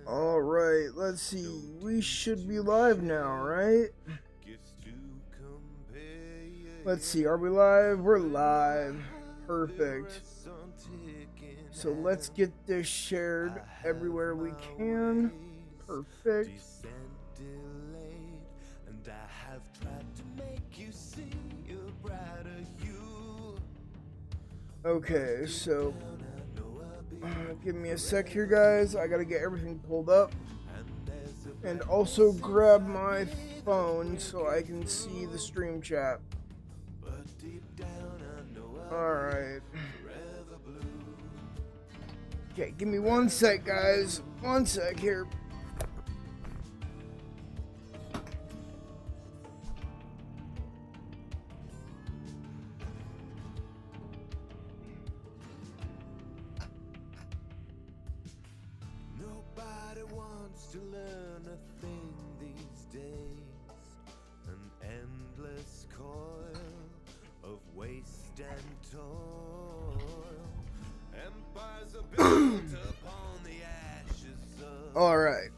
Alright, let's see. We should be live now, right? Let's see, are we live? We're live. Perfect. So let's get this shared everywhere we can. Perfect. Okay, so give me a sec here, guys. I gotta get everything pulled up and also grab my phone so I can see the stream chat. Alright. Okay, give me 1 sec, guys. 1 sec here. Nobody wants to learn a thing these days. An endless coil of waste and toil. Empires are built upon the ashes of. All right.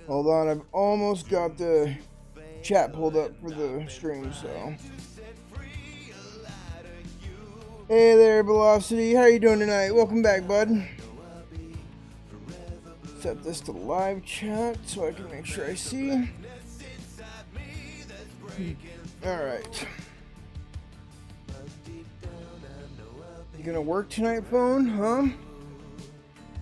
Hold on, I've almost got the chat pulled up for the stream, so. Hey there, Velocity. How you doing tonight? Welcome back, bud. Set this to live chat so I can make sure I see. Alright. You gonna work tonight, phone? Huh?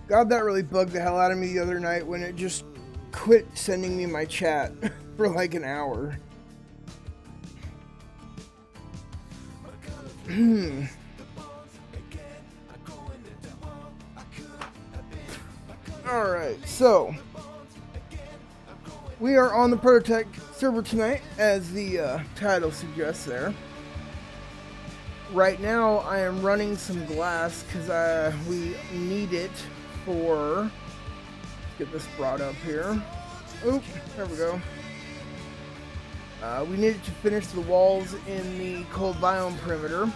God, that really bugged the hell out of me the other night when it just quit sending me my chat for like an hour. Alright, so we are on the ProtoTech server tonight, as the title suggests there. Right now, I am running some glass because we need it for. Let's get this brought up here. Oop, there we go. We need it to finish the walls in the cold biome perimeter.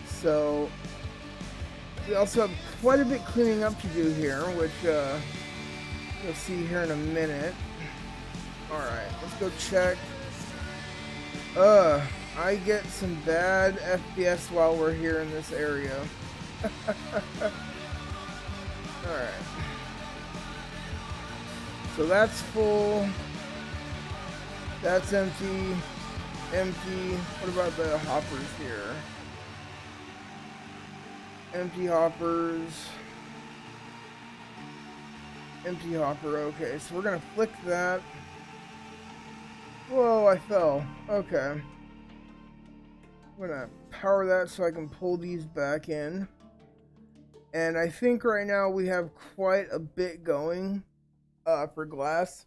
So we also have quite a bit cleaning up to do here, which you'll see here in a minute. Alright, let's go check. I get some bad FPS while we're here in this area. Alright. So that's full. That's empty. Empty. What about the hoppers here? Empty hoppers. Empty hopper. Okay, so we're gonna flick that. Whoa, I fell. Okay. I'm gonna power that so I can pull these back in. And I think right now we have quite a bit going for glass.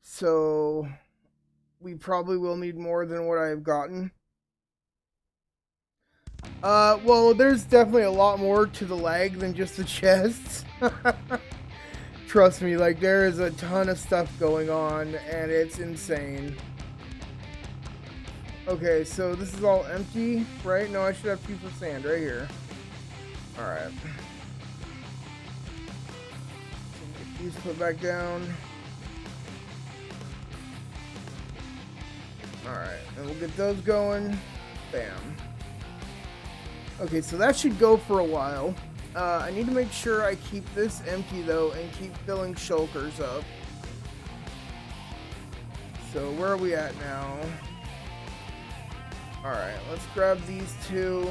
So we probably will need more than what I've gotten. Well, there's definitely a lot more to the lag than just the chests. Trust me, like, there is a ton of stuff going on, and it's insane. Okay, so this is all empty, right? No, I should have 2 for sand right here. Alright. Get these put back down. Alright, and we'll get those going. Bam. Okay, so that should go for a while. I need to make sure I keep this empty, though, and keep filling shulkers up. So, where are we at now? Alright, let's grab these 2.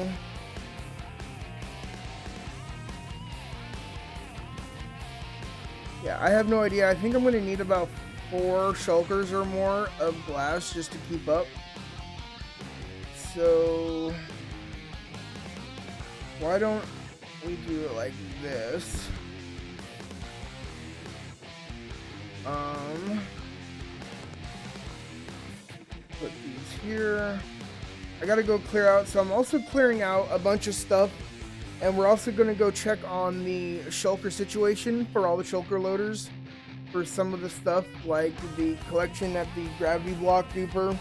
Yeah, I have no idea. I think I'm going to need about 4 shulkers or more of glass just to keep up. So why don't we do it like this? Put these here. I gotta go clear out, so I'm also clearing out a bunch of stuff, and we're also gonna go check on the shulker situation for all the shulker loaders for some of the stuff, like the collection at the gravity block duper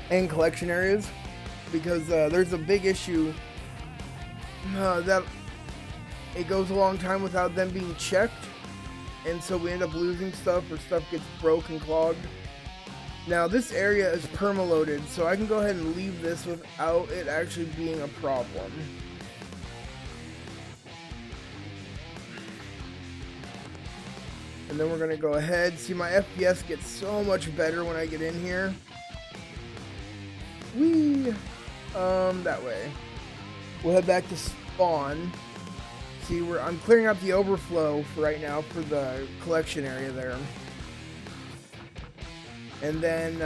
and collection areas, because there's a big issue that it goes a long time without them being checked, and so we end up losing stuff, or stuff gets broke and clogged. Now this area is perma-loaded, so I can go ahead and leave this without it actually being a problem. And then we're gonna go ahead. See, my FPS gets so much better when I get in here. Whee! That way. We'll head back to spawn. See, I'm clearing up the overflow for right now for the collection area there. And then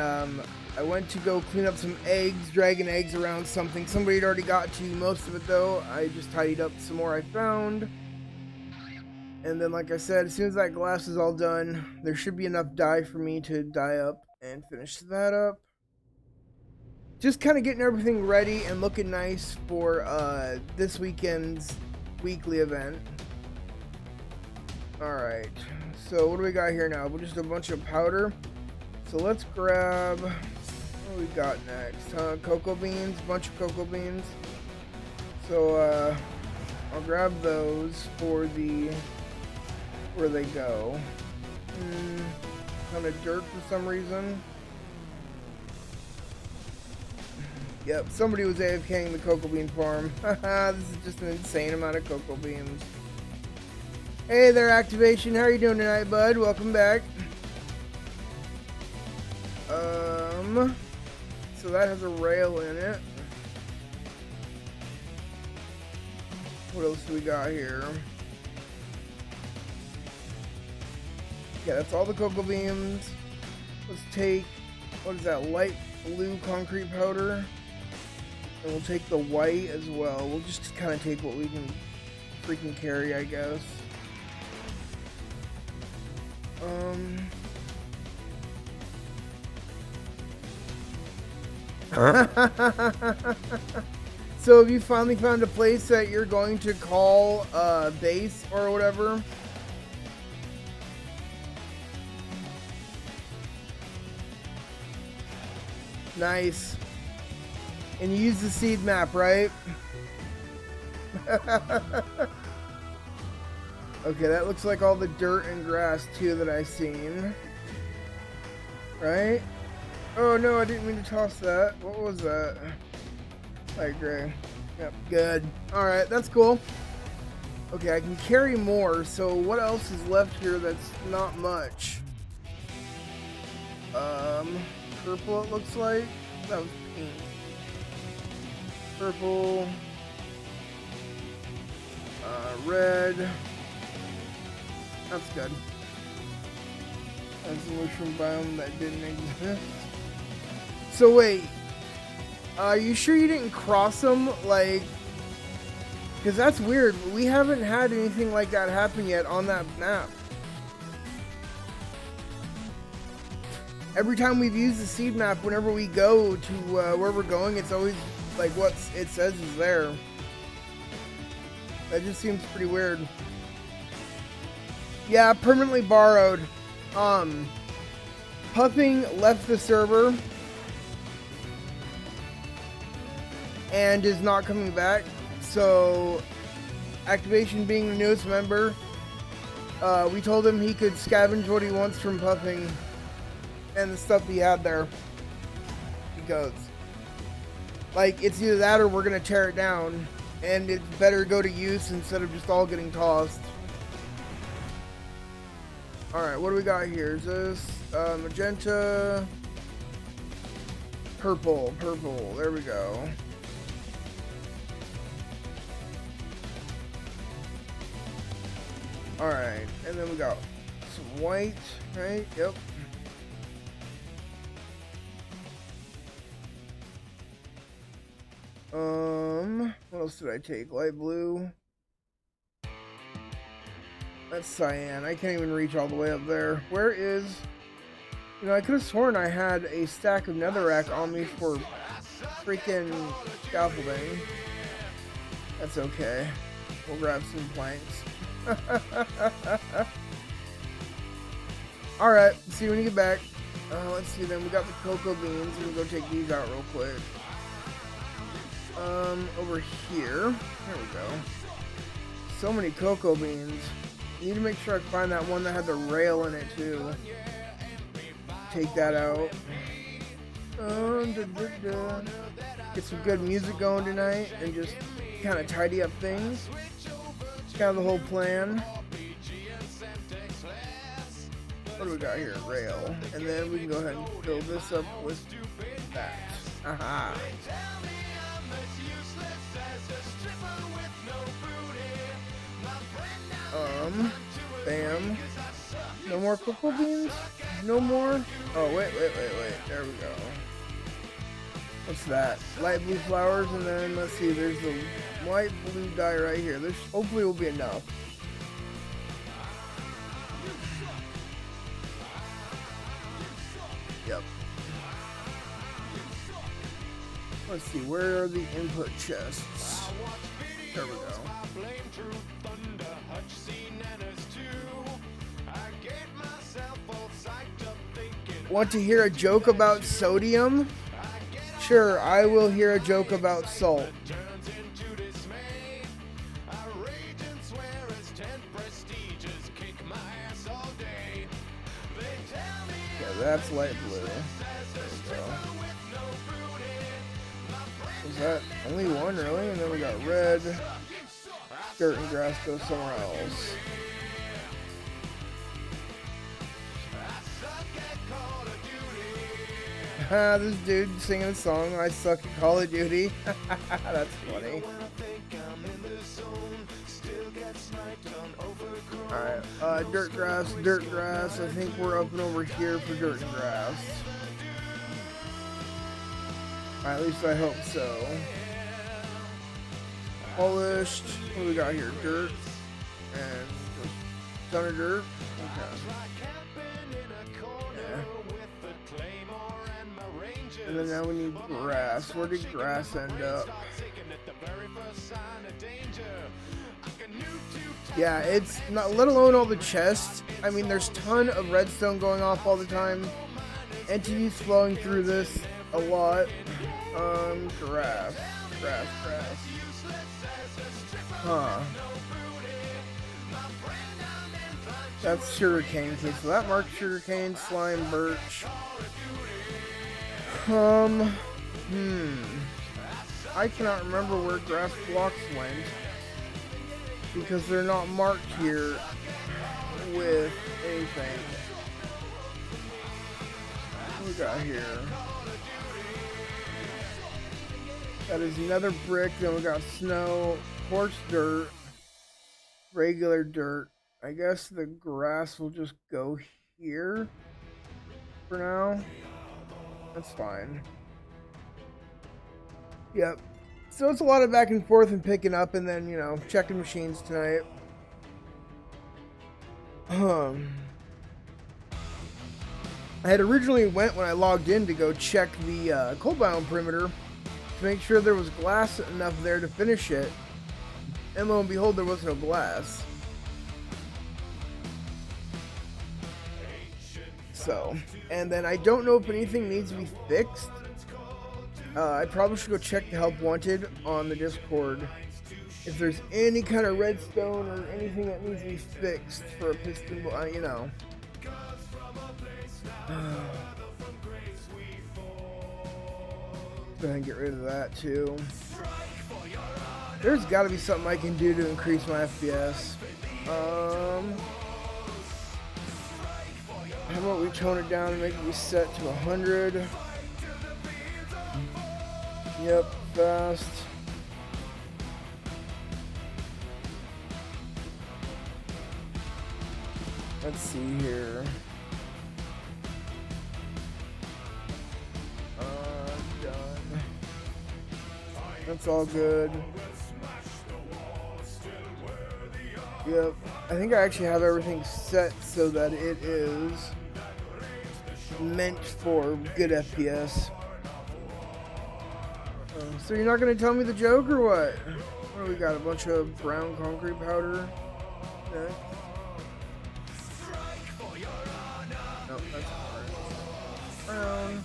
I went to go clean up some eggs, dragon eggs around something. Somebody had already got to most of it though. I just tidied up some more I found. And then, like I said, as soon as that glass is all done, there should be enough dye for me to dye up and finish that up. Just kind of getting everything ready and looking nice for this weekend's weekly event. Alright, so what do we got here now? We're just a bunch of powder. So let's grab, what do we got next? Cocoa beans, bunch of cocoa beans. So I'll grab those for the, where they go. Kind of dirt for some reason. Yep, somebody was AFKing the cocoa bean farm. Haha, this is just an insane amount of cocoa beans. Hey there, Activation. How are you doing tonight, bud? Welcome back. So that has a rail in it. What else do we got here? Yeah, that's all the cocoa beans. Let's take, what is that, light blue concrete powder. And we'll take the white as well. We'll just kind of take what we can freaking carry, I guess. So have you finally found a place that you're going to call base or whatever? Nice. And you use the seed map, right? Okay, that looks like all the dirt and grass too that I seen. Right? Oh no, I didn't mean to toss that. What was that? Light gray. Yep, good. Alright, that's cool. Okay, I can carry more, so what else is left here that's not much? Purple it looks like. That was pink. Purple. Red. That's good. That's a mushroom biome that didn't exist. So wait, are you sure you didn't cross them? Like, because that's weird. We haven't had anything like that happen yet on that map. Every time we've used the seed map, whenever we go to where we're going, it's always like what it says is there. That just seems pretty weird. Yeah, permanently borrowed. Puffing left the server and is not coming back. So, Activation being the newest member, we told him he could scavenge what he wants from Puffing and the stuff he had there. Because, like, it's either that or we're gonna tear it down, and it's better to go to use instead of just all getting tossed. Alright, what do we got here? Is this magenta, purple, there we go. Alright, and then we got some white, right? Yep. What else did I take? Light blue. That's cyan. I can't even reach all the way up there. Where is... You know, I could have sworn I had a stack of netherrack on me for freaking scaffolding. That's okay. We'll grab some planks. Alright, see you when you get back. Let's see then. We got the cocoa beans. We'll go take these out real quick. Over here. There we go. So many cocoa beans. I need to make sure I find that one that had the rail in it too. Take that out. Get some good music going tonight and just kind of tidy up things. Kind of the whole plan. What do we got here? Rail. And then we can go ahead and fill this up with that. Aha. Bam. No more cocoa beans? No more? Oh, wait. There we go. What's that? Light blue flowers, and then let's see, there's the light blue dye right here. This hopefully will be enough. Yep. Let's see, where are the input chests? There we go. Want to hear a joke about sodium? Sure, I will hear a joke about salt. Yeah, that's light blue. There we go. Was that only one, really? And then we got red. Dirt and grass go somewhere else. This dude singing a song, I suck at Call of Duty. That's funny. Alright, dirt grass. I think we're up and over here for dirt and grass. At least I hope so. Polished. What do we got here? Dirt. And a ton of dirt. Okay. And then now we need grass. Where did grass end up? Yeah, it's not, let alone all the chests. I mean, there's a ton of redstone going off all the time. Entities flowing through this a lot. Grass. Huh. That's sugarcane. Okay, so that marks sugarcane, slime, birch. I cannot remember where grass blocks went because they're not marked here with anything. What we got here? That is another brick. Then we got snow, quartz dirt, regular dirt. I guess the grass will just go here for now. That's fine. Yep. So it's a lot of back and forth and picking up and then, you know, checking machines tonight. I had originally went when I logged in to go check the cold biome perimeter to make sure there was glass enough there to finish it. And lo and behold, there was no glass. So, and then I don't know if anything needs to be fixed. I probably should go check the help wanted on the Discord if there's any kind of redstone or anything that needs to be fixed for a piston, you know. Go ahead and get rid of that too. There's got to be something I can do to increase my FPS. How about we tone it down and make it reset to 100? Yep, fast. Let's see here. Done. That's all good. Yep. I think I actually have everything set so that it is meant for good FPS. So you're not going to tell me the joke or what? What do we got? A bunch of brown concrete powder. Okay. No, that's brown.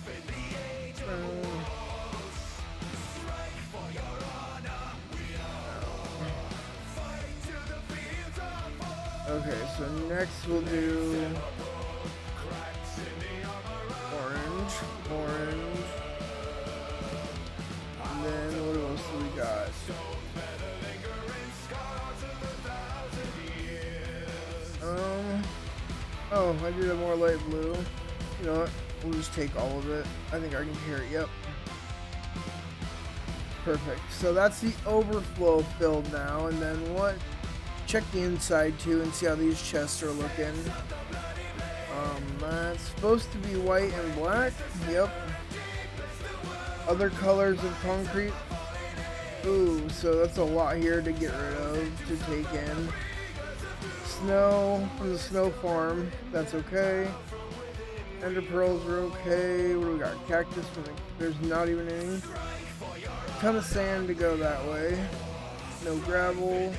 Okay, so next we'll do orange, and then what else do we got? Oh, I did a more light blue. You know what? We'll just take all of it. I think I can hear it. Yep. Perfect. So that's the overflow filled now, and then what? Check the inside too and see how these chests are looking. That's supposed to be white and black. Yep. Other colors of concrete. Ooh, so that's a lot here to get rid of, to take in. Snow from the snow farm. That's okay. Ender pearls are okay. What do we got? Cactus from the... There's not even any. Ton of sand to go that way. No gravel.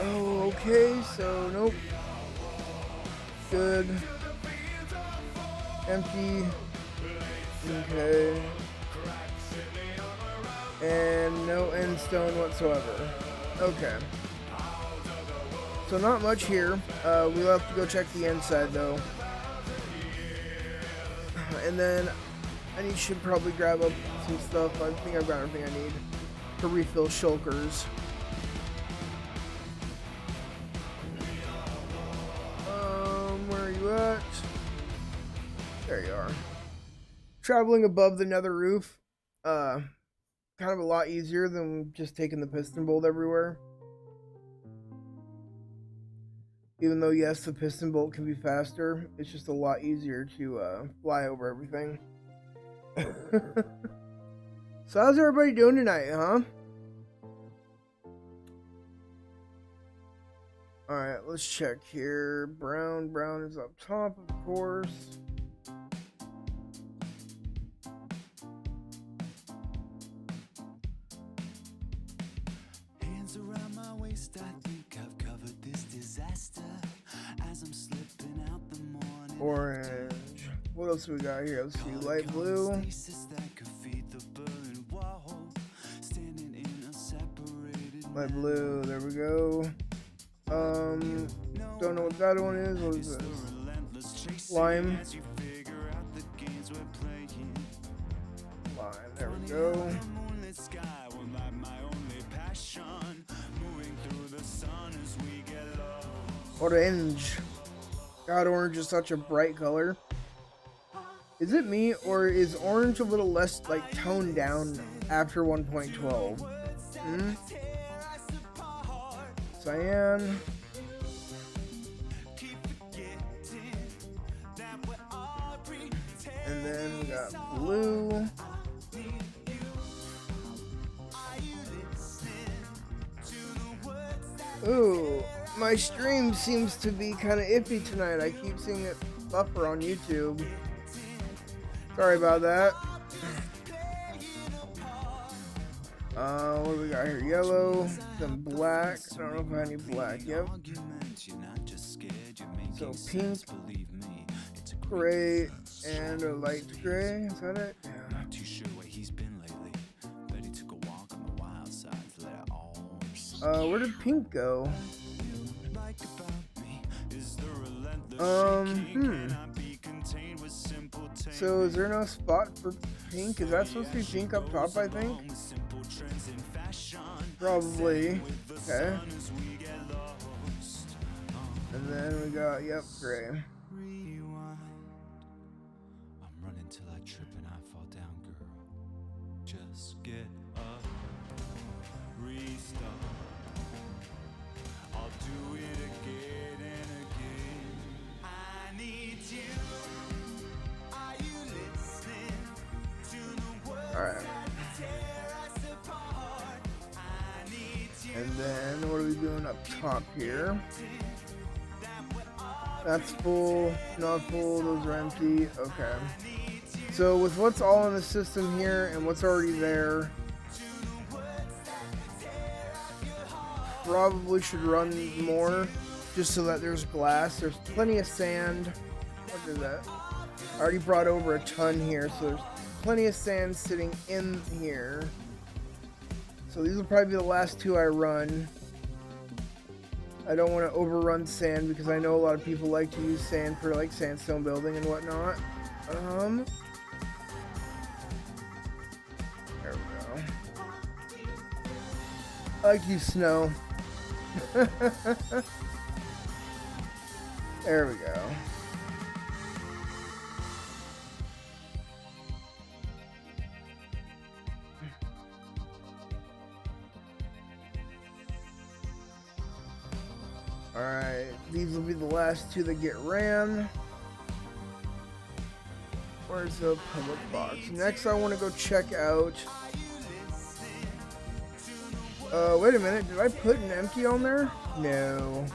Oh, okay, so nope. Good. Empty. Okay. And no end stone whatsoever. Okay. So not much here. We'll have to go check the inside though. And then I should probably grab up some stuff. I think I've got everything I need to refill shulkers. Where are you at? There you are. Traveling above the nether roof, kind of a lot easier than just taking the piston bolt everywhere. Even though, yes, the piston bolt can be faster, it's just a lot easier to fly over everything. So how's everybody doing tonight, huh? Alright, let's check here. Brown is up top, of course. Hands around my waist, I think I've covered this disaster as I'm slipping out the morning. Orange. What else we got here? Let's see. Light blue. Light blue. There we go. Don't know what that one is. What is this? Lime. Lime. There we go. Orange. God, orange is such a bright color. Is it me, or is orange a little less, like, toned down after 1.12? Cyan. And then we got blue. Ooh, my stream seems to be kind of iffy tonight. I keep seeing it buffer on YouTube. Sorry about that. What do we got here? Yellow, then black. I don't know if I have any black. Yep. So pink, gray, and a light gray. Is that it? Yeah. Where did pink go? So is there no spot for pink? Is that supposed to be pink up top, I think? Probably. Okay. And then we got, yep, gray. I'm running till I trip and I fall down, girl. Just get up, restart. I'll do it again and again. I need you. Are you listening to the words Alright. that tear us apart? I need you. And then what are we doing up top here? That's full, not full, those are empty. Okay. So with what's all in the system here and what's already there, probably should run more just so that there's glass. There's plenty of sand. What is that? I already brought over a ton here, so there's plenty of sand sitting in here. So these will probably be the last two I run. I don't want to overrun sand because I know a lot of people like to use sand for like sandstone building and whatnot. There we go. I like to use snow. There we go. Alright, these will be the last two that get ran. Where's the public box? Next, I want to go check out. Wait a minute. Did I put an empty on there? No.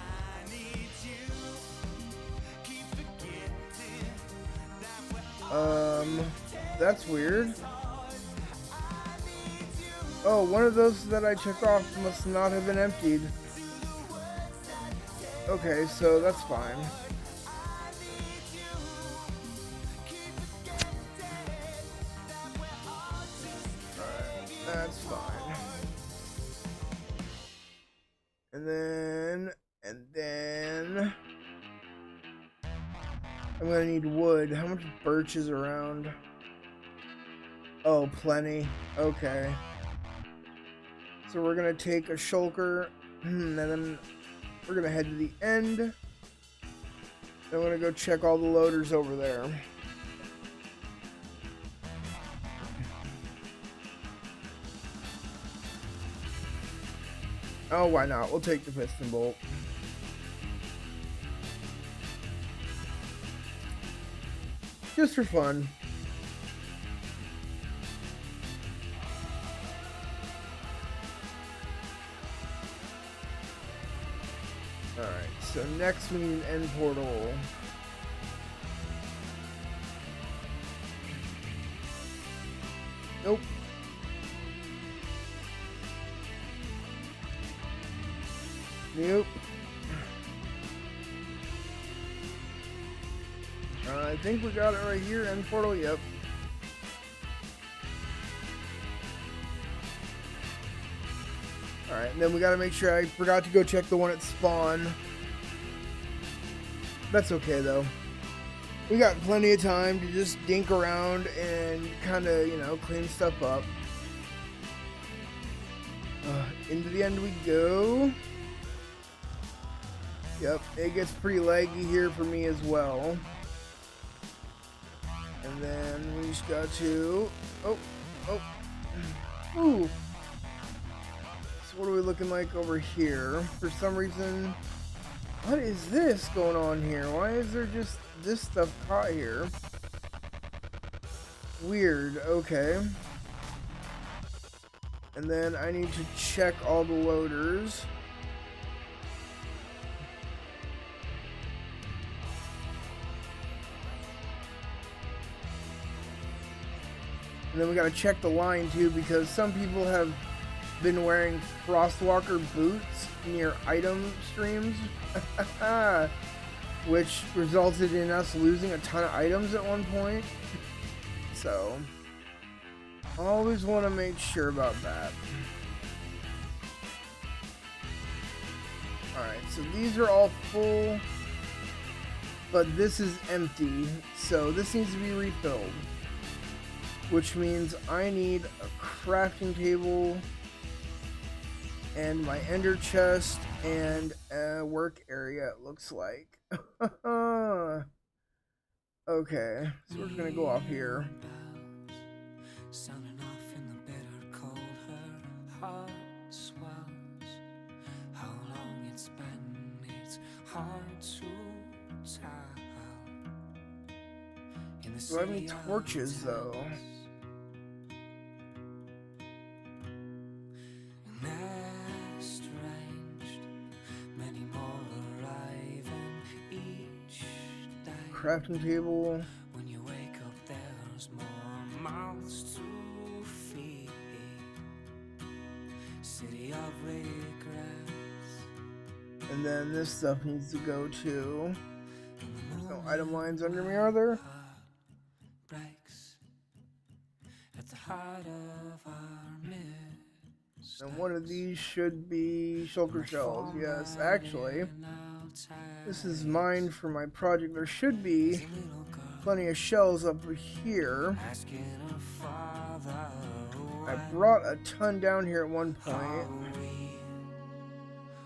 That's weird. Oh, one of those that I took off must not have been emptied. Okay, so that's fine. Alright, that's fine. And then I'm gonna need wood. How much birch is around? Oh, plenty. Okay. So we're gonna take a shulker, and then we're gonna head to the end. Then I'm gonna go check all the loaders over there. Oh, why not? We'll take the piston bolt. Just for fun. Alright, so next we need an end portal. Nope. Nope. I think we got it right here, end portal, yep. Alright, and then we gotta make sure I forgot to go check the one at spawn. That's okay though. We got plenty of time to just dink around and kinda, you know, clean stuff up. Into the end we go. Yep, it gets pretty laggy here for me as well. And then we just got to... Ooh. So what are we looking like over here? For some reason... What is this going on here? Why is there just this stuff caught here? Weird, okay. And then I need to check all the loaders. And then we gotta check the line too, because some people have been wearing Frostwalker boots near item streams, which resulted in us losing a ton of items at one point. So, always want to make sure about that. Alright, so these are all full, but this is empty, so this needs to be refilled. Which means I need a crafting table and my ender chest and a work area, it looks like. Okay, so we're gonna go off here. Sounding off in the bitter cold, her heart swells. How long it's been, it's hard to tell. Do I have any torches though? Crafting table. When you wake up, there's more mouths to feed. City of regrets. And then this stuff needs to go to. There's no item lines under me, are there? Breaks at the heart of our And one of these should be shulker shells. Yes, actually, this is mine for my project. There should be plenty of shells up here. I brought a ton down here at one point.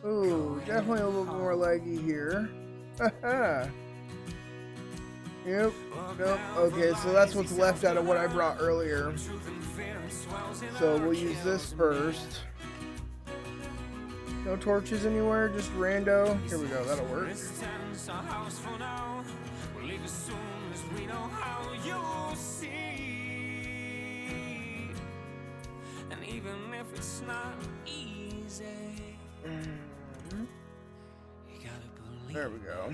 Ooh, definitely a little more leggy here. Haha. Yep. Nope. Okay, so that's what's left out of what I brought earlier. So we'll use this first. No torches anywhere, just rando. Here we go, that'll work. And even if it's not easy, you gotta believe. There we go.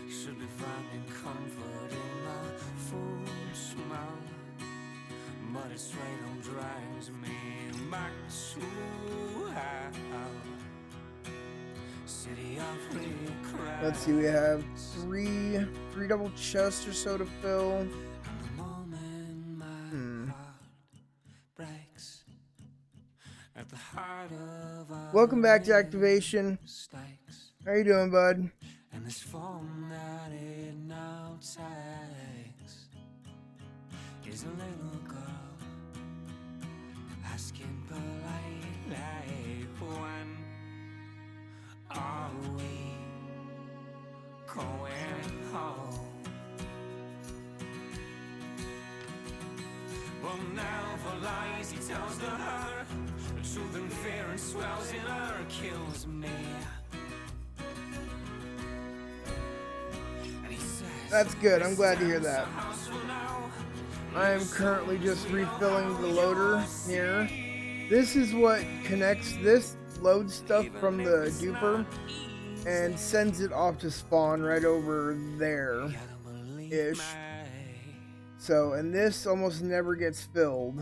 Should be finding comfort in my full smile, but it straight on drives me back to hell. City of regret. Let's see, we have three double chests or so to fill. And the moment my heart breaks at the heart of our Welcome back to Activation. mistakes. How you doing, bud? And this form that it now takes is a little girl asking politely, when are we going home? Well, now for lies he tells to her, the truth and fear and swells in her, kills me. That's good. I'm glad to hear that. I am currently just refilling the loader here. This is what connects this load stuff from the duper and sends it off to spawn right over there-ish. So, and this almost never gets filled.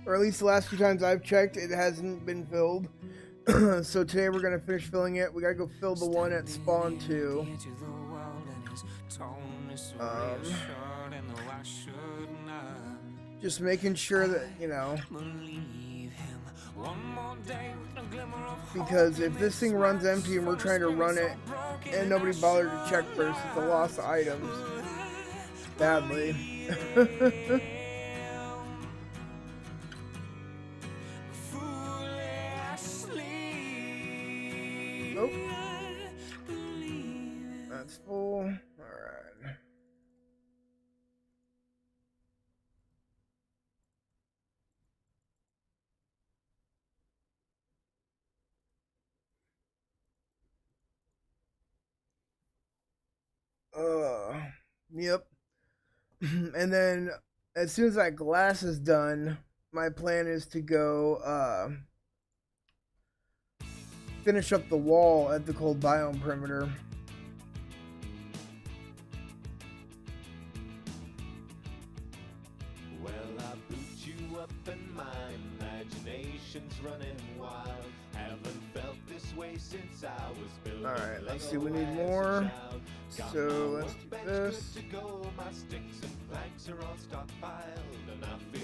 Or at least the last few times I've checked, it hasn't been filled. So today we're going to finish filling it. We got to go fill the one at spawn too. Just making sure that, you know, because if this thing runs empty and we're trying to run it and nobody bothered to check first, it's a loss of items. Badly. Nope. That's full. Alright. Yep. And then as soon as that glass is done, my plan is to go finish up the wall at the cold biome perimeter. Well, I boot you up and my imagination's running wild. Haven't felt this way since I was building. Alright, let's see, we need more. So let's do this.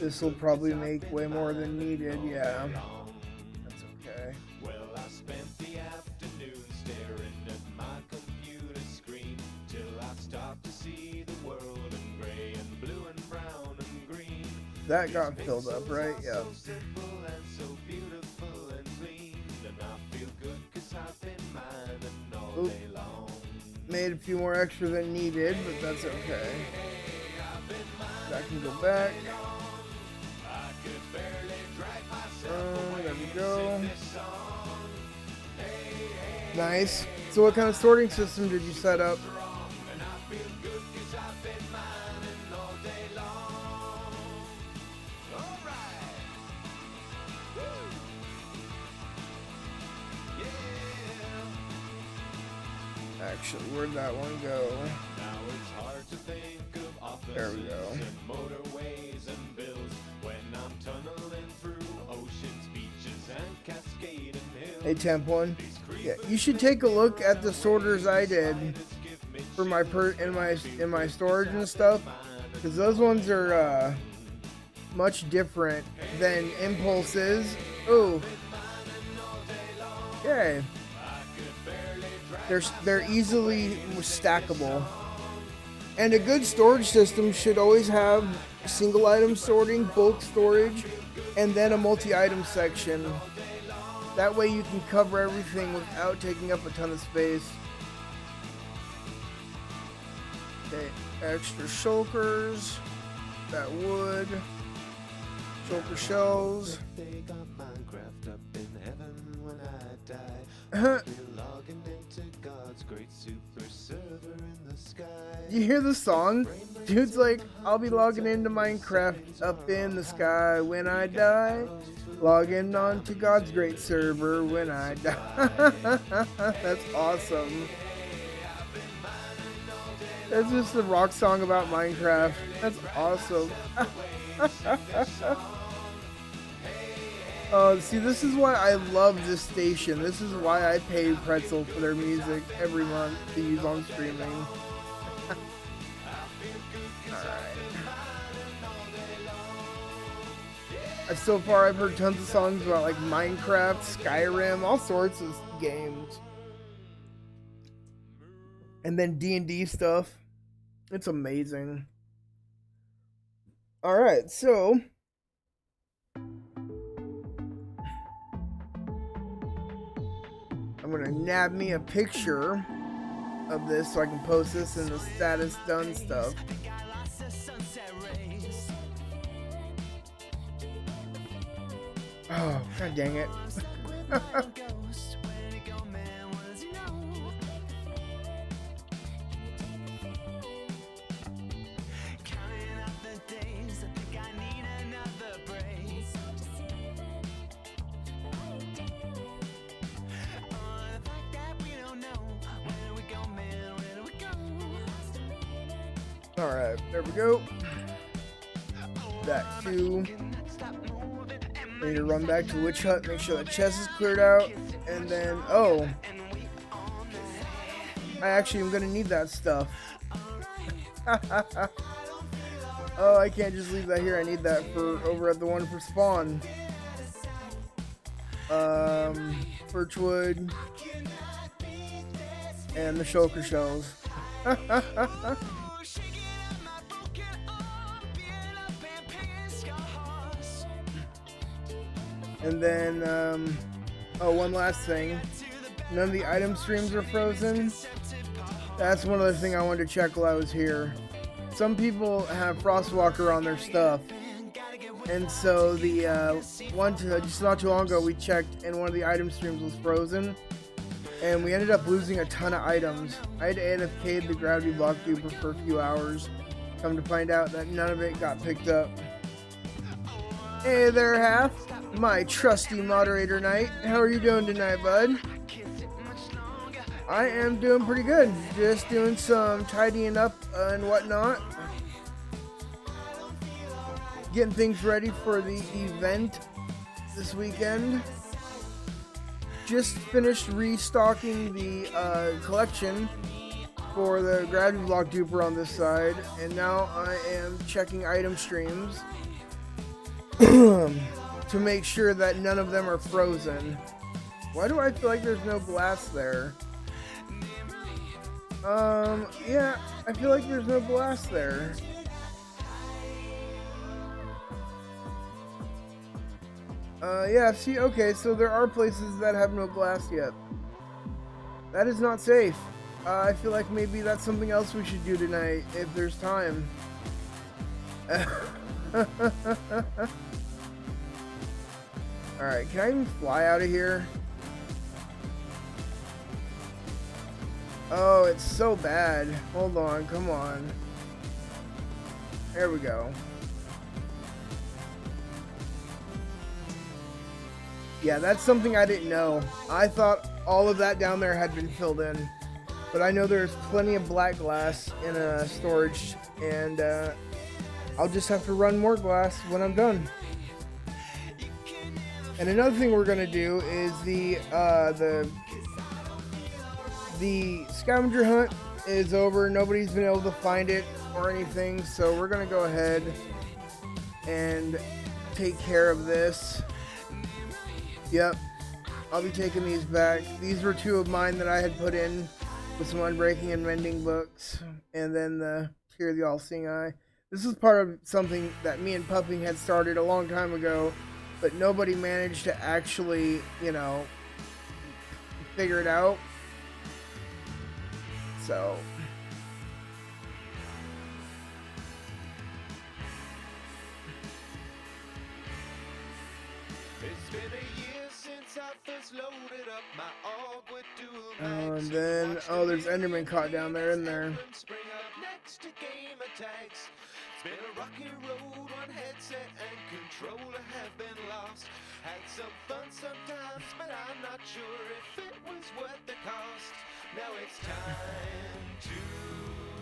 This will probably make way more than needed, yeah. That's okay. Well, I spent the afternoon staring at my computer screen till I start to see the world in gray and blue and brown and green. That got filled up, right? Yeah. So simple and so beautiful and clean, and I feel good 'cause I've been mining all day long. Made a few more extra than needed, but that's okay. That can go back. There we go. Nice. So what kind of sorting system did you set up? Actually, where'd that one go? Now it's hard to think of offices There we go. and motorways and bills when I'm tunneling through oceans, beaches, and cascading hills. Hey, Temp One. Yeah, you should take a look at the sorters I did. for my in my storage and stuff, because those ones are much different than Impulse is. Ooh. Okay. They're easily stackable. And a good storage system should always have single item sorting, bulk storage, and then a multi-item section. That way you can cover everything without taking up a ton of space. Okay, extra shulkers, that wood, shulker shells. You hear the song? Dude's like, I'll be logging into Minecraft up in the sky when I die. Logging on to God's great server when I die. That's awesome. That's just a rock song about Minecraft. That's awesome. Oh, see, this is why I love this station. This is why I pay Pretzel for their music every month to use on streaming. So far, I've heard tons of songs about like Minecraft, Skyrim, all sorts of games, and then D&D stuff. It's amazing. All right, so I'm gonna nab me a picture of this so I can post this in the status done stuff. Oh, god dang it. Alright, there we go. Back to... I need to run back to Witch Hut, make sure the chest is cleared out, and then, oh, I actually am going to need that stuff. Oh, I can't just leave that here, I need that for over at the one for spawn. Birchwood, and the shulker shells. And then, oh, one last thing. None of the item streams are frozen. That's one other thing I wanted to check while I was here. Some people have Frostwalker on their stuff. And so the one just not too long ago we checked and one of the item streams was frozen. And we ended up losing a ton of items. I had to AFK the gravity block duper for a few hours. Come to find out that none of it got picked up. Hey there, Half. My trusty moderator knight. How are you doing tonight, bud? I am doing pretty good. Just doing some tidying up and whatnot. Getting things ready for the event this weekend. Just finished restocking the collection for the gravity block duper on this side. And now I am checking item streams. To make sure that none of them are frozen. Why do I feel like there's no glass there? Yeah, I feel like there's no glass there. Yeah, see, okay, so there are places that have no glass yet. That is not safe. I feel like maybe that's something else we should do tonight, if there's time. Alright, can I even fly out of here? Oh, it's so bad. Hold on, come on. There we go. Yeah, that's something I didn't know. I thought all of that down there had been filled in. But I know there's plenty of black glass in storage, and I'll just have to run more glass when I'm done. And another thing we're gonna do is the scavenger hunt is over. Nobody's been able to find it or anything, so we're gonna go ahead and take care of this. Yep, I'll be taking these back. These were 2 of mine that I had put in with some unbreaking and mending books, and then the Tear of the All-Seeing Eye. This is part of something that me and Pupping had started a long time ago, but nobody managed to actually, you know, figure it out. So It's been a year since I first loaded up my awkward dual and then, oh, there's Enderman caught down there in there. spring up next to game attacks. It's been a rocky road, one headset and controller have been lost. Had some fun sometimes, but I'm not sure if it was worth the cost. Now it's time to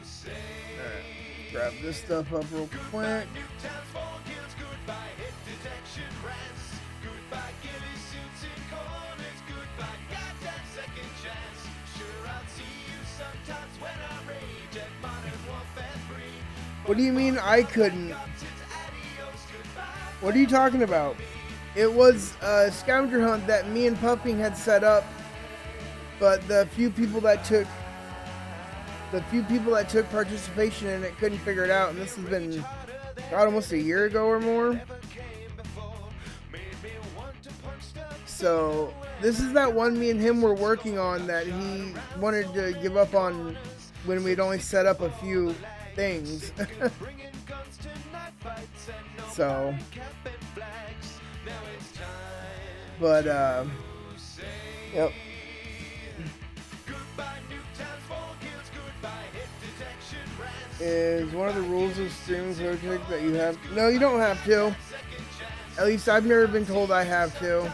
say Alright, grab this stuff up real quick. Newtown's fall kills, goodbye hit detection rats. Goodbye ghillie suits in corners, goodbye goddamn second chance. Sure, I'll see you sometimes when I rage at Modern Warfare 3. What do you mean I couldn't? What are you talking about? It was a scavenger hunt that me and Puffing had set up, but the few people that took participation in it couldn't figure it out, and this has been God, almost a year ago or more. So this is that one me and him were working on that he wanted to give up on when we'd only set up a few things. So, but yep. Is one of the rules of streaming ProtoTech that you have? No, you don't have to. At least I've never been told I have to.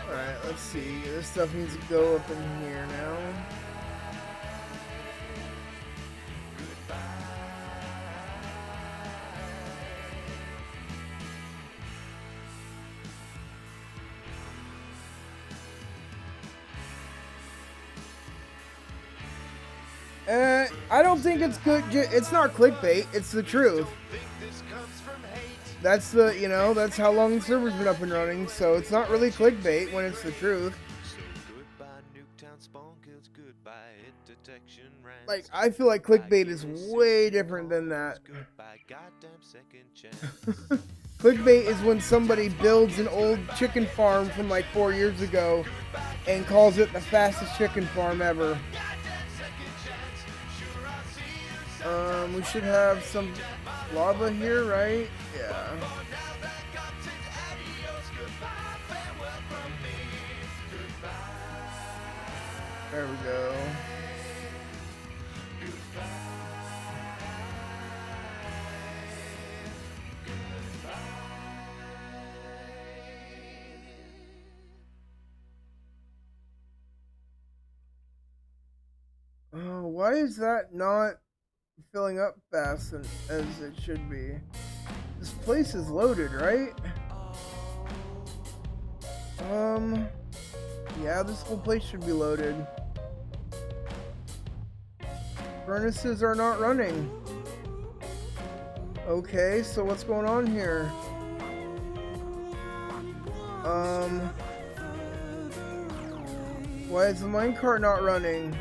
Alright, let's see. This stuff needs to go up in here now. I don't think it's good. It's not clickbait. It's the truth. That's the, you know, that's how long the server's been up and running. So it's not really clickbait when it's the truth. Like, I feel like clickbait is way different than that. Clickbait is when somebody builds an old chicken farm from like 4 years ago and calls it the fastest chicken farm ever. We should have some lava here, right? Yeah. There we go. Oh, why is that not filling up fast as it should be? This place is loaded, right? Yeah, this whole place should be loaded. Furnaces are not running. Okay, so what's going on here? Why is the minecart not running?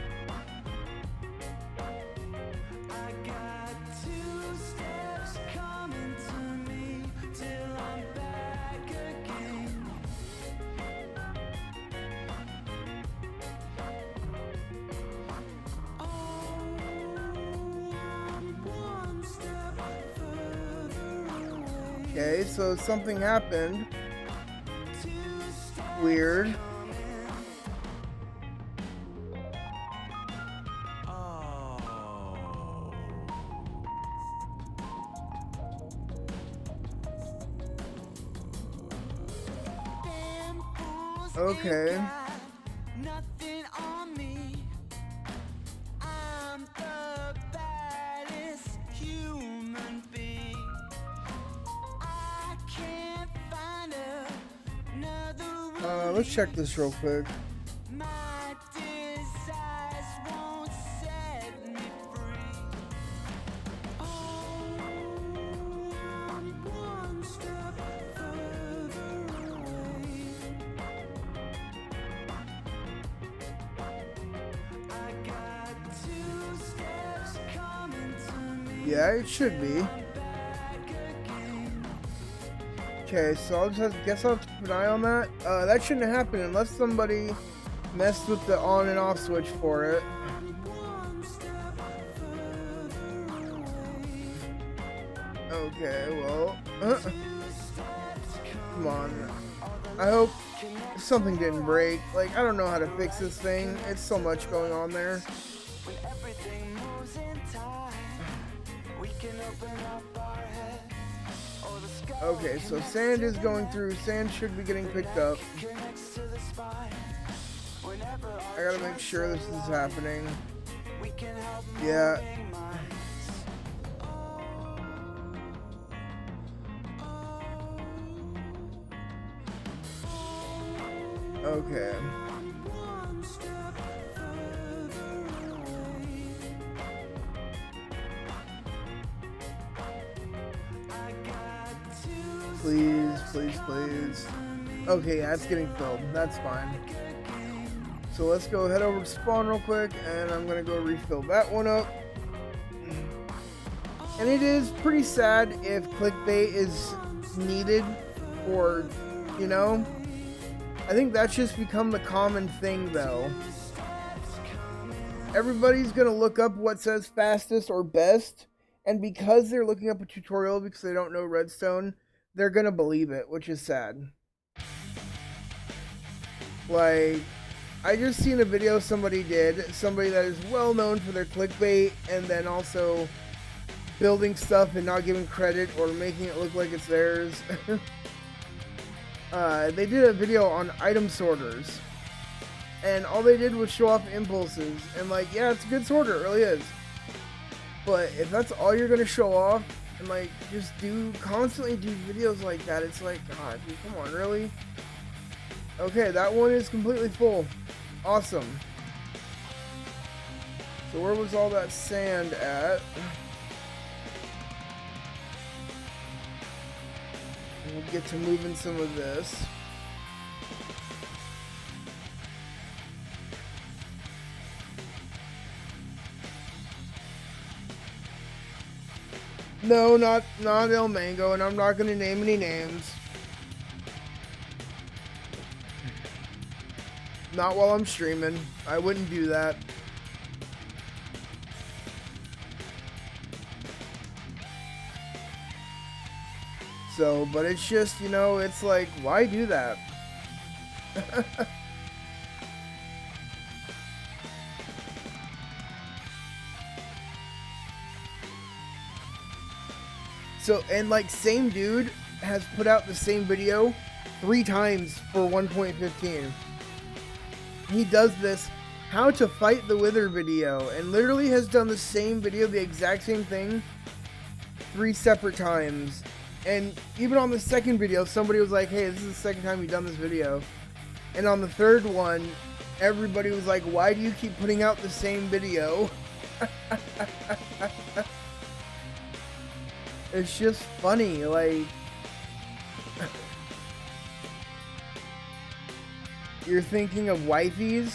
Okay, so something happened. Weird. Okay. Let's check this real quick. My desires won't set me free. Oh, I'm one step further away. I got 2 steps coming to me. Yeah, it should be. Okay, so I'll just guess I'll have to keep an eye on that. That shouldn't happen unless somebody messed with the on and off switch for it. Okay, well, come on. I hope something didn't break. Like, I don't know how to fix this thing. It's so much going on there. When everything moves in time, we can open up our head. Or the sky Okay, so sand is going through. Sand should be getting picked up. connects to the spine. Whenever I gotta make sure this is happening. we can help Yeah. moving minds. Okay. One step further away. I got 2 Please, please, please. Okay, yeah, it's getting filled. That's fine. So let's go head over to spawn real quick, and I'm gonna go refill that one up. And it is pretty sad if clickbait is needed for, you know. I think that's just become the common thing, though. Everybody's gonna look up what says fastest or best, and because they're looking up a tutorial because they don't know redstone, they're gonna believe it, which is sad. Like, I just seen a video somebody did, somebody that is well known for their clickbait and then also building stuff and not giving credit or making it look like it's theirs. They did a video on item sorters, and all they did was show off impulses, and like, yeah, it's a good sorter, it really is. But if that's all you're gonna show off, and like, just constantly do videos like that, it's like, God, dude, come on, really? Okay, that one is completely full. Awesome. So where was all that sand at? We'll get to moving some of this. No, not El Mango, and I'm not gonna name any names. Not while I'm streaming. I wouldn't do that. So, but it's just, you know, it's like, why do that? So, and like, same dude has put out the same video 3 times for 1.15. He does this how to fight the wither video, and literally has done the same video, the exact same thing, 3 separate times. And even on the second video, somebody was like, hey, this is the second time you've done this video. And on the third one, everybody was like, why do you keep putting out the same video? It's just funny, like... You're thinking of wifeys?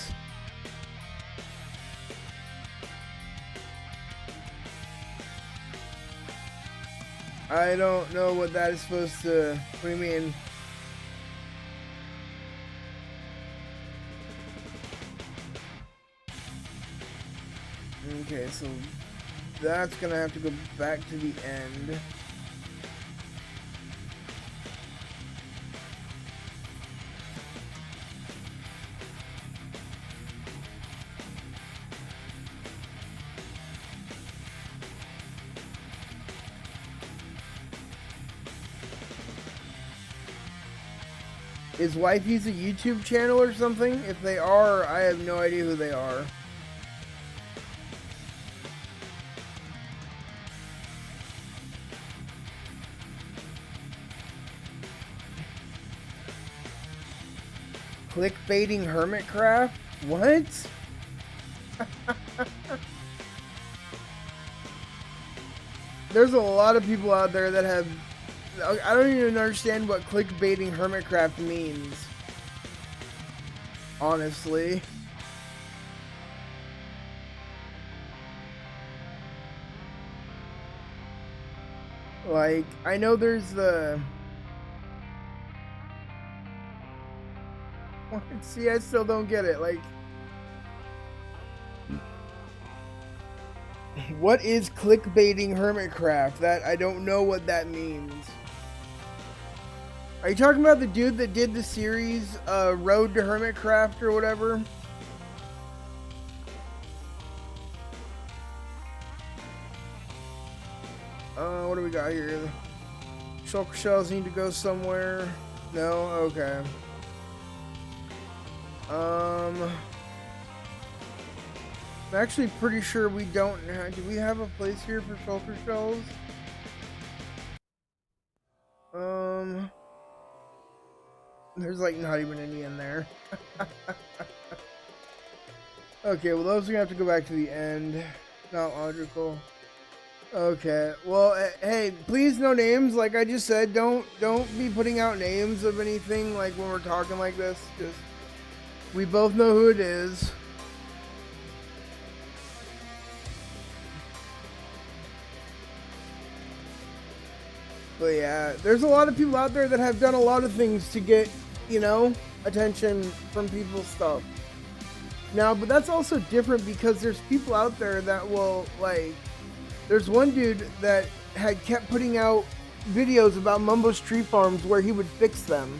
I don't know what that is supposed to... What do you mean? Okay, so that's gonna have to go back to the end. Is Wifey's a YouTube channel or something? If they are, I have no idea who they are. Clickbaiting Hermitcraft? What? There's a lot of people out there that have... I don't even understand what clickbaiting Hermitcraft means. Honestly. Like, I know there's the... See, I still don't get it. Like... What is clickbaiting Hermitcraft? That I don't know what that means. Are you talking about the dude that did the series Road to Hermitcraft or whatever? What do we got here? Shulker shells need to go somewhere. No? Okay. I'm actually pretty sure we don't. Do we have a place here for shulker shells? There's like not even any in there. Okay, well those are gonna have to go back to the end. Not logical. Okay, well, hey, please no names. Like I just said, don't be putting out names of anything like when we're talking like this. Just we both know who it is. But yeah, there's a lot of people out there that have done a lot of things to get, you know, attention from people's stuff. Now, but that's also different because there's people out there that will, like, there's one dude that had kept putting out videos about Mumbo's tree farms where he would fix them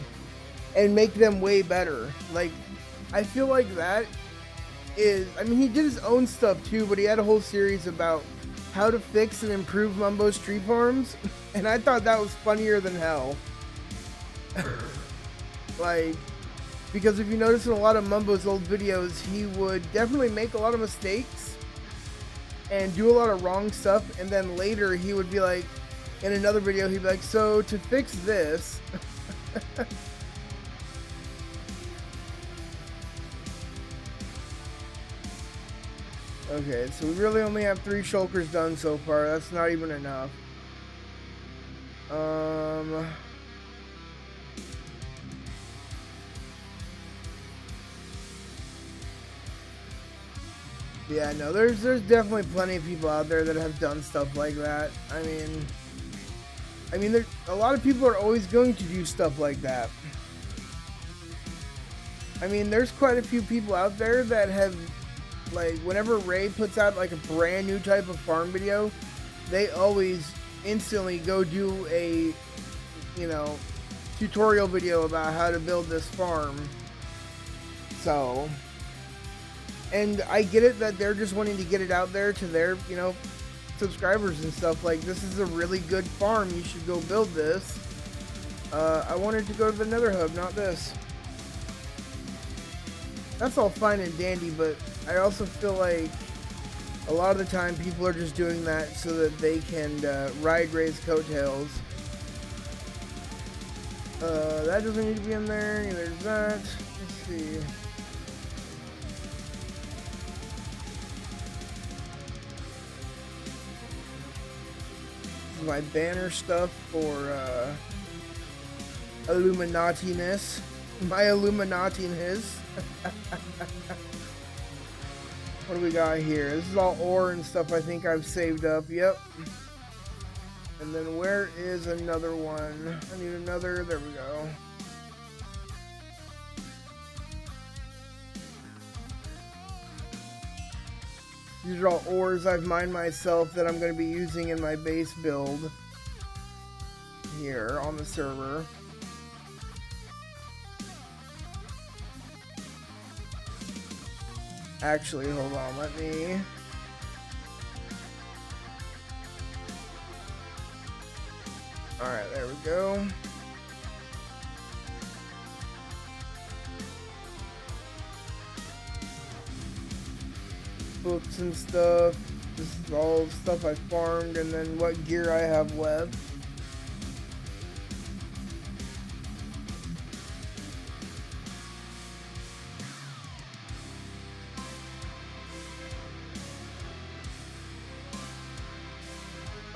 and make them way better. Like, I feel like that is, I mean, he did his own stuff too, but he had a whole series about how to fix and improve Mumbo's tree farms, and I thought that was funnier than hell. Like, because if you notice in a lot of Mumbo's old videos, he would definitely make a lot of mistakes and do a lot of wrong stuff, and then later he would be like, in another video, he'd be like, so to fix this... Okay, so we really only have 3 shulkers done so far. That's not even enough. Yeah, no, there's definitely plenty of people out there that have done stuff like that. I mean, there, a lot of people are always going to do stuff like that. I mean, there's quite a few people out there that have, like, whenever Ray puts out like a brand new type of farm video, they always instantly go do a, you know, tutorial video about how to build this farm. So, and I get it that they're just wanting to get it out there to their, you know, subscribers and stuff. Like, this is a really good farm, you should go build this. I wanted to go to the Nether Hub, not this. That's all fine and dandy, but I also feel like a lot of the time people are just doing that so that they can ride Ray's coattails. That doesn't need to be in there, neither does that. Let's see. This is my banner stuff for Illuminati-ness. My Illuminati-ness. What do we got here? This is all ore and stuff I think I've saved up. Yep. And then where is another one? I need another. There we go. These are all ores I've mined myself that I'm going to be using in my base build here on the server. Actually, hold on, let me... Alright, there we go. Books and stuff. This is all stuff I farmed, and then what gear I have left.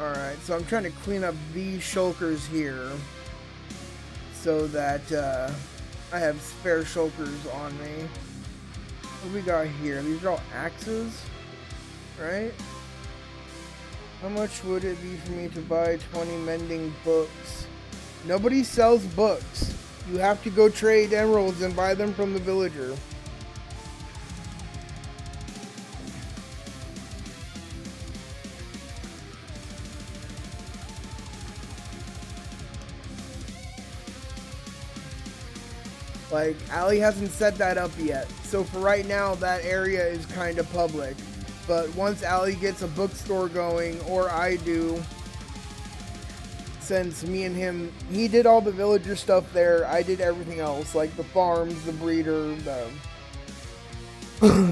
Alright, so I'm trying to clean up these shulkers here so that I have spare shulkers on me. What do we got here? These are all axes, right? How much would it be for me to buy 20 mending books? Nobody sells books. You have to go trade emeralds and buy them from the villager. Like, Allie hasn't set that up yet. So for right now, that area is kind of public. But once Allie gets a bookstore going, or I do, since me and him, he did all the villager stuff there, I did everything else, like the farms, the breeder, the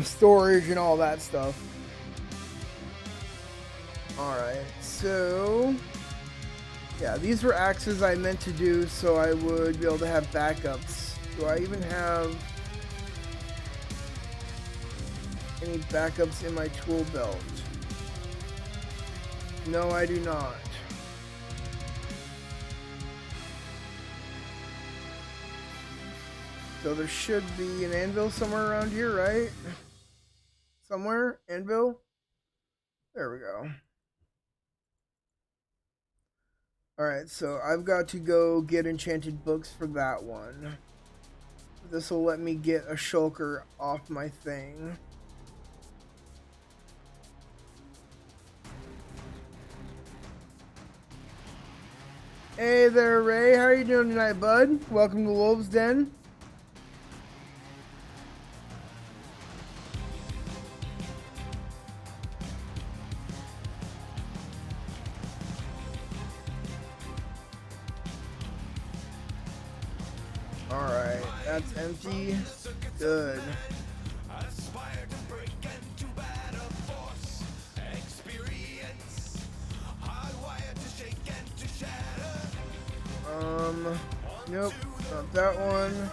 storage, and all that stuff. Alright, so yeah, these were axes I meant to do so I would be able to have backups. Do I even have any backups in my tool belt? No, I do not. So there should be an anvil somewhere around here, right? Somewhere? Anvil? There we go. Alright, so I've got to go get enchanted books for that one. This will let me get a shulker off my thing. Hey there, Ray. How are you doing tonight, bud? Welcome to Wolves Den. Alright, that's empty. Good. Nope, not that one.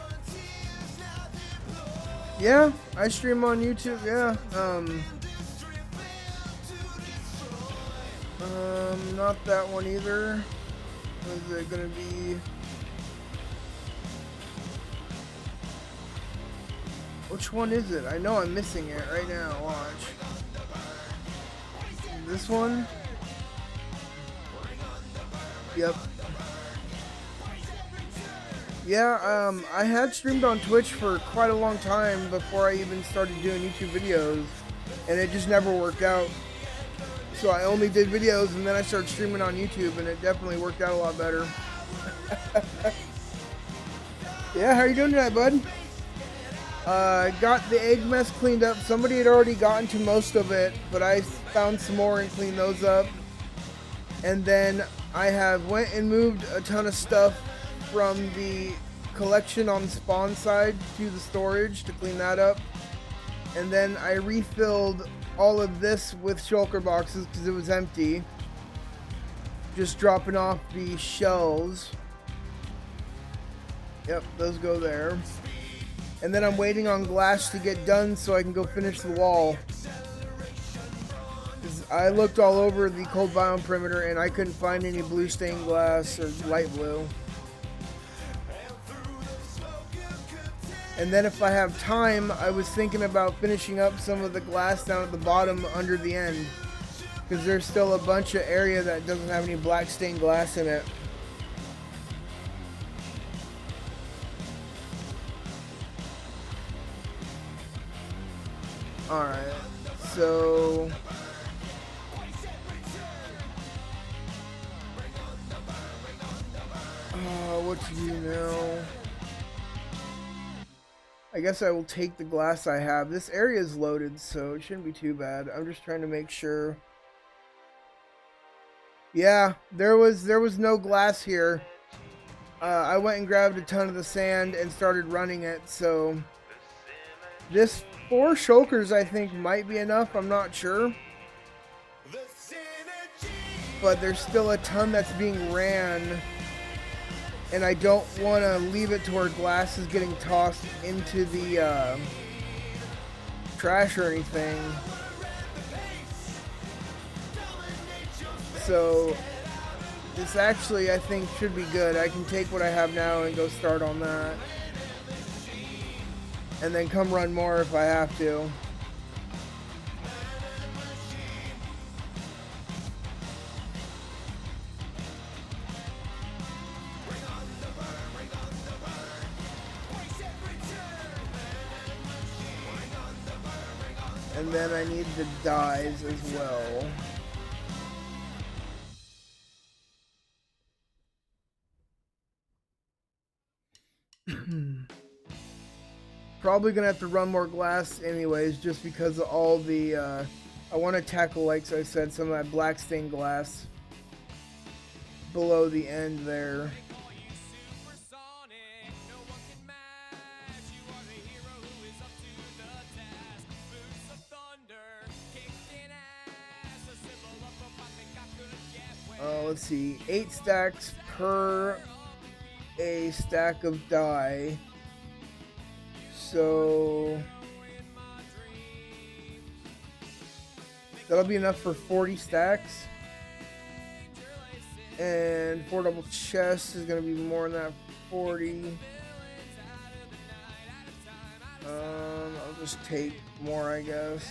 Yeah, I stream on YouTube, yeah. Not that one either. Is it gonna be? Which one is it? I know I'm missing it right now. Watch. This one? Yep. Yeah, I had streamed on Twitch for quite a long time before I even started doing YouTube videos, and it just never worked out. So I only did videos, and then I started streaming on YouTube, and it definitely worked out a lot better. Yeah, how are you doing tonight, bud? Got the egg mess cleaned up. Somebody had already gotten to most of it, but I found some more and cleaned those up. And then I have went and moved a ton of stuff from the collection on the spawn side to the storage to clean that up. And then I refilled all of this with shulker boxes because it was empty. Just dropping off the shells. Yep, those go there. And then I'm waiting on glass to get done so I can go finish the wall. I looked all over the cold biome perimeter and I couldn't find any blue stained glass or light blue. And then if I have time, I was thinking about finishing up some of the glass down at the bottom under the end. Because there's still a bunch of area that doesn't have any black stained glass in it. Alright, so what to do now? I guess I will take the glass I have. This area is loaded, so it shouldn't be too bad. I'm just trying to make sure. Yeah, there was no glass here. I went and grabbed a ton of the sand and started running it, so this 4 shulkers I think might be enough. I'm not sure. But there's still a ton that's being ran. And I don't want to leave it to where glass is getting tossed into the trash or anything. So this actually, I think, should be good. I can take what I have now and go start on that. And then come run more if I have to. And then I need the dyes as well. Probably gonna have to run more glass anyways, just because of all the, I want to tackle, like I said, some of that black stained glass below the end there. Let's see, 8 stacks per a stack of dye. So that'll be enough for 40 stacks. And 4 double chests is going to be more than that, 40. I'll just take more, I guess.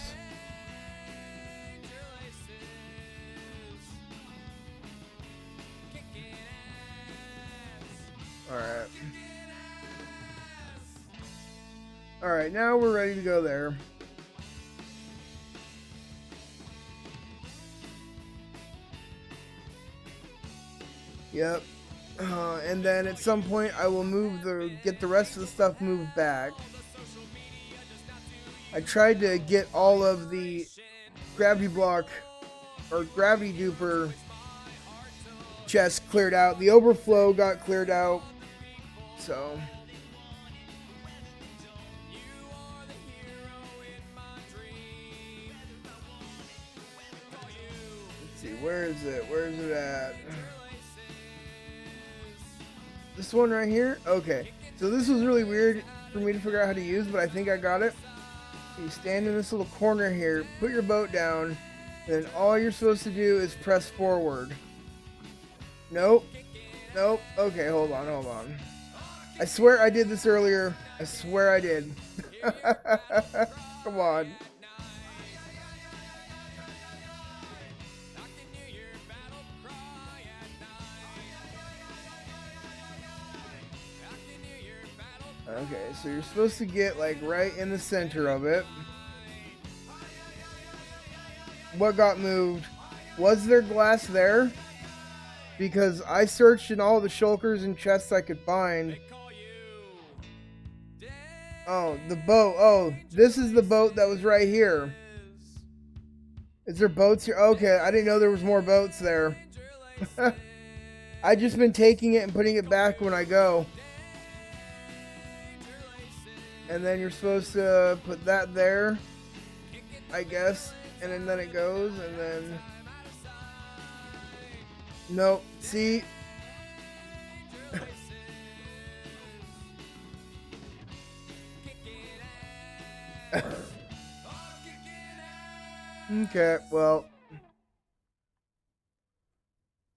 Alright. Alright, now we're ready to go there. Yep. And then at some point I will get the rest of the stuff moved back. I tried to get all of the gravity block or gravity duper chests cleared out. The overflow got cleared out. So let's see, where is it? Where is it at? This one right here? Okay. So this was really weird for me to figure out how to use, but I think I got it. You stand in this little corner here, put your boat down, then all you're supposed to do is press forward. Nope. Nope. Okay, hold on. I swear I did this earlier. I swear I did. Come on. Okay, so you're supposed to get like right in the center of it. What got moved? Was there glass there? Because I searched in all the shulkers and chests I could find. Oh, the boat. Oh, this is the boat that was right here. Is there boats here? Okay, I didn't know there was more boats there. I just been taking it and putting it back when I go. And then you're supposed to put that there, I guess. And then it goes, and then... Nope. See? Okay, well.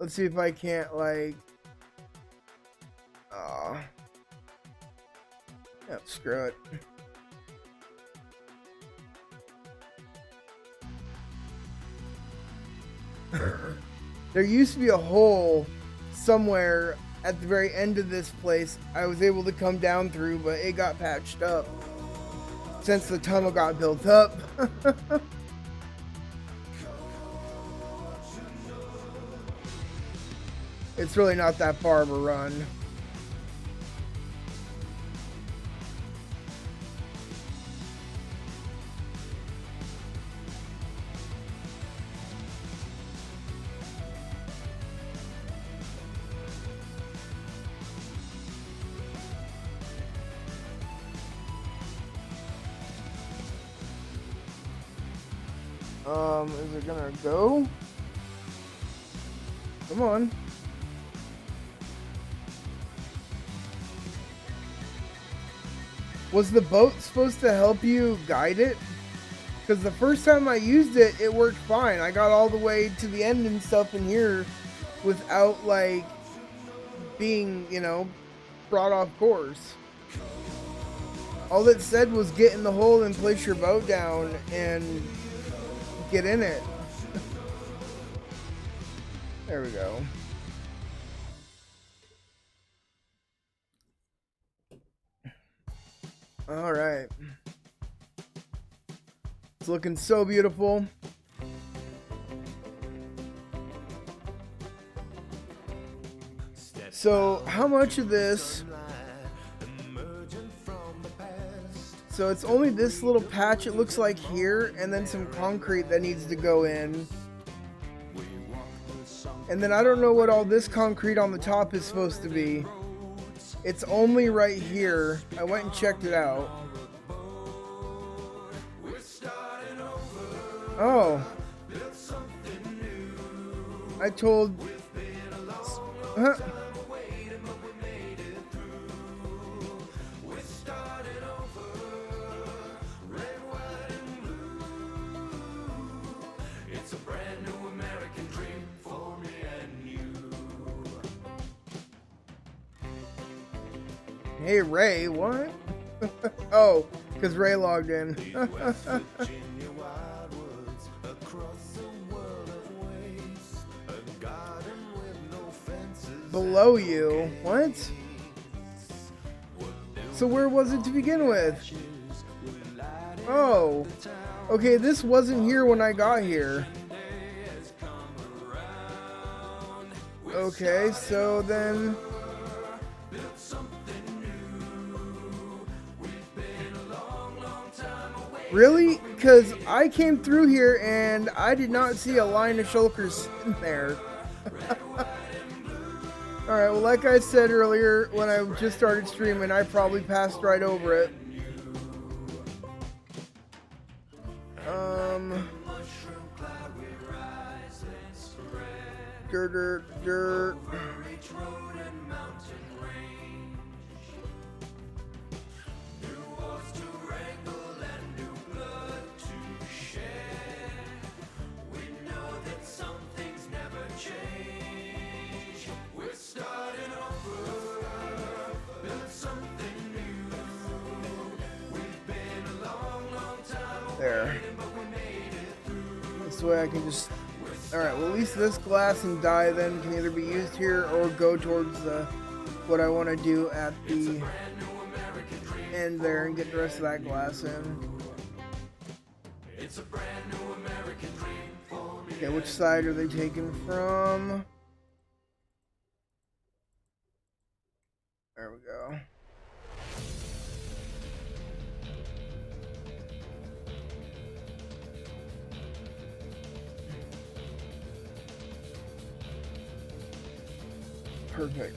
Let's see if I can't, like... Yep, screw it. There used to be a hole somewhere at the very end of this place I was able to come down through, but it got patched up since the tunnel got built up. It's really not that far of a run. Is it gonna go? Come on. Was the boat supposed to help you guide it? Because the first time I used it, it worked fine. I got all the way to the end and stuff in here without, like, being, you know, brought off course. All it said was get in the hole and place your boat down and get in it. There we go. All right. It's looking so beautiful. So, how much of this? So it's only this little patch, it looks like here, and then some concrete that needs to go in. And then I don't know what all this concrete on the top is supposed to be. It's only right here. I went and checked it out. Oh. I told... Huh? Hey Ray, what? Oh, because Ray logged in. Below you? What? So where was it to begin with? Oh. Okay, this wasn't here when I got here. Okay, so then... Really? Because I came through here and I did not see a line of shulkers in there. Alright, well like I said earlier when I just started streaming, I probably passed right over it. Dirt. There. This way I can just... Alright, well at least this glass and dye then can either be used here or go towards what I want to do at the end there and get the rest of that glass in. Okay, which side are they taken from? There we go. Perfect.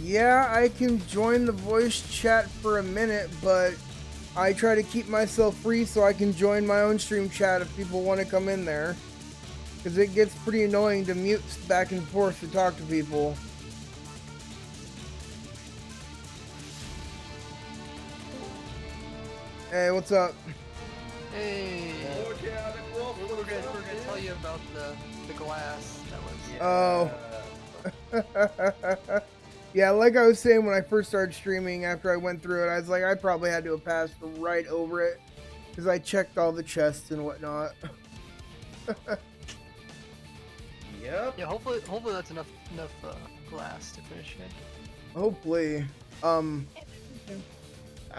Yeah, I can join the voice chat for a minute, but I try to keep myself free so I can join my own stream chat if people want to come in there. Because it gets pretty annoying to mute back and forth to talk to people. Hey, what's up? Hey. We're gonna tell you about the glass that was. Oh. Yeah, like I was saying when I first started streaming, after I went through it, I was like, I probably had to have passed right over it. Because I checked all the chests and whatnot. Yep. Yeah, hopefully that's enough glass to finish it. Hopefully.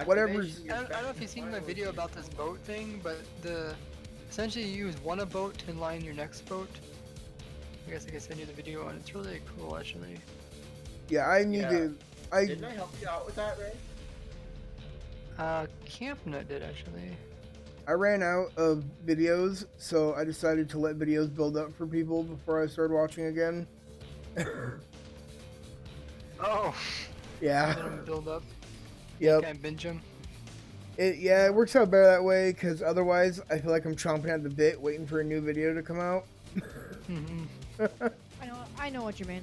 Whatever's... I don't know if you've seen my video about this boat thing, but essentially you use one boat to line your next boat. I guess I can send you the video on. It's really cool, actually. Yeah, I need to... Didn't I help you out with that, Ray? CampNut did, actually. I ran out of videos, so I decided to let videos build up for people before I started watching again. Oh! Yeah. Let them build up. Yep. Can't binge them. Yeah, it works out better that way because otherwise I feel like I'm chomping at the bit waiting for a new video to come out. I know what you mean.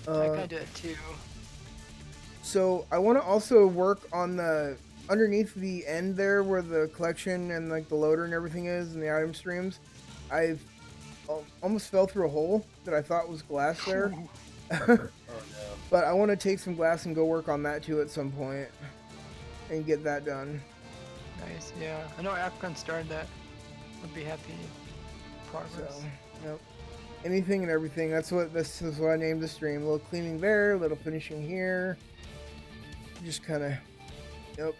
I kind of do it too. So I want to also work on the underneath the end there where the collection and like the loader and everything is and the item streams. I've almost fell through a hole that I thought was glass there. Oh no. But I want to take some glass and go work on that too at some point and get that done. Nice, yeah. I know Afghan started that. I'd be happy. Progress. So, yep. Anything and everything. This is what I named the stream. A little cleaning there, a little finishing here. Just kind of, yep.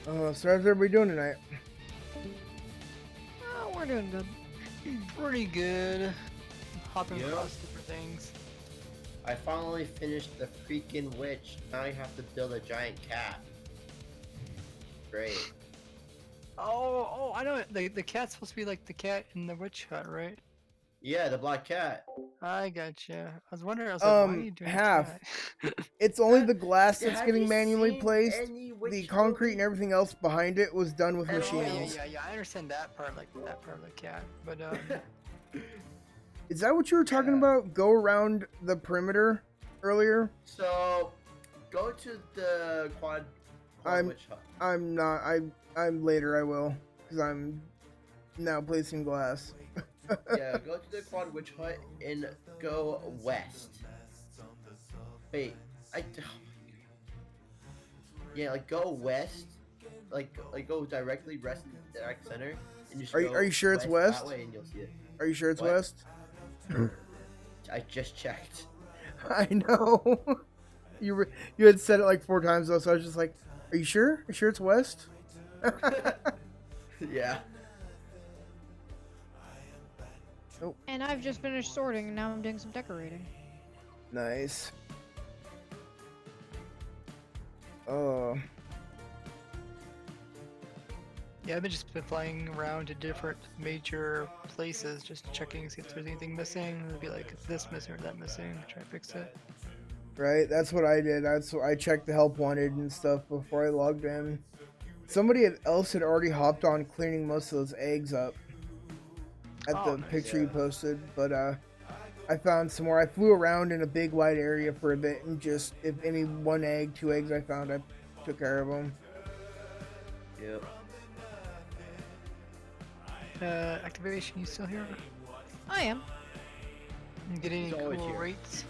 So how's everybody doing tonight? Oh, we're doing good. Pretty good. Hopping Yep. across different things. I finally finished the freaking witch. Now I have to build a giant cat. Great. Oh, I know it. The cat's supposed to be like the cat in the witch hut, right? Yeah, the black cat. I gotcha. I was wondering, I was like, why are you doing half. that? It's only the glass that's Have getting you manually seen placed. any witch The concrete and movie? everything else behind it was done with And Oh, machines. yeah. I understand that part, like that part of the cat, but Is that what you were talking Yeah. about? Go around the perimeter earlier? So, go to the quad witch hut. I'm not. I'm later. I will, because I'm now placing glass. Yeah, go to the quad witch hut and go west. Wait, yeah, like go west, like go directly west in the direct center, and just Are you- go are you sure it's west? That way, and you'll see it. Are you sure it's What? west? I just checked. I know. You had said it like 4 times though, so I was just like, "Are you sure? Are you sure it's west?" Yeah. And I've just finished sorting, and now I'm doing some decorating. Nice. Oh. yeah, I've just been flying around to different major places, just checking see if there's anything missing. It'd be like, is this missing or that missing? Try to fix it. Right, that's what I did. I checked the help wanted and stuff before I logged in. Somebody else had already hopped on cleaning most of those eggs up at Oh, the nice. picture you posted, but I found some more. I flew around in a big wide area for a bit and just if any 1 egg, 2 eggs I found, I took care of them. Yep. Activation, you still here? I am. You get any He's always cool here. rates?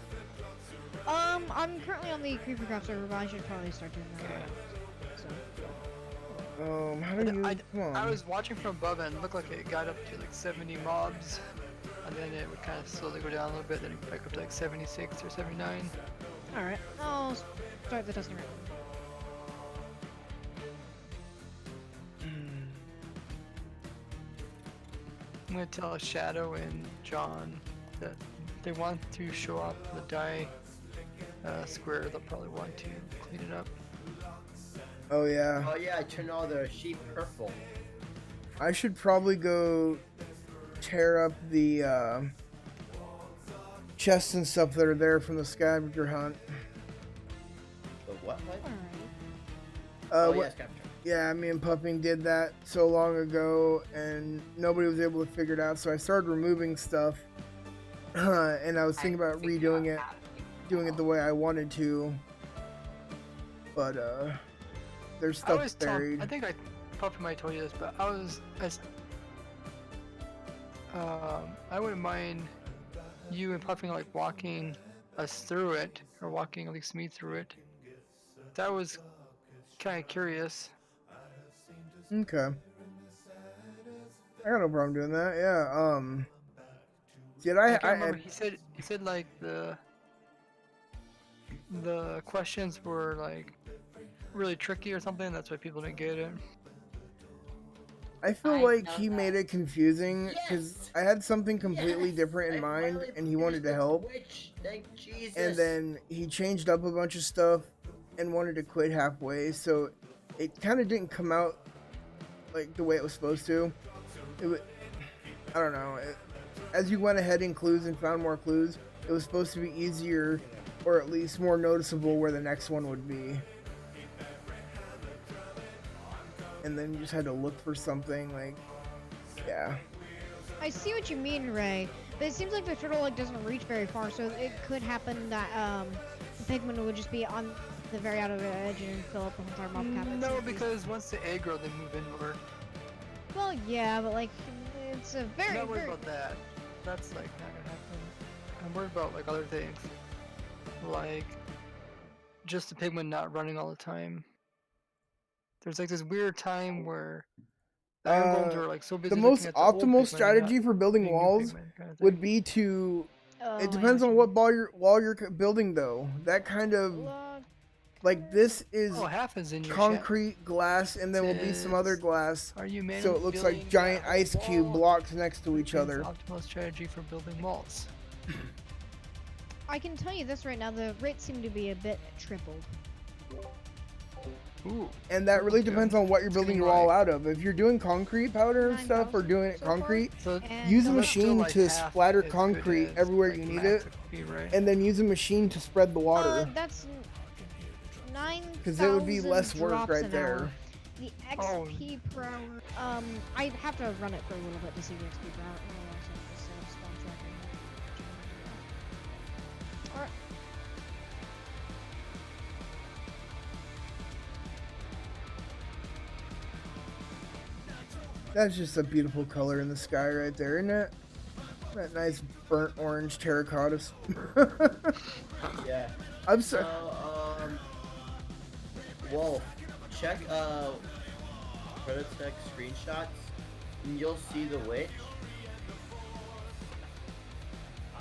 I'm currently on the Creepercraft server, but I should probably start doing that. Okay. So. How do you? Come on. I was watching from above and it looked like it got up to like 70 mobs, and then it would kind of slowly go down a little bit, then back up to like 76 or 79. Alright, I'll start the testing round. I'm gonna tell Shadow and John that if they want to show off the die square, they'll probably want to clean it up. Oh yeah. Oh yeah, I turned all the sheep purple. I should probably go tear up the chests and stuff that are there from the scavenger hunt. The what? Alright. Oh What- yeah, scavenger. Yeah, me and Pupping did that so long ago, and nobody was able to figure it out. So I started removing stuff, and I was thinking about redoing it, doing it the way I wanted to. But there's I stuff was buried. I think I probably might have told you this, but I wouldn't mind you and Puffing like walking us through it, or walking at least me through it. That was kind of curious. Okay. I got no problem doing that. Yeah. Did I can't remember. He said like the questions were like really tricky or something. That's why people didn't get it. I feel I like know he that. made it confusing because Yes! I had something completely Yes! different in I mind, finally and he wanted to finished the help. witch. Thank Jesus. And then he changed up a bunch of stuff and wanted to quit halfway, so it kind of didn't come out like the way it was supposed to. I don't know. As you went ahead in clues and found more clues, it was supposed to be easier or at least more noticeable where the next one would be. And then you just had to look for something like, yeah. I see what you mean, Ray. But it seems like the turtle like doesn't reach very far, so it could happen that the pigment would just be on the very outer edge and fill up the whole entire mob cap. No, because once the egg grow, they move inward. Well, yeah, but like it's a very. I'm not worried very... about that. That's like not gonna happen. I'm worried about like other things, like just the pigment not running all the time. There's like this weird time where the iron golems are like so busy The looking most at the old optimal pigment and strategy not for building getting new walls pigment kind of would thing. be to. Oh, It depends on what wall you're building, though. That kind of like this is Oh, half is in your concrete, glass, and then will be some other glass. Are you So it looks like giant ice cube blocks next to each other. Optimal strategy for building walls. I can tell you this right now: the rates seem to be a bit tripled. Ooh. And that really depends on what you're building your wall out of. If you're doing concrete powder and stuff, or 9,000 doing it so far. concrete, So use a And, that's still machine like to half splatter as good concrete as, everywhere like, you need max it, XP, right? and then use a machine to spread the water. That's 9,000 Because it would be less work drops right an there. hour. The XP per hour. I'd have to run it for a little bit to see the XP per hour. Oh, also have to save spawn tracking. Alright. That's just a beautiful color in the sky right there, isn't it? That nice burnt orange terracotta. Yeah. I'm sorry. So, Wolf, check ProtoTech screenshots, and you'll see the witch.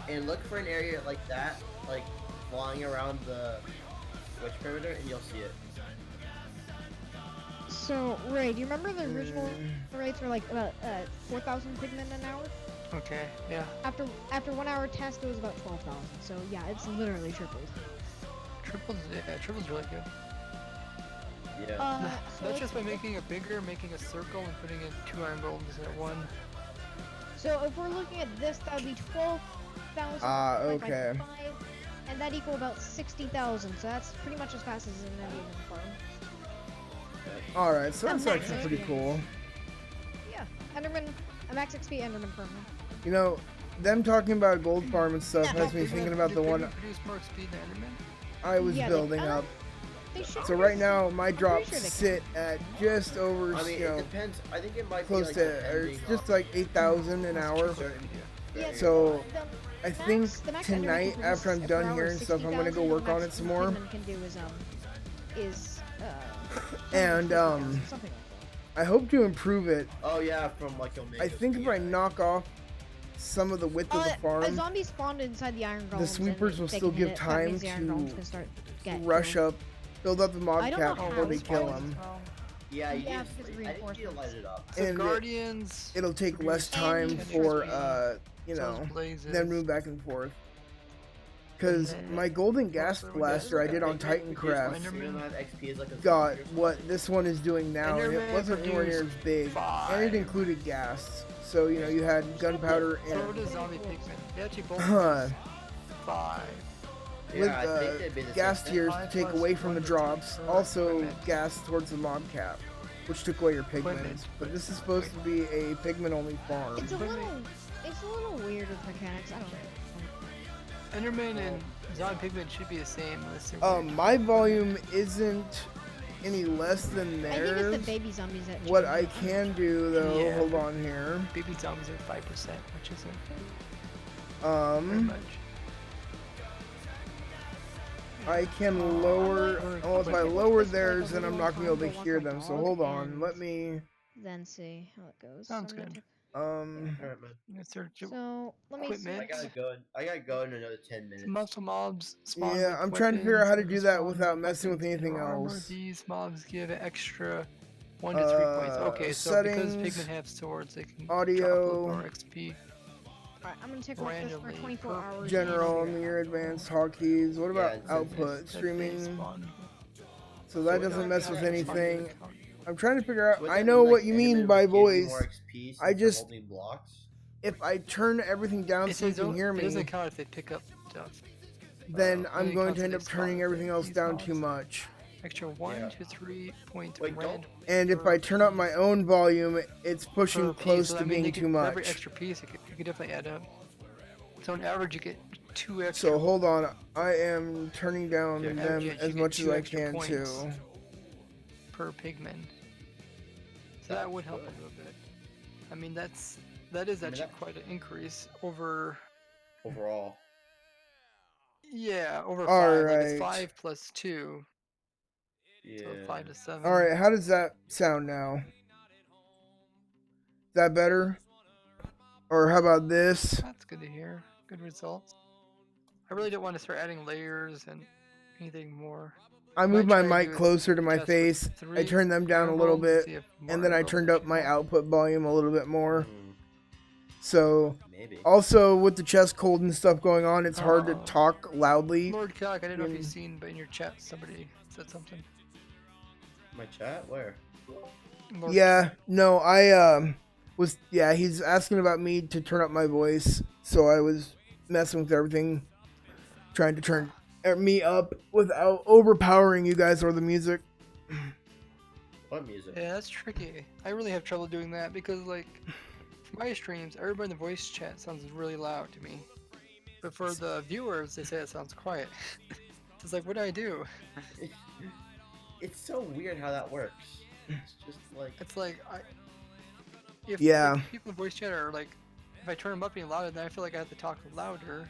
And look for an area like that, like flying around the witch perimeter, and you'll see it. So, Ray, do you remember the original rates were like about 4,000 pigment an hour? Okay, yeah. After 1 hour test, it was about 12,000. So yeah, it's literally tripled. Triple's really good. Yeah. So That's just by making a circle and putting in 2 iron golems at one. So if we're looking at this, that would be 12,000. Okay. And that equal about 60,000. So that's pretty much as fast as an Indian farm. Alright, so that's Max actually pretty XP. cool. Yeah, Enderman, a max XP Enderman permanent. You know, them talking about gold farm and stuff has me thinking about the one Produce more XP than Enderman? I was Yeah, building up. They should So right now, my pretty drops sure they can. sit at just over, I mean, you it know, depends. I think it might close be to, like or depending it's just on- like 8,000 an hour. Yeah, So the I think the max Enderman tonight, can after I'm produce done per here hour and stuff, I'm gonna go 60,000, work the on max it some more. Enderman can do is And 150,000, something like I hope to improve it. Oh yeah, from like Omega. I think if I knock off some of the width of the that. A farm, zombie spawned inside the iron golems. sweepers and will they still can give hit it. That time means the iron to golems can start getting rush killed. up, build up the mob I don't cap know how before they it's kill going. them. Yeah, you Yeah, just, because I think you reinforcements. light it up. So And Guardians. It'll take less time And for, trust you those know, blazes. then move back and forth. Because my golden gas blaster I did on Titancraft You don't have XP as like a got zombie or what this one is doing now, and it Enderman wasn't anywhere near as big, and it included gas. So you know you had gunpowder So and does zombie pigment. They actually both Huh. produce 5. something. with Yeah, I think they'd be the gas same. tiers to Five take plus away from the 1 to drops. 3 Also equipment. gas towards the mob cap, which took away your pigments. Equipment. But this is supposed to be a pigment only farm. It's a little weird with mechanics. I don't know. Enderman and zombie pigment should be the same unless they're weird. My volume isn't any less than I think it's theirs. the baby zombies that. What change I it. can do though, Yeah. hold on here. Baby zombies are 5%, which isn't very much. I can lower. Oh, if I lower theirs, then I'm not gonna be able to One hear for them. So dog hold on. and- Let me. Then see how it goes. Sounds I'm gonna good. take- Um. Alright, man. Let's search it. So let me see. Equipment. I gotta go in another 10 minutes. Muscle mobs spawn Yeah, with I'm trying to figure out how to weapons, do that spawn without messing with weapons and anything armor. else. These mobs give an extra 1 to 3 points. Okay, so because settings, pigment have swords, they can audio, drop a little more XP. Alright, I'm gonna take off this for randomly 24 per hours. General, and- near advanced hotkeys. What about it's- output? That they Streaming. spawn. So that So doesn't mess with yeah, anything. I'm trying to figure out. Would I that know mean, what like, you Enderman mean would by give you voice. more XP since I they're just- holding blocks? If I turn everything down It so you says can hear it doesn't me. count if they pick up stuff. then I'm only going counts to if end they up spawn turning with everything else these down too mods. much. Extra 1 Yeah. to 3 point Wait, red. And if I turn up my own volume, it's pushing per close piece. So, to I mean, being too for every much. extra piece, it could definitely add up. So on average, you get 2 extra. So hold on, I am turning down Sure. them Average, you as get much as 2 I extra can points too. per pigment. So that That's would help good. a little bit. I mean, that is actually that- quite an increase over. Overall. Yeah, over All 5. Like it's right. 5 plus 2, Yeah. so 5 to 7. All right, how does that sound now? Is that better? Or how about this? That's good to hear. Good results. I really don't want to start adding layers and anything more. I Might moved my try to mic do a closer to my test with face. I 3 turned them down a iron little golems and bit, see if more and then I iron golems turned up actually my help. output volume a little bit more. Hmm, So, maybe. also with the chest cold and stuff going on, it's hard to talk loudly. Lord Calc, I didn't know if you've in- seen, but in your chat somebody said something. My chat? Where? Lord Yeah, no, he's asking about me to turn up my voice, so I was messing with everything, trying to turn me up without overpowering you guys or the music. What music? Yeah, that's tricky. I really have trouble doing that because, like, for my streams, everybody in the voice chat sounds really loud to me. But for the viewers, they say it sounds quiet. So it's like, what do I do? It's so weird how that works. It's just like. It's like, if Yeah. like, people in voice chat are like, if I turn them up any louder, then I feel like I have to talk louder.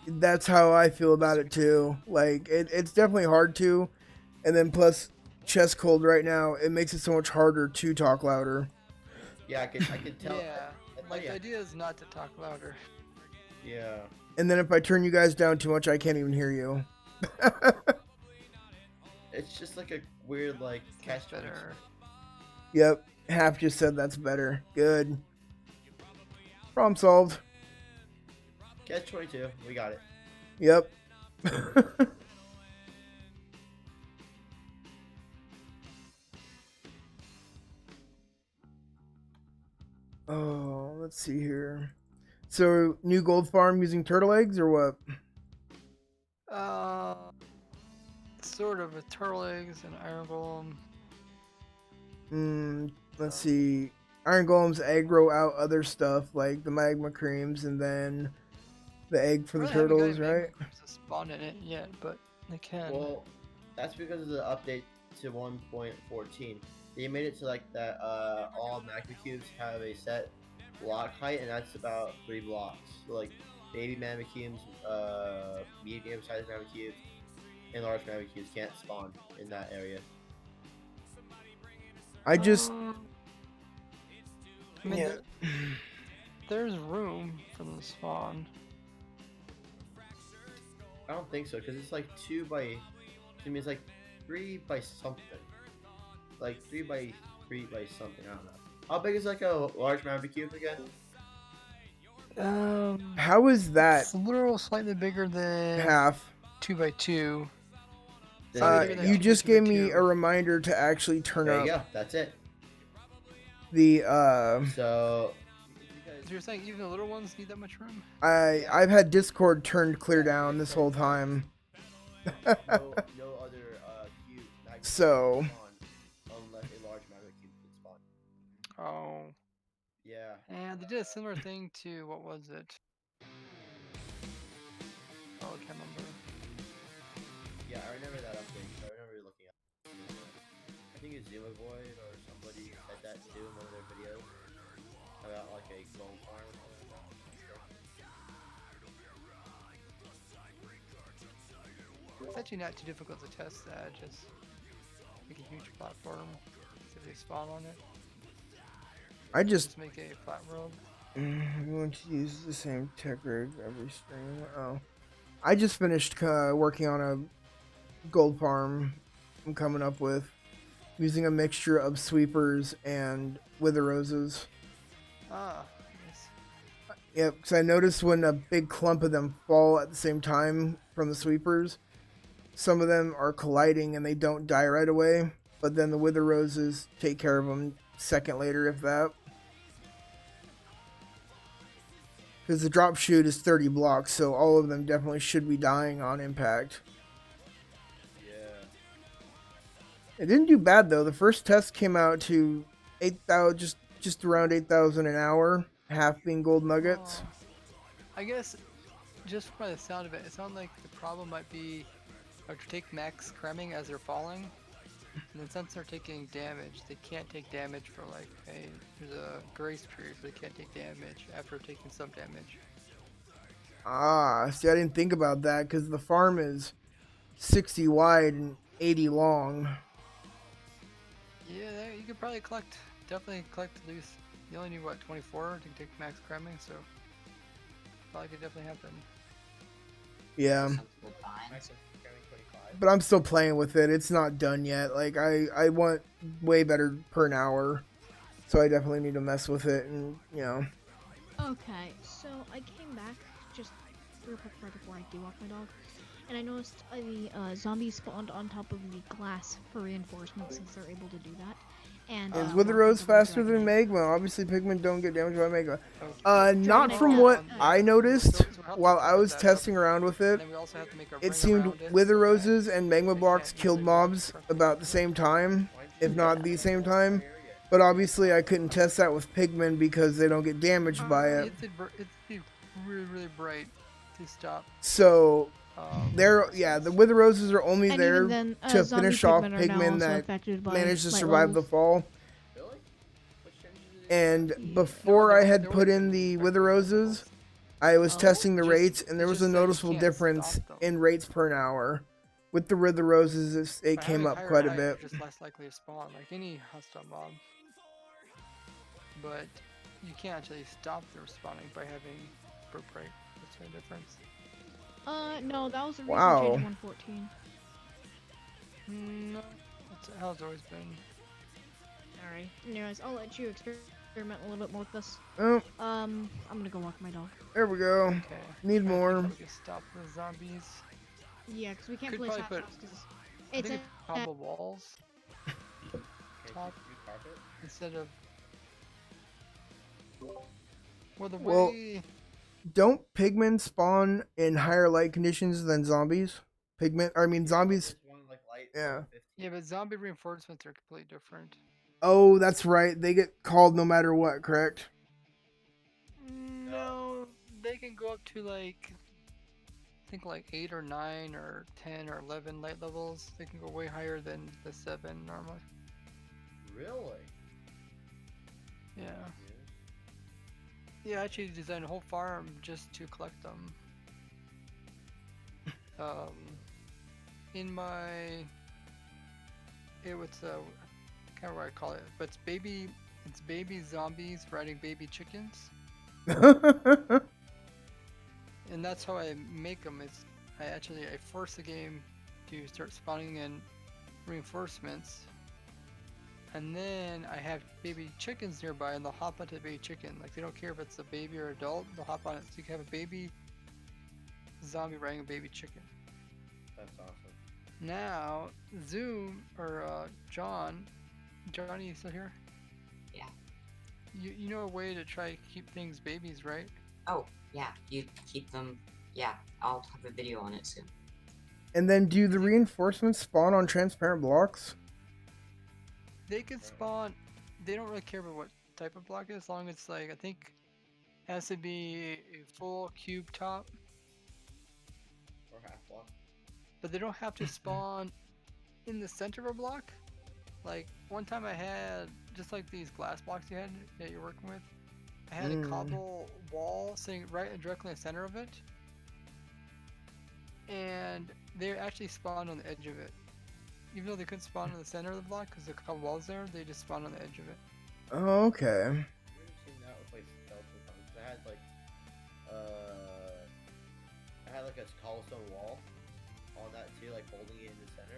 That's how I feel about it too. Like it's definitely hard to, and then plus chest cold right now, it makes it so much harder to talk louder. Yeah, I could tell. Yeah, like yeah. the idea is not to talk louder. Yeah. And then if I turn you guys down too much, I can't even hear you. It's just like a weird like That's catch. better. Yep, Half just said that's better. Good. Problem solved. Catch 22. We got it. Yep. Oh, let's see here. So, new gold farm using turtle eggs or what? Sort of with turtle eggs and iron golem. Let's see. Iron golems aggro out other stuff like the magma creams and then the egg for the Really haven't turtles, gotten magma right? creeps to spawn in it yet, but they can. Well, that's because of the update to 1.14. They made it to like that. All magma cubes have a set block height, and that's about 3 blocks. So like baby magma cubes, medium-sized magma cubes, and large magma cubes can't spawn in that area. I just I mean, yeah. there's room for them to spawn. I don't think so, because it's like 2 by. I mean, it's like 3 by something. Like 3 by 3 by something. I don't know. How big is like a large magma cube again? How is that It's a little slightly bigger than half? 2 by 2. You just gave me a reminder to actually turn There up you go. That's it. the So. So you're saying even the little ones need that much room? I've had Discord turned clear down this whole time. No other cube magma So- cube can spawn unless a large magma cube can spawn. Oh. Yeah. And they did a similar thing to, what was it? Oh, I can't remember. Yeah, I remember that update. I remember looking at it. I think it's Zoomovoid or somebody said that too in one of their videos about like a gold farm or something like that. It's actually not too difficult to test that, just make a huge platform, see if they spawn on it. I just Make a flat world. I'm going to use the same tech rig every stream. Oh, I just finished working on a gold farm I'm coming up with using a mixture of sweepers and wither roses. Ah, nice. Yep, because I noticed when a big clump of them fall at the same time from the sweepers, some of them are colliding and they don't die right away, but then the wither roses take care of them second later, if that. because the drop shoot is 30 blocks, so all of them definitely should be dying on impact. Yeah. It didn't do bad though. The first test came out to 8,000, just around 8,000 an hour, half being gold nuggets. I guess just by the sound of it, it sounded like the problem might be to take max cramming as they're falling, and then since they're taking damage, they can't take damage for like there's a grace period where they can't take damage after taking some damage. Ah, see, I didn't think about that because the farm is 60 wide and 80 long. Yeah, you could probably definitely collect at least. You only need what, 24 to take max cramming, so probably could definitely happen. Yeah. Something with fine. Maximum carrying 25. But I'm still playing with it. It's not done yet. Like I want way better per an hour, so I definitely need to mess with it. And you know, Okay, so I came back just real quick right before I do walk my dog, and I noticed the zombies spawned on top of the glass for reinforcement since they're able to do that. And is one Wither Rose thing from the faster than dragon egg- Magma? Obviously, Pigmen don't get damaged by Magma. Dragon Not egg from does. what Yeah. I noticed So we'll have to while look I at was that testing up. around with And it. then we also have to make a It ring seemed around it Wither so that Roses and Magma they blocks can't killed easily walk mobs across about the same time, if not the same time. Area. But obviously, I couldn't test that with Pigmen because they don't get damaged by it. It's really, really bright to stop. So the reinforcements. Wither Roses are only And there even then, to zombie finish off pigmen are now Pigmen also that affected by managed to light survive the levels. fall. Really? Which changes it? And before I had put in the Wither Roses, I was Oh? testing the Just- rates, and there it's was just a that you noticeable can't difference stop them. in rates per an hour. With the Wither Roses, it By came having up higher quite a height, bit. you're just less likely to spawn, like any hostile mob. But you can't actually stop their spawning by having burp rate. That's the difference. No, that was the reason Wow. change 114. No, that's how it's always been. Alright. Anyways, I'll let you experiment a little bit more with this. Oh, I'm gonna go walk my dog. there we go. Okay. Need Trying to think more. how we can stop the zombies. Yeah, because we can't Could play probably fast put- because I it's think a, it's combo walls Okay, top. you carpet? instead of. Well, the Well- way. Don't Pigmen spawn in higher light conditions than zombies? Zombies. Just one, like, light Yeah. 15. Yeah, but zombie reinforcements are completely different. Oh, that's right. They get called no matter what, correct? No, they can go up to like. I think like 8 or 9 or 10 or 11 light levels. They can go way higher than the 7 normally. Really? Yeah. Yeah, I actually designed a whole farm just to collect them. In my, it was kind of what I call it, but it's baby zombies riding baby chickens, and that's how I make them. I force the game to start spawning in reinforcements. And then I have baby chickens nearby, and they'll hop onto the baby chicken. Like, they don't care if it's a baby or adult, they'll hop on it. So you can have a baby zombie riding a baby chicken. That's awesome. Now, Zoom, or Johnny, you still here? Yeah. You know a way to try to keep things babies, right? Oh, yeah. You keep them. Yeah, I'll have a video on it soon. And then do the reinforcements spawn on transparent blocks? They can spawn, they don't really care about what type of block it is, as long as it's like, I think, it has to be a full cube top. Or half block. But they don't have to spawn in the center of a block. Like, one time I had, just like these glass blocks you had that you're working with, I had a cobble wall sitting right directly in the center of it. And they actually spawned on the edge of it. Even though they couldn't spawn in the center of the block because the cobble wall's there, they just spawned on the edge of it. Oh, okay. I've never seen that with like skeleton farms. I had like a cobblestone wall on that too, like holding it in the center.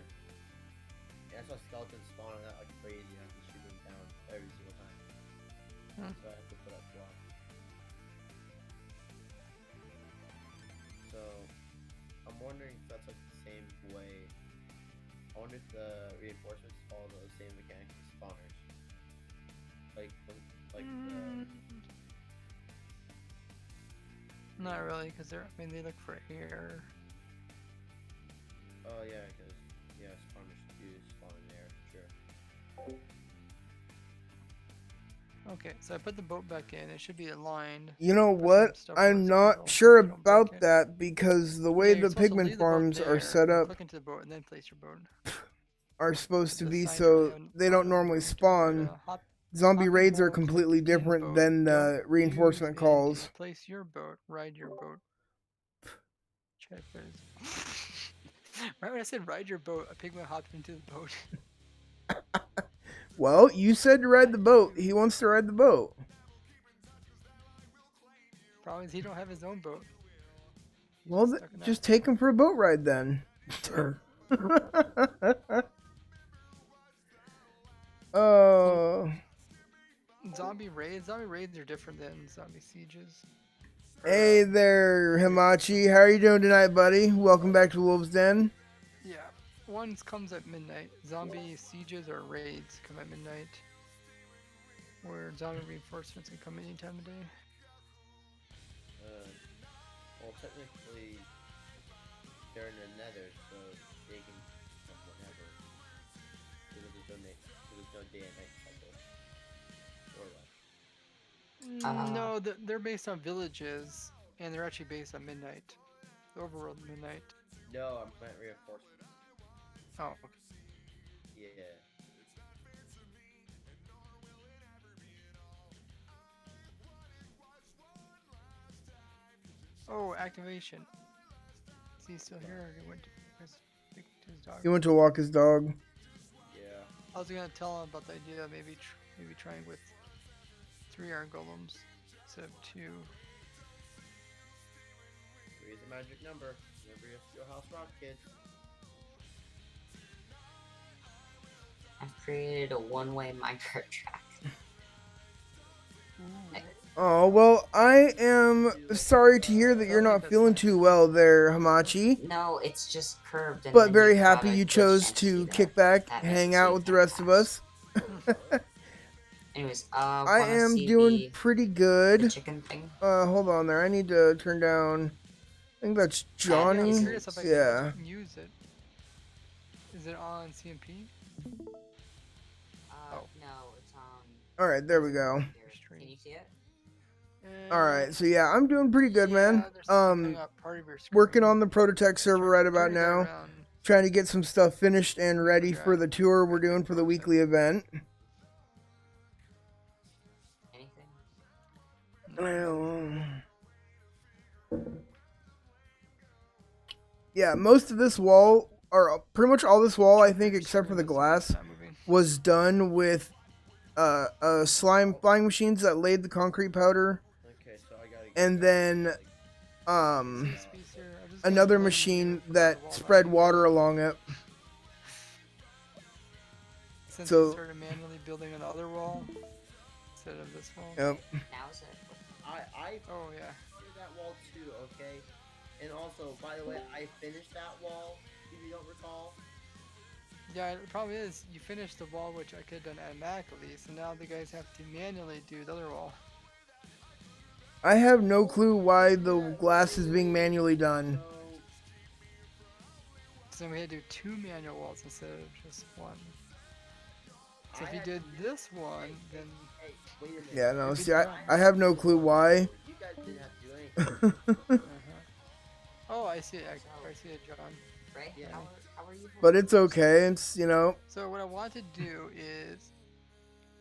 And I saw skeletons spawn on that like crazy. I have to shoot them down every single time. Hmm. So I have to put up block. So I'm wondering if that's like the same way. I wonder if the reinforcements follow the same mechanics as spawners. Not really, because they're. I mean, they look for air. Oh yeah, because spawners do spawn in there. Sure. Okay, so I put the boat back in. It should be aligned. You know Put some what? stuff where I'm it's not middle, sure so you don't break about it. that because the Yeah, way you're the supposed to pigment leave the boat farms are there, set then up click into the boat, and then place your boat. are supposed It's to a be sign early so on they don't on normally the boat, but, spawn. Zombie hop in raids are boat, click completely to clean the different boat. than Don't reinforcement use calls. NT. Place your boat, ride your boat. Check this. Right when I said ride your boat, a pigment hopped into the boat. Well, you said to ride the boat. He wants to ride the boat. Problem is he don't have his own boat. He's Well, stuck in that just take him boat. for a boat ride then. Oh. Zombie raids are different than zombie sieges. Hey there, Himachi. How are you doing tonight, buddy? Welcome back to Wolves Den. Yeah, one comes at midnight. Zombie sieges or raids come at midnight. Where zombie reinforcements can come any time of day. Well, technically, they're in the nether, so they can come whenever. Because there's no day and night cycle. Or what? No, they're based on villages, and they're actually based on midnight. The overworld midnight. No, I'm plant reinforcements. Oh, okay. Yeah. Oh, activation. Is he still here, or he went to his dog? He went to walk his dog. Yeah. I was gonna tell him about the idea of maybe trying with 3 iron golems instead of 2. 3 is a magic number. Remember your house rock, kids. I've created a one-way minecart track. Oh, well, I am sorry to hear that you're Sound like not that's feeling fine. too well there, Hamachi. No, it's just curved. And But then very you've got happy a you glitched chose entity to there. kick back, That makes hang it so out you with the can't rest of pass. us. Anyways, I wanna am see doing pretty the good. chicken thing? Hold on there. I need to turn down. I think that's Yeah, I'm Johnny. curious if I Yeah. can use it. Is it on CMP? Oh. No, it's on. All right, there we go. Here. Can you see it? All right, so yeah, I'm doing pretty good, man. There's something coming up part of your screen. Working on the ProtoTech server right about Turn your guy now. around. Trying to get some stuff finished and ready Okay. for the tour we're doing for the weekly event. Anything? Well, yeah, most of this wall, or pretty much all this wall, I think, except for the glass, was done with slime flying machines that laid the concrete powder, Okay, so I gotta. and then This piece here, I'm just gonna another blend machine you with that the wall spread behind water you. along it. Since So- we started manually building another wall instead of this wall. Yep. Now is it? I Oh yeah. did that wall too, okay? And also, by the way, I finished that wall, if you don't recall. Yeah, the problem is you finished the wall which I could have done automatically, so now the guys have to manually do the other wall. I have no clue why the glass is being manually done. So then we had to do 2 manual walls instead of just 1. So if you did this one, then Hey, wait a minute. Yeah, no, It'd be see, I done. have no clue why. You guys didn't have to do anything. Oh, I see it. I see it, John. Right? Yeah. How are you? But it's okay. It's, you know, So what I want to do is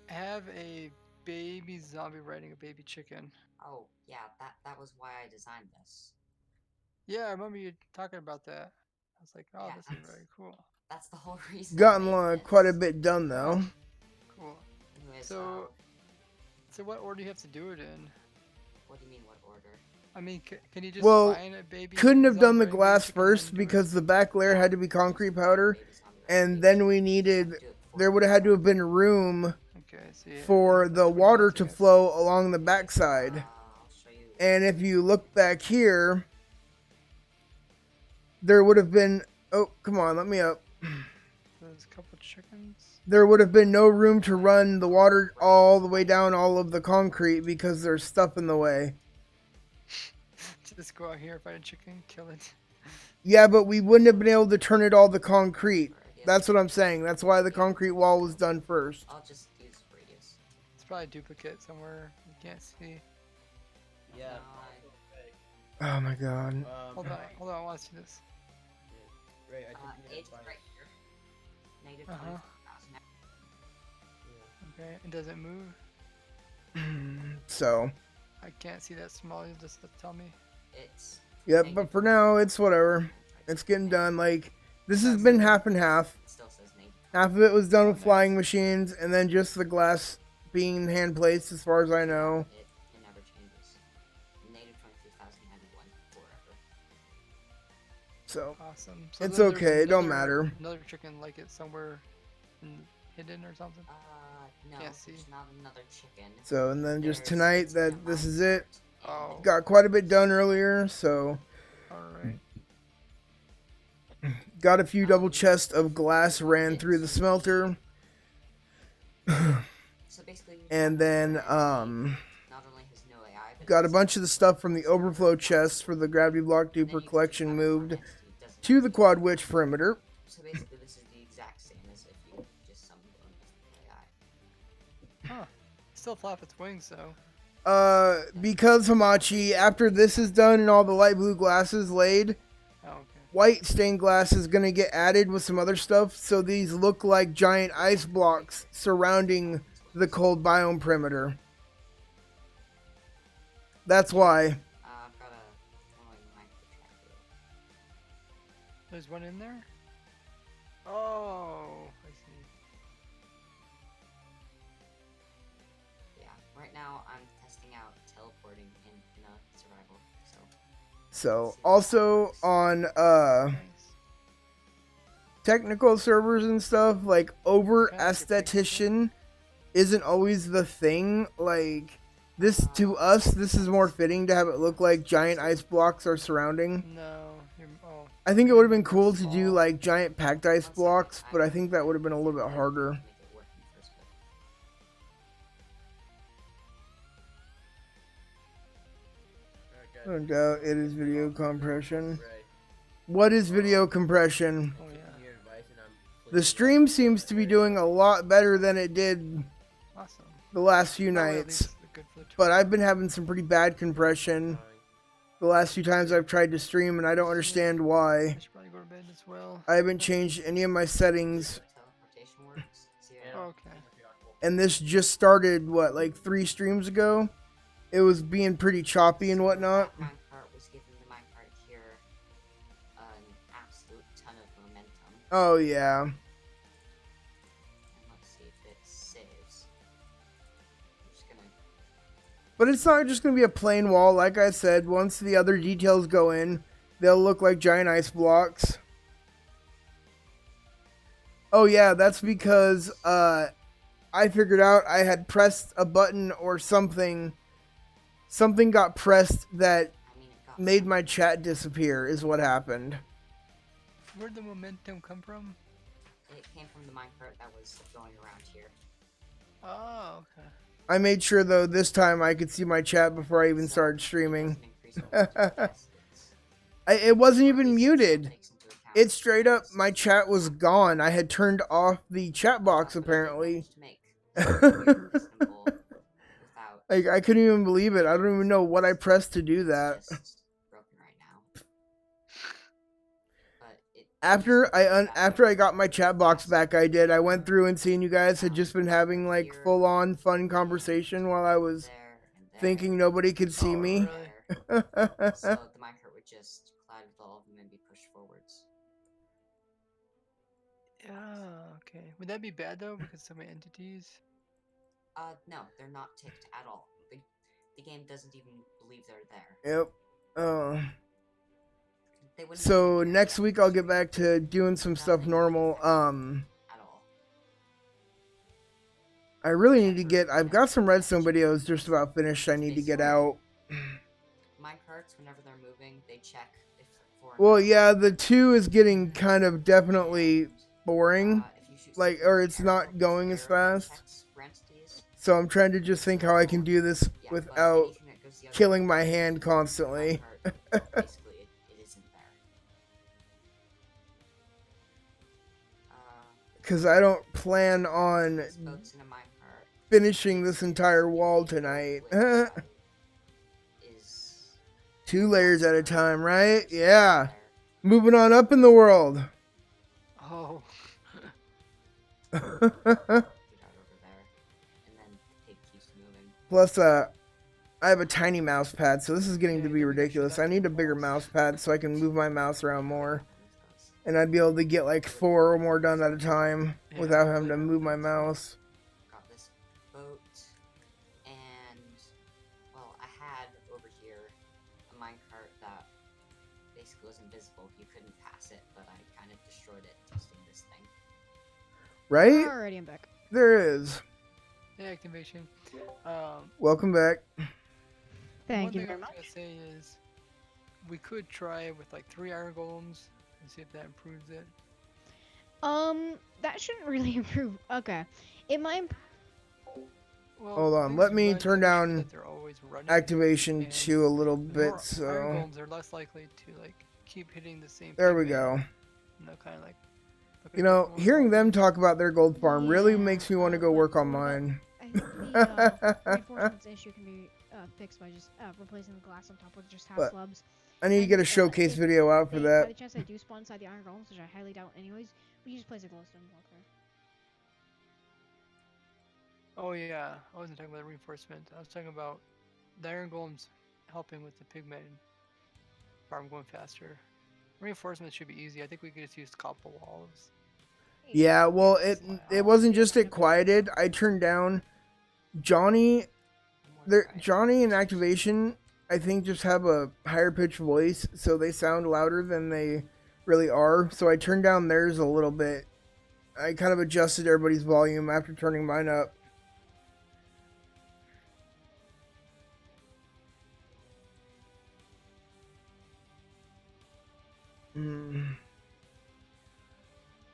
have a baby zombie riding a baby chicken. Oh, yeah, that was why I designed this. Yeah, I remember you talking about that. I was like, oh, Yeah, this is that's- very cool. That's the whole reason. I gotten made quite a this. bit done though. Cool. Anyways, So what order do you have to do it in? what do you mean, what order? I mean, can you just Well, find a baby? couldn't have done the zombie riding a glass chicken and first then do it? because the back layer had to be concrete powder, Baby zombie riding and baby then chicken. we You needed, have to do it before there would have had to have been room Okay, so yeah, for that's the what you water need to get. flow along the backside. I'll show you. And if you look back here, there would have been, oh, come on, let me up. There's a couple chickens. There would have been no room to run the water all the way down all of the concrete because there's stuff in the way. Just go out here, find a chicken, kill it. Yeah, but we wouldn't have been able to turn it all the concrete. Yeah, That's what I'm saying. That's why the concrete wall was done first. I'll just use radius. It's probably a duplicate somewhere. You can't see. Yeah. No, Oh my god. Hold on, I want to see this. Ray, I think you need age to find. right here. Negative Uh-huh. 24,000. Okay, it doesn't move. So, I can't see that small. You just tell me. It's. yep, but for now, it's whatever. It's getting done. Like, this has been half and half. It still says negative. Half of it was done with flying machines, and then just the glass being hand placed, as far as I know. It never changes. Negative 23,091 forever. So, Awesome. So it's then there's okay. It don't another- matter. Another chicken like it somewhere hidden or something. No, Can't see. there's not another chicken. So, and then just There's tonight, chickens in that the this is it. minecart, and Oh. Got quite a bit done earlier, so Alright. got a few double chests of glass ran through the smelter. So basically, And then, not only has no AI, but got a it's bunch of the stuff from the overflow chests for the gravity block then duper you collection have moved one entity that doesn't to have the quad witch perimeter. So basically, this is the exact same as if you just summoned one with AI. Huh. Still flap its wings though. Because Hamachi, after this is done and all the light blue glasses laid, Oh, okay. white stained glass is gonna get added with some other stuff, so these look like giant ice blocks surrounding the cold biome perimeter. That's why. I've got a micro tracker. There's one in there? Oh, I see. Yeah, right now I'm testing out teleporting in a survival. So, also on Nice. technical servers and stuff, like over Kinda like a picture. esthetician isn't always the thing. Like this to us, this is more fitting to have it look like giant ice blocks are surrounding. No. Oh. I think it would have been cool to do like giant packed ice blocks, but I think that would have been a little bit harder. Make it work in the first place. No doubt it is video compression. Ray, What is video compression? Oh, yeah. taking your advice and I'm The clicking stream seems to be doing a lot better than it did Awesome. the last few That way at nights. least they're good for the But tour. I've been having some pretty bad compression trying. the last few times I've tried to stream, and I don't understand why. I should probably go to bed as well. I haven't changed any of my settings, See how teleportation works. See how Okay. and this just started, what, like 3 streams ago? It was being pretty choppy and whatnot. That minecart was giving the minecart here an absolute ton of momentum. Oh, yeah. And let's see if it saves. I'm just gonna. But it's not just going to be a plain wall. Like I said, once the other details go in, they'll look like giant ice blocks. Oh, yeah, that's because I figured out I had pressed a button or something. Something got pressed that I mean, it got made my chat disappear, is what happened. Where'd the momentum come from? It came from the minecart that was going around here. Oh, okay. I made sure, though, this time I could see my chat before I even So, started it streaming. doesn't increase momentum, yes, it's- It wasn't or at even least it muted. takes into account It straight up, this. my chat was gone. I had turned off the chat box, But I did apparently. manage to make something simple without Like, I couldn't even believe it. I don't even know what I pressed to do that. It's just broken right now. But it After I got my chat box back, I did. I went through and seen you guys had just been having like full on fun conversation while I was there and there thinking nobody could see Oh, me. really? there. So the minecart would just collide with all of them and be pushed forwards. Yeah, okay. Would that be bad though, because so many entities? No, they're not ticked at all. The game doesn't even believe they're there. Yep. They wouldn't So even care next about week this I'll get back to doing some stuff normal. at all. I really need to get. I've got some redstone videos just about finished. I need to get out. Minecarts, whenever they're moving, they check if for. Well, another yeah, minecart. the 2 is getting kind of definitely boring. If you shoot Like, something or in the it's air, not this going as arrow fast. detects for entities. So I'm trying to just think how I can do this Yeah, but without anything that goes the other killing way, my hand constantly. minecart basically, it isn't there. Because I don't plan on This boat's in a minecart. finishing this entire wall tonight. Is 2 layers at a time, right? Yeah. Moving on up in the world. Oh. Get out over there, and then the pig keeps moving. Plus, I have a tiny mouse pad, so this is getting to be Yeah, ridiculous. I need a bigger mouse pad so I can move my mouse around more. Those. And I'd be able to get like 4 or more done at a time Yeah, without having to like- move my mouse. Got this boat, and well, I had over here a minecart that basically was invisible. You couldn't pass it, but I kind of destroyed it testing this thing. Right? Alrighty, I'm back. There is. Yeah, activation. Welcome back. Thank one you thing very I was much. gonna say is, we could try with like 3 iron golems and see if that improves it. That shouldn't really improve. Okay, it might. Well, Hold on, things let me run turn to make sure down that they're always running, Activation and 2 a little the bit, more iron so... golems are less likely to like keep hitting the same. There we pigment, go. and they'll kind of like. look You at know, different ones hearing all them day. talk about their gold farm really Yeah, makes me want to go but work on for the- mine. I think the reinforcements issue can be fixed by just replacing the glass on top with just half But slabs. I need to And, get a showcase if video out for By that. the chance they do spawn inside the iron golems, which I highly doubt anyways, we just place a glowstone block there. Oh yeah, I wasn't talking about the reinforcement. I was talking about the iron golems helping with the pigment farm going faster. Reinforcements should be easy. I think we could just use copper walls. Yeah, well, it I'll wasn't see if just I it can- quieted. I turned down Johnny. More quiet. Johnny and Activation, I think, just have a higher pitched voice, so they sound louder than they really are. So I turned down theirs a little bit. I kind of adjusted everybody's volume after turning mine up.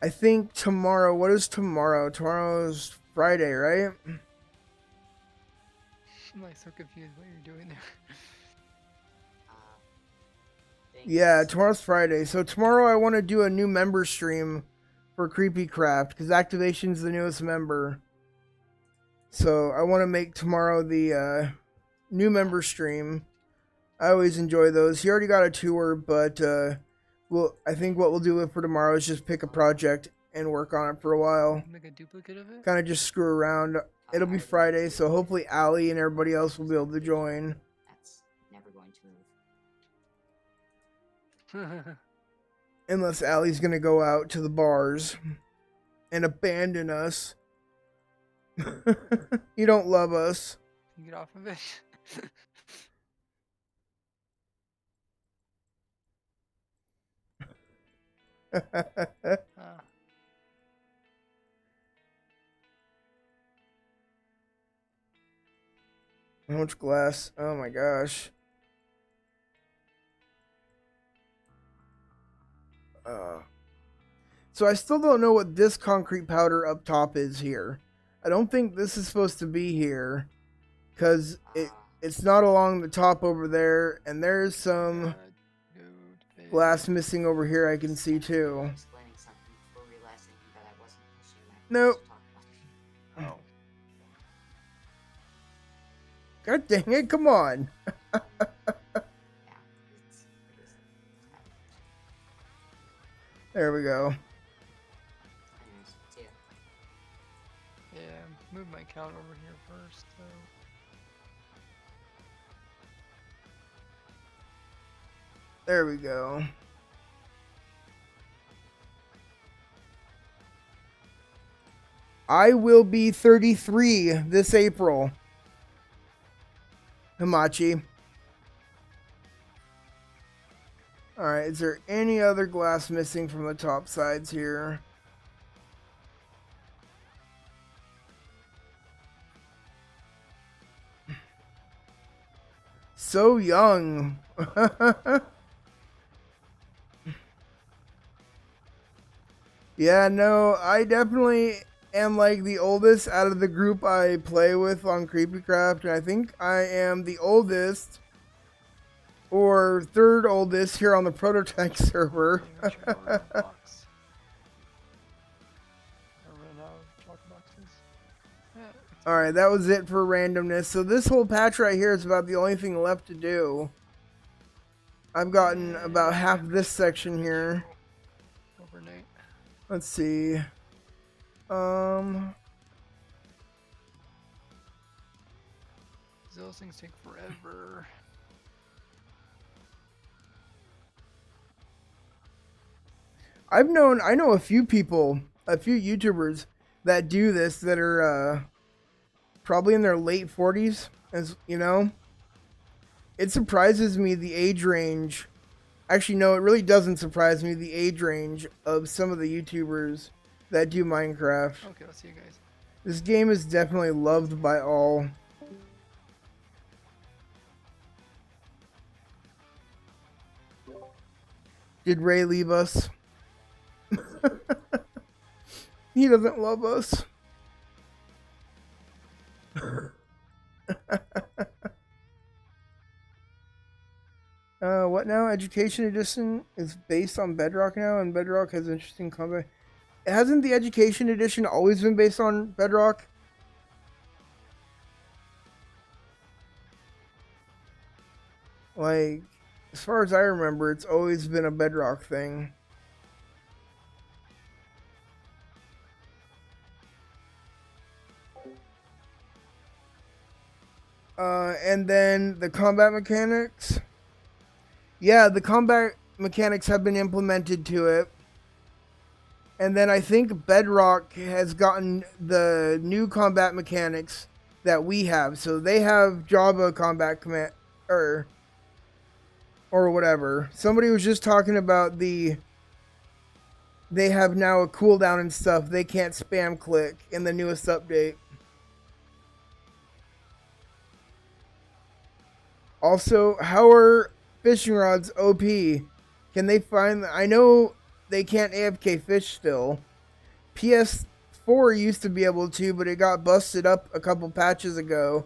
I think tomorrow. What is tomorrow? Tomorrow's Friday, right? I'm like so confused what you're doing there. Yeah, Things- tomorrow's Friday. So tomorrow I want to do a new member stream for Creepy Craft because Activation's the newest member. So I want to make tomorrow the new member stream. I always enjoy those. He already got a tour, but I think what we'll do for tomorrow is just pick a project and work on it for a while. Make a duplicate of it. Kind of just screw around. It'll be Friday, so hopefully Allie and everybody else will be able to join. That's never going to move. Unless Allie's gonna go out to the bars and abandon us. You don't love us. Get off of it. Ah, How much glass? Oh my gosh. So I still don't know what this concrete powder up top is here. I don't think this is supposed to be here. Because it's not along the top over there. And there's some God, dude, glass missing over here I can see too. Explaining something before realizing that I wasn't pushing my Nope. buttons to talk about. Oh, God dang it, come on. Yeah, it is. There we go. Anyways, see ya. yeah. Move my count over here first. So. There we go. I will be 33 this April. Hamachi. Alright, is there any other glass missing from the top sides here? So young. Yeah, no, I definitely am like the oldest out of the group I play with on CreepyCraft, and I think I am the oldest or third oldest here on the ProtoTech server. I'm gonna check out a box. I ran out of chocolate boxes. Yeah, it's Alright, that was it for randomness. So this whole patch right here is about the only thing left to do. I've gotten about half this section here. overnight. Let's see. Those things take forever. I know a few people, a few YouTubers that do this that are probably in their late 40s, as you know. It surprises me the age range. Actually, no, it really doesn't surprise me the age range of some of the YouTubers that do Minecraft. Okay, I'll see you guys. This game is definitely loved by all. Did Ray leave us? He doesn't love us. What now? Education Edition is based on Bedrock now, and Bedrock has interesting combat. Hasn't the Education Edition always been based on Bedrock? Like, as far as I remember, it's always been a Bedrock thing. And then the combat mechanics. Yeah, the combat mechanics have been implemented to it. And then I think Bedrock has gotten the new combat mechanics that we have. So they have Java combat command or whatever. Somebody was just talking about they have now a cooldown and stuff. They can't spam click in the newest update. Also, how are fishing rods OP? Can they find... I know they can't AFK fish still. PS4 used to be able to, but it got busted up a couple patches ago,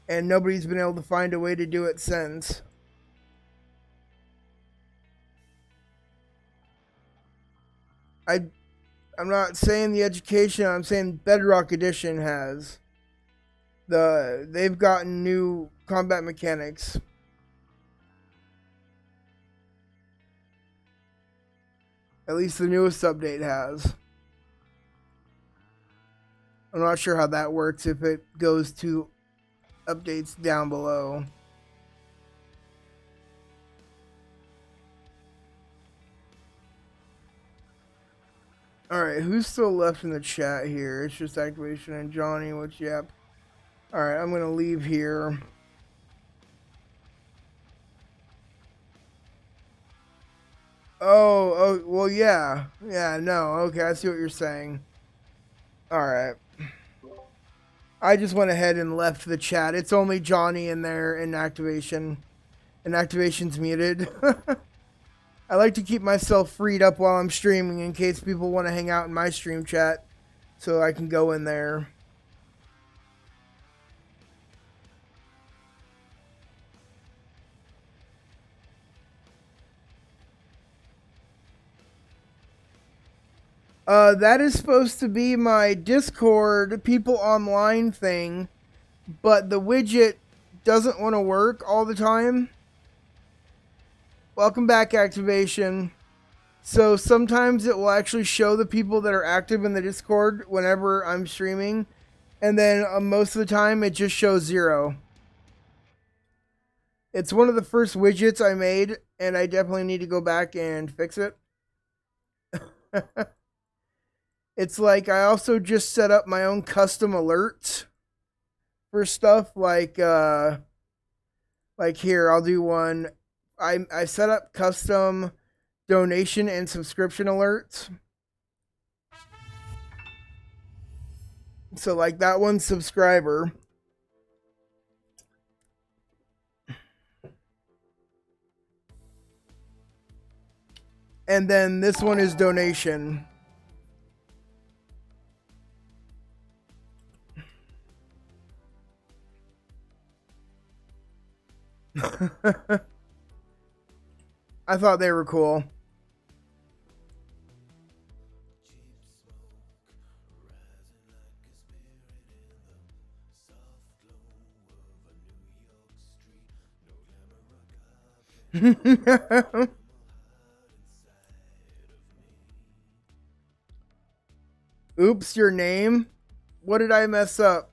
and nobody's been able to find a way to do it since. I'm not saying the education, I'm saying Bedrock Edition has. They've gotten new combat mechanics. At least the newest update has. I'm not sure how that works if it goes to updates down below. Alright, who's still left in the chat here? It's just Activation and Johnny, which, yep. Alright, I'm gonna leave here. Oh, well, yeah. Yeah, no, okay, I see what you're saying. Alright. I just went ahead and left the chat. It's only Johnny in there in Activation. And Activation's muted. I like to keep myself freed up while I'm streaming in case people want to hang out in my stream chat. So I can go in there. That is supposed to be my Discord people online thing, but the widget doesn't want to work all the time. Welcome back, Activation. So sometimes it will actually show the people that are active in the Discord whenever I'm streaming, and then most of the time it just shows 0. It's one of the first widgets I made, and I definitely need to go back and fix it. It's like I also just set up my own custom alerts for stuff like here, I'll do one. I set up custom donation and subscription alerts. So like that one's subscriber. And then this one is donation. I thought they were cool. Oops, your name? What did I mess up?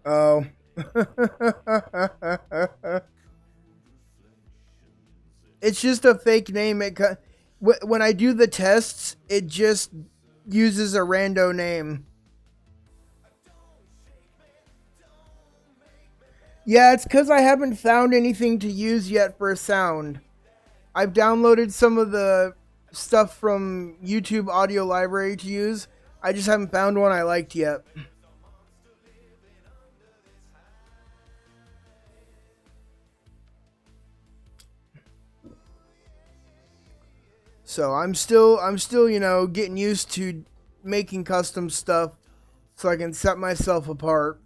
Oh. It's just a fake name. When I do the tests, it just uses a rando name. Yeah, it's because I haven't found anything to use yet for a sound. I've downloaded some of the stuff from YouTube Audio Library to use. I just haven't found one I liked yet. So I'm still, getting used to making custom stuff so I can set myself apart.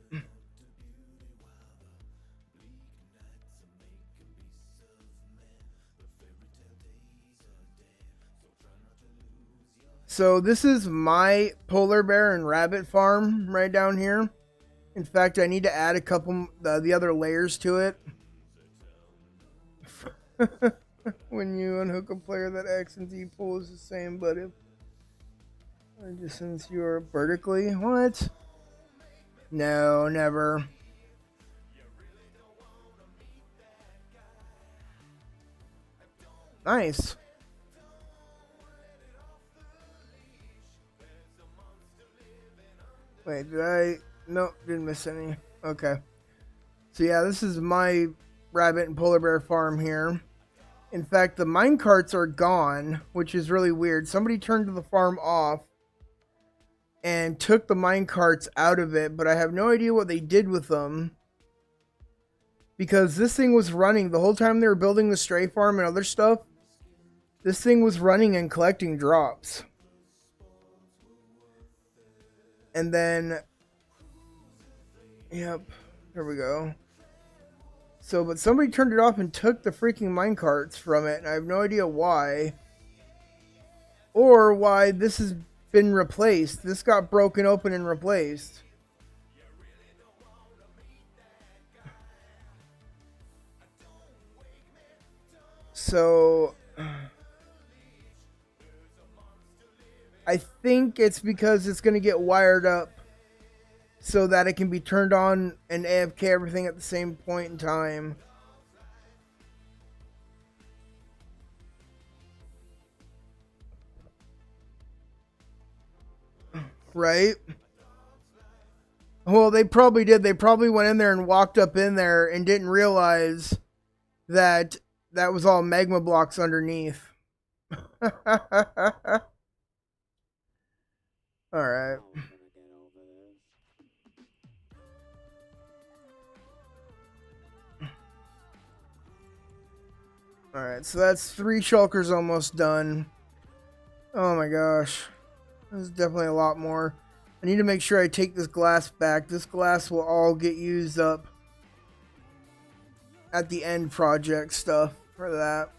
So this is my polar bear and rabbit farm right down here. In fact, I need to add a couple the other layers to it. When you unhook a player, that X and Z pull is the same, but if just since you're vertically, what? No, never. Nice. Wait, did I? Nope, didn't miss any. Okay. So yeah, this is my rabbit and polar bear farm here. In fact, the mine carts are gone, which is really weird. Somebody turned the farm off and took the mine carts out of it, but I have no idea what they did with them. Because this thing was running the whole time they were building the stray farm and other stuff. This thing was running and collecting drops. And then, yep, there we go. So, but somebody turned it off and took the freaking minecarts from it, and I have no idea why. Or why this has been replaced. This got broken open and replaced. So, I think it's because it's going to get wired up so that it can be turned on and AFK everything at the same point in time. Right? Well, they probably did. They probably went in there and walked up in there and didn't realize that that was all magma blocks underneath. Alright. Alright, so that's 3 shulkers almost done. Oh my gosh. There's definitely a lot more. I need to make sure I take this glass back. This glass will all get used up at the end project stuff for that.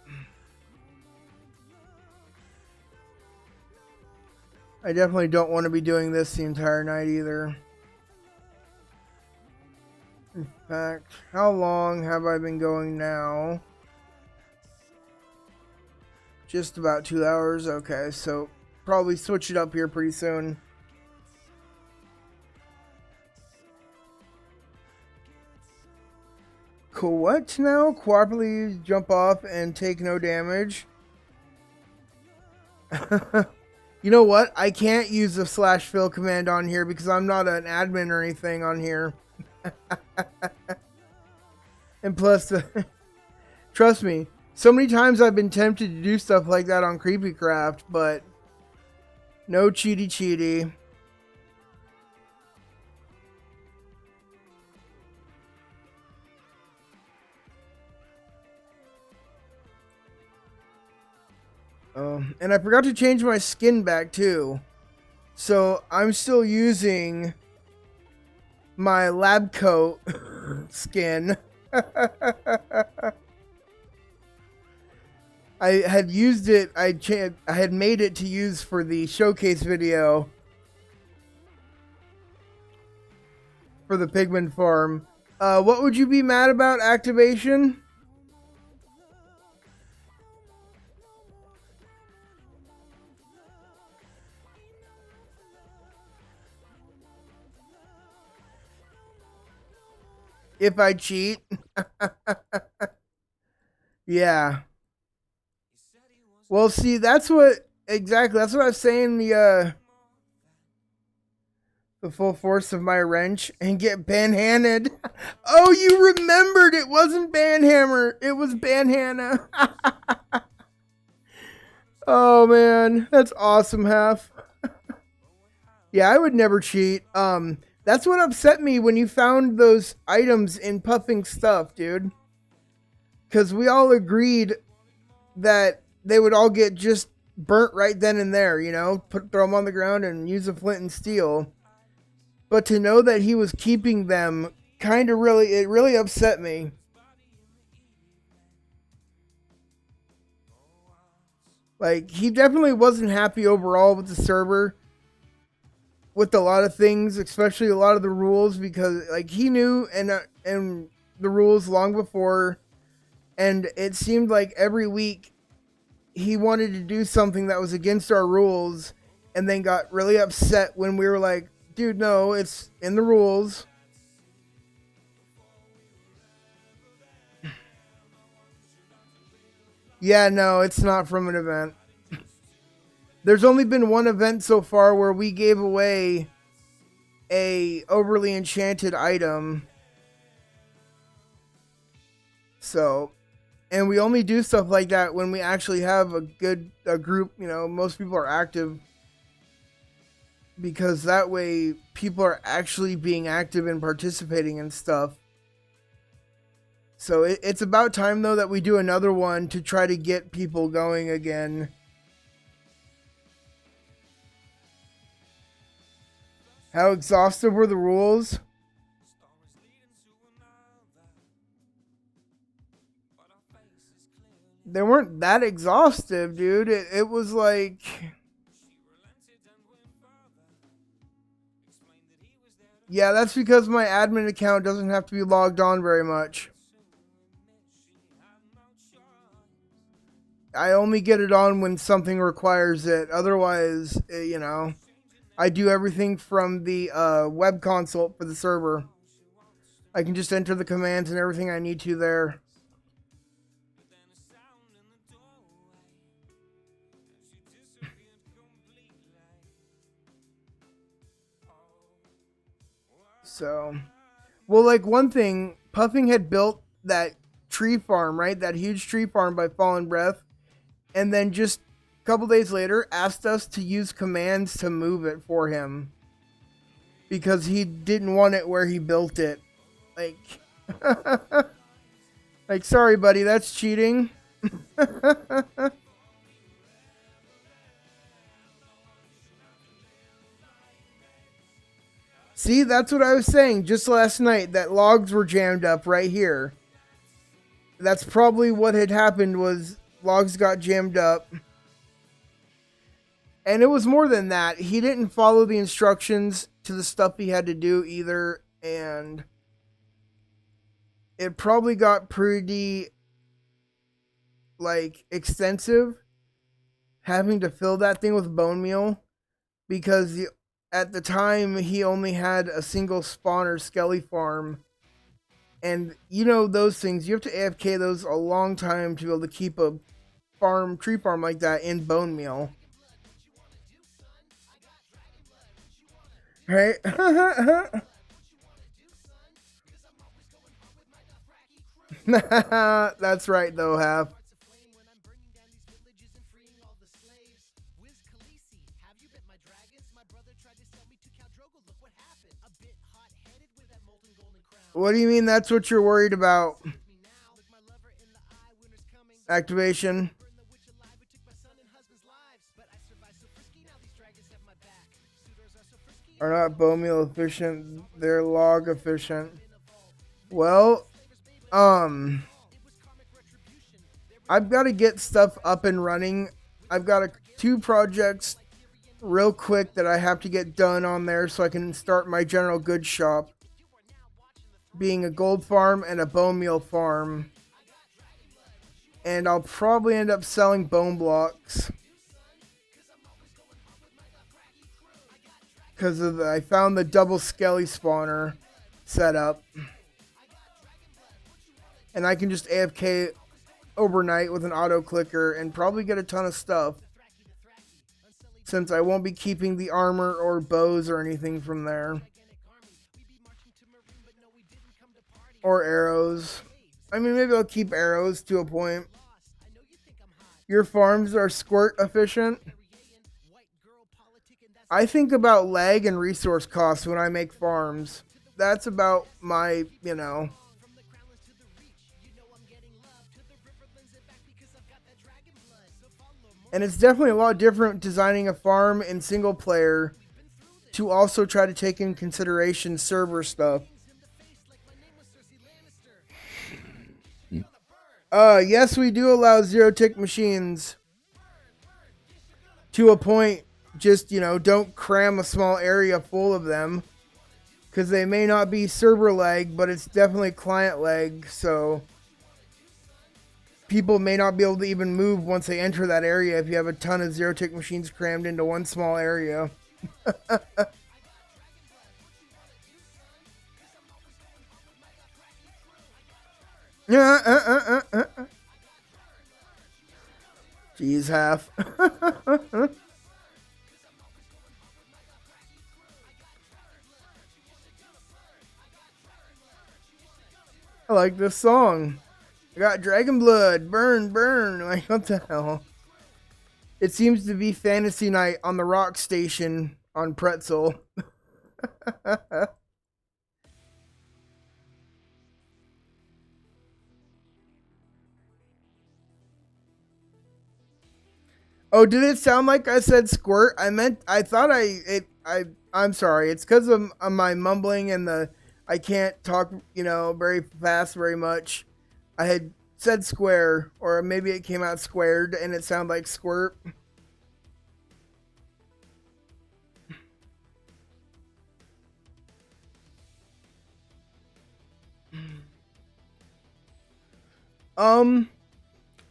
I definitely don't want to be doing this the entire night either. In fact, how long have I been going now? Just about 2 hours. Okay, so probably switch it up here pretty soon. Cool, what now? Cooperatively jump off and take no damage. You know what? I can't use the /fill command on here because I'm not an admin or anything on here. And plus, trust me, so many times I've been tempted to do stuff like that on CreepyCraft, but no cheaty. And I forgot to change my skin back too. So I'm still using my lab coat skin. I had used it. I had made it to use for the showcase video for the pigman farm. What would you be mad about, activation? If I cheat? Yeah. Well, see, that's what exactly. That's what I was saying. The full force of my wrench and get banhanded. Oh, you remembered? It wasn't banhammer. It was banhana. Oh man, that's awesome, Half. Yeah, I would never cheat. That's what upset me when you found those items in Puffing stuff, dude. Because we all agreed that they would all get just burnt right then and there, you know, throw them on the ground and use a flint and steel. But to know that he was keeping them it really upset me. Like, he definitely wasn't happy overall with the server, with a lot of things, especially a lot of the rules, because like he knew and the rules long before, and it seemed like every week he wanted to do something that was against our rules, and then got really upset when we were like, dude, no, it's in the rules. Yeah, no, it's not from an event. There's only been one event so far where we gave away a overly enchanted item. So, and we only do stuff like that when we actually have a group, you know, most people are active, because that way people are actually being active and participating in stuff. So it's about time though that we do another one to try to get people going again. How exhaustive were the rules? They weren't that exhaustive, dude. It was like... Yeah, that's because my admin account doesn't have to be logged on very much. I only get it on when something requires it. Otherwise, you know, I do everything from the web console for the server. I can just enter the commands and everything I need to there. So, well, like one thing, Puffing had built that tree farm, right? That huge tree farm by Fallen Breath. And then just a couple days later asked us to use commands to move it for him. Because he didn't want it where he built it. Like, like, sorry, buddy, that's cheating. See, that's what I was saying just last night, that logs were jammed up right here. That's probably what had happened, was logs got jammed up. And it was more than that. He didn't follow the instructions to the stuff he had to do either, and it probably got pretty, like, extensive having to fill that thing with bone meal, because at the time he only had a single spawner skelly farm, and you know those things, you have to AFK those a long time to be able to keep a tree farm like that in bone meal. Right? That's right though, Half. What do you mean that's what you're worried about? Activation. are not bone meal efficient, they're log efficient. Well, I've got to get stuff up and running. I've got 2 projects real quick that I have to get done on there so I can start my general goods shop, being a gold farm and a bone meal farm. And I'll probably end up selling bone blocks because I found the double skelly spawner setup, and I can just AFK overnight with an auto clicker and probably get a ton of stuff, since I won't be keeping the armor or bows or anything from there, or arrows. I mean, maybe I'll keep arrows to a point. Your farms are squirt efficient. I think about lag and resource costs when I make farms. That's about my, And it's definitely a lot different designing a farm in single player to also try to take in consideration server stuff. Yes, we do allow 0-tick machines to a point. Just, don't cram a small area full of them, because they may not be server lag, but it's definitely client lag, so people may not be able to even move once they enter that area if you have a ton of 0-tick machines crammed into one small area. Jeez, half. I like this song. I got dragon blood. Burn, burn. Like, what the hell? It seems to be fantasy night on the rock station on Pretzel. Oh, did it sound like I said squirt? I'm sorry. It's because of my mumbling and I can't talk, very fast very much. I had said square, or maybe it came out squared and it sounded like squirt.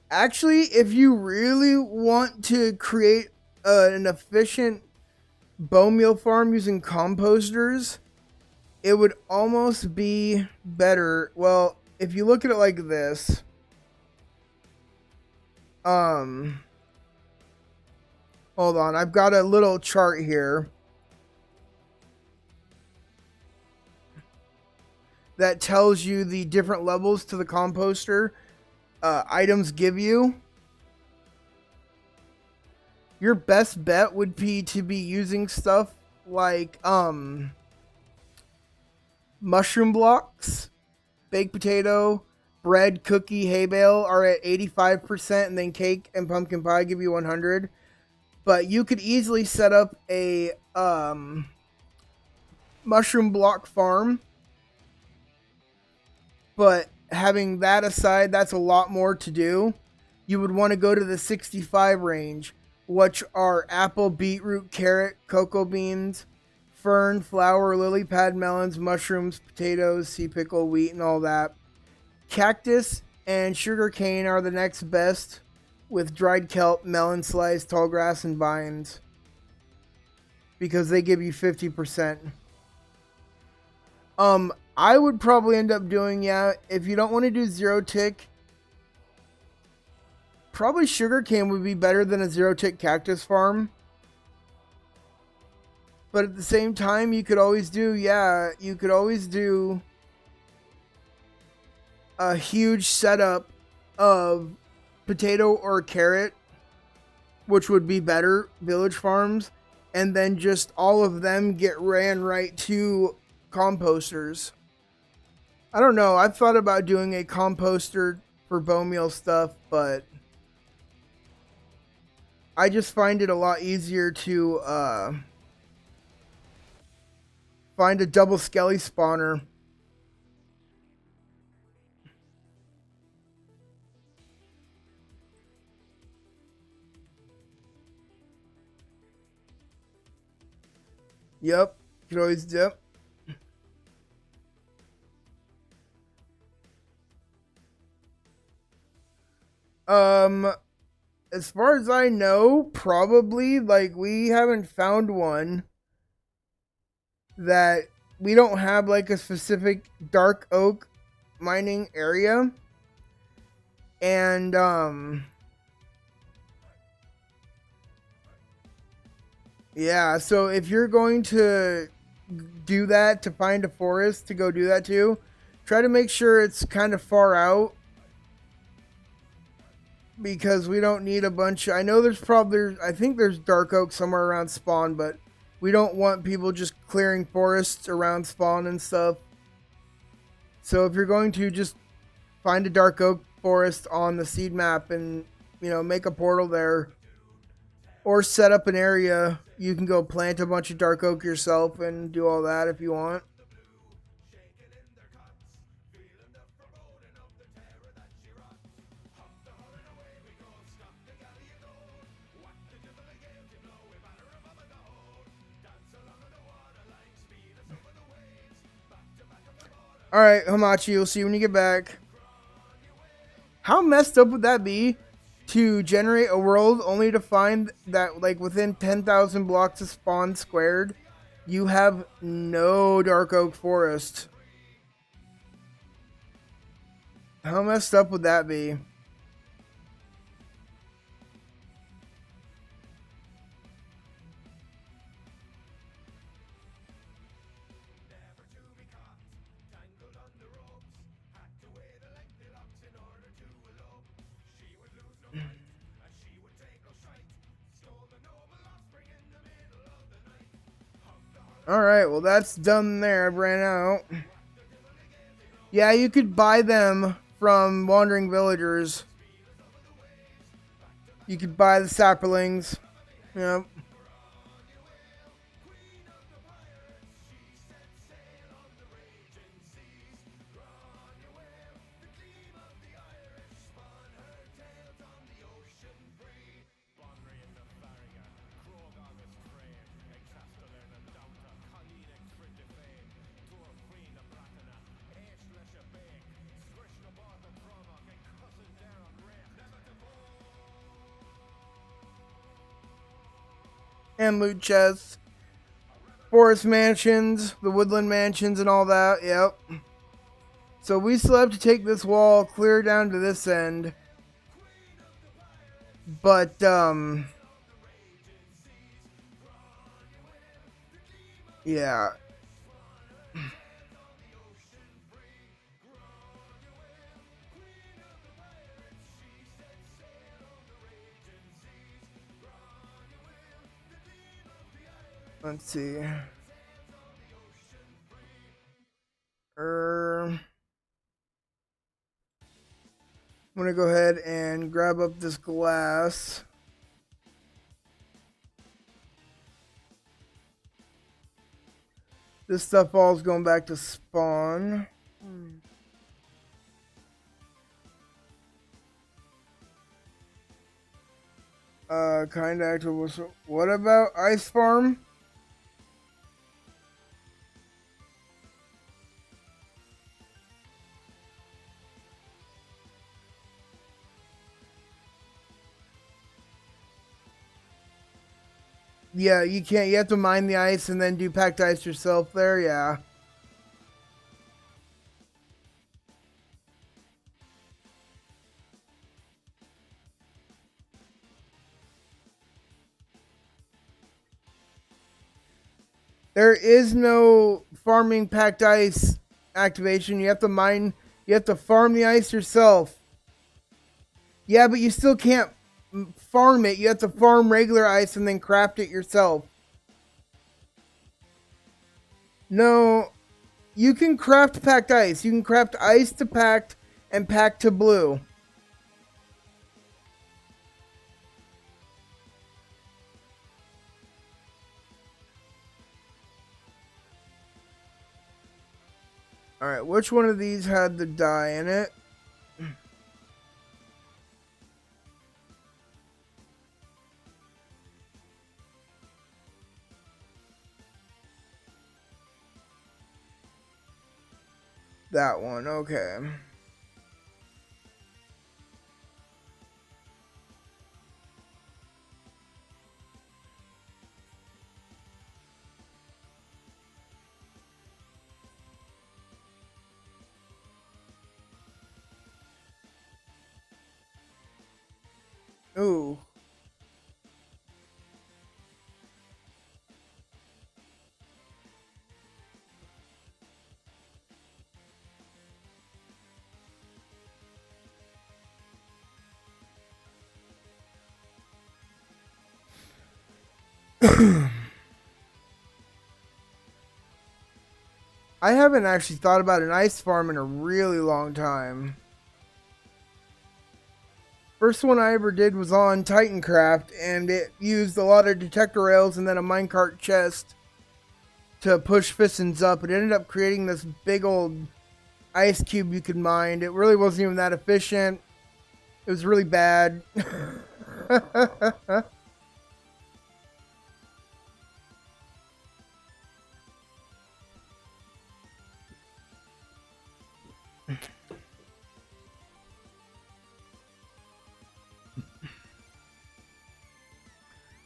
Actually, if you really want to create an efficient bone meal farm using composters, it would almost be better. Well, if you look at it like this, hold on, I've got a little chart here that tells you the different levels to the composter items give you. Your best bet would be to be using stuff like mushroom blocks, baked potato, bread, cookie, hay bale are at 85%, and then cake and pumpkin pie give you 100. But you could easily set up a mushroom block farm. But having that aside, that's a lot more to do. You would want to go to the 65 range, which are apple, beetroot, carrot, cocoa beans, fern, flower, lily pad, melons, mushrooms, potatoes, sea pickle, wheat, and all that. Cactus and sugar cane are the next best, with dried kelp, melon slice, tall grass, and vines, because they give you 50%. I would probably end up doing, if you don't want to do 0-tick, probably sugarcane would be better than a 0-tick cactus farm. But at the same time, you could always do a huge setup of potato or carrot, which would be better, village farms, and then just all of them get ran right to composters. I don't know. I've thought about doing a composter for bone meal stuff, but I just find it a lot easier to find a double skelly spawner. Yep, you can always dip. As far as I know, probably, like, we haven't found one that we don't have like a specific dark oak mining area. And yeah, so if you're going to do that, to find a forest to go do that to, try to make sure it's kind of far out, because we don't need a bunch. I know I think there's dark oak somewhere around spawn, but we don't want people just clearing forests around spawn and stuff. So if you're going to, just find a dark oak forest on the seed map and, you know, make a portal there, or set up an area. You can go plant a bunch of dark oak yourself and do all that if you want. Alright, Hamachi, you'll see when you get back. How messed up would that be to generate a world only to find that, like, within 10,000 blocks of spawn squared, you have no dark oak forest? How messed up would that be? Alright, well that's done there. I've ran out. Yeah, you could buy them from wandering villagers. You could buy the sapperlings. Yep. And loot chests, forest mansions, the woodland mansions, and all that. Yep. So we still have to take this wall clear down to this end. But, yeah. Let's see. I'm gonna go ahead and grab up this glass. This stuff all is going back to spawn. Kinda active. What about Ice Farm? Yeah, you can't. You have to mine the ice and then do packed ice yourself there. Yeah. There is no farming packed ice activation. You have to mine. You have to farm the ice yourself. Yeah, but you still can't farm it. You have to farm regular ice and then craft it yourself. No, you can craft packed ice. You can craft ice to packed and packed to blue. Alright, which one of these had the dye in it? That one, okay. Ooh. I haven't actually thought about an ice farm in a really long time. First one I ever did was on Titancraft, and it used a lot of detector rails and then a minecart chest to push pistons up. It ended up creating this big old ice cube you could mine. It really wasn't even that efficient. It was really bad.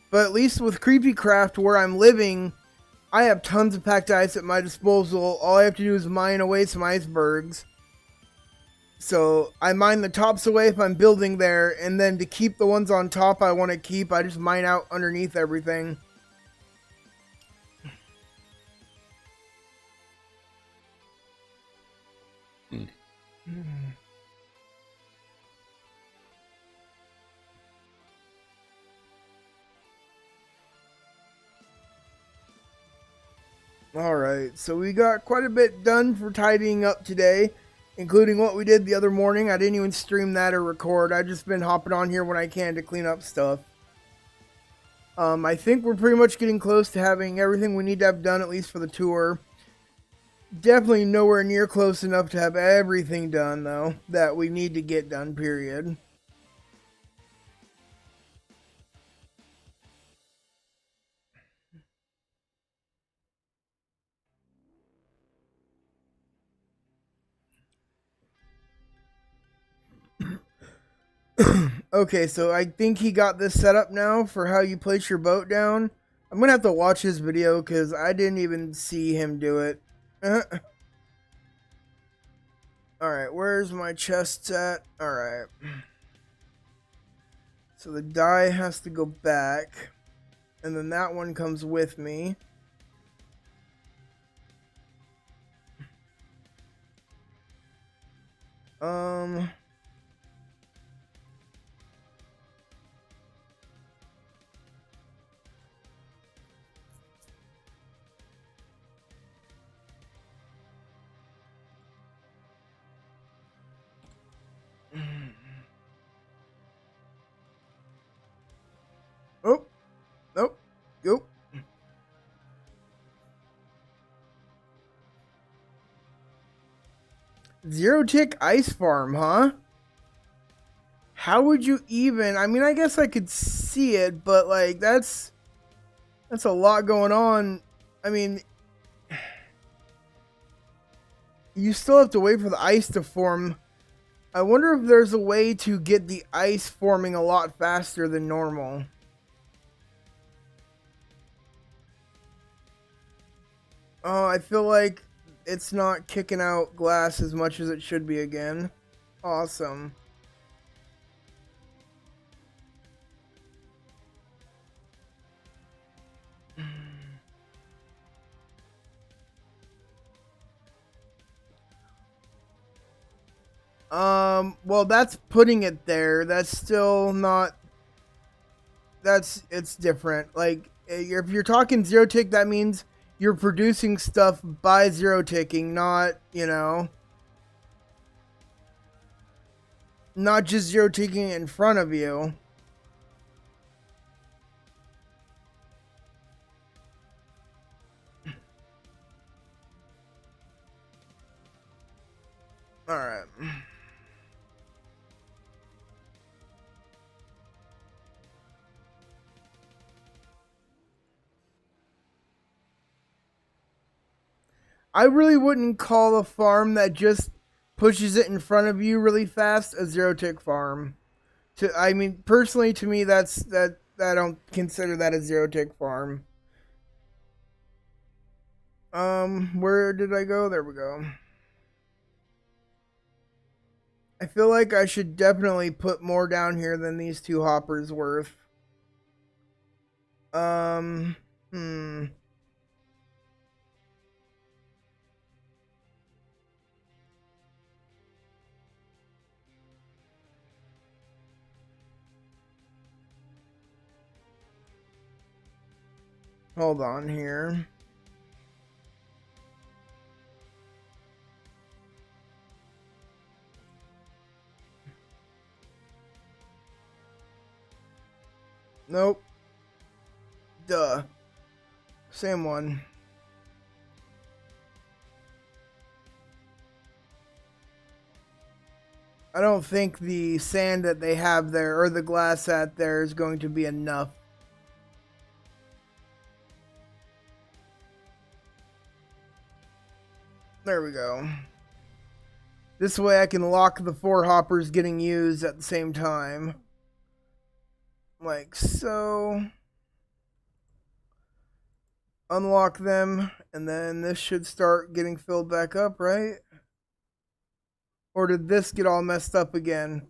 But at least with Creepy Craft, where I'm living, I have tons of packed ice at my disposal. All I have to do is mine away some icebergs. So I mine the tops away if I'm building there, and then to keep the ones on top I want to keep, I just mine out underneath everything. Alright, so we got quite a bit done for tidying up today, including what we did the other morning. I didn't even stream that or record. I've just been hopping on here when I can to clean up stuff. I think we're pretty much getting close to having everything we need to have done, at least for the tour. Definitely nowhere near close enough to have everything done, though, that we need to get done, period. Okay, so I think he got this set up now for how you place your boat down. I'm gonna have to watch his video because I didn't even see him do it. Alright, where's my chest at? Alright. So the die has to go back. And then that one comes with me. Oh, nope, go. Zero tick ice farm, huh? How would you even? I mean, I guess I could see it, but like that's a lot going on. I mean, you still have to wait for the ice to form. I wonder if there's a way to get the ice forming a lot faster than normal. Oh, I feel like it's not kicking out glass as much as it should be again. Awesome. Well, that's putting it there. That's still not. It's different. Like, if you're talking zero tick, that means you're producing stuff by zero ticking, not, not just zero ticking in front of you. Alright. I really wouldn't call a farm that just pushes it in front of you really fast a zero tick farm. I mean, personally, to me, that I don't consider that a zero tick farm. Where did I go? There we go. I feel like I should definitely put more down here than these 2 hoppers worth. Hmm. Hold on here. Nope. Duh. Same one. I don't think the sand that they have there, or the glass at there, is going to be enough. There we go. This way I can lock the 4 hoppers getting used at the same time. Like so. Unlock them, and then this should start getting filled back up, right? Or did this get all messed up again?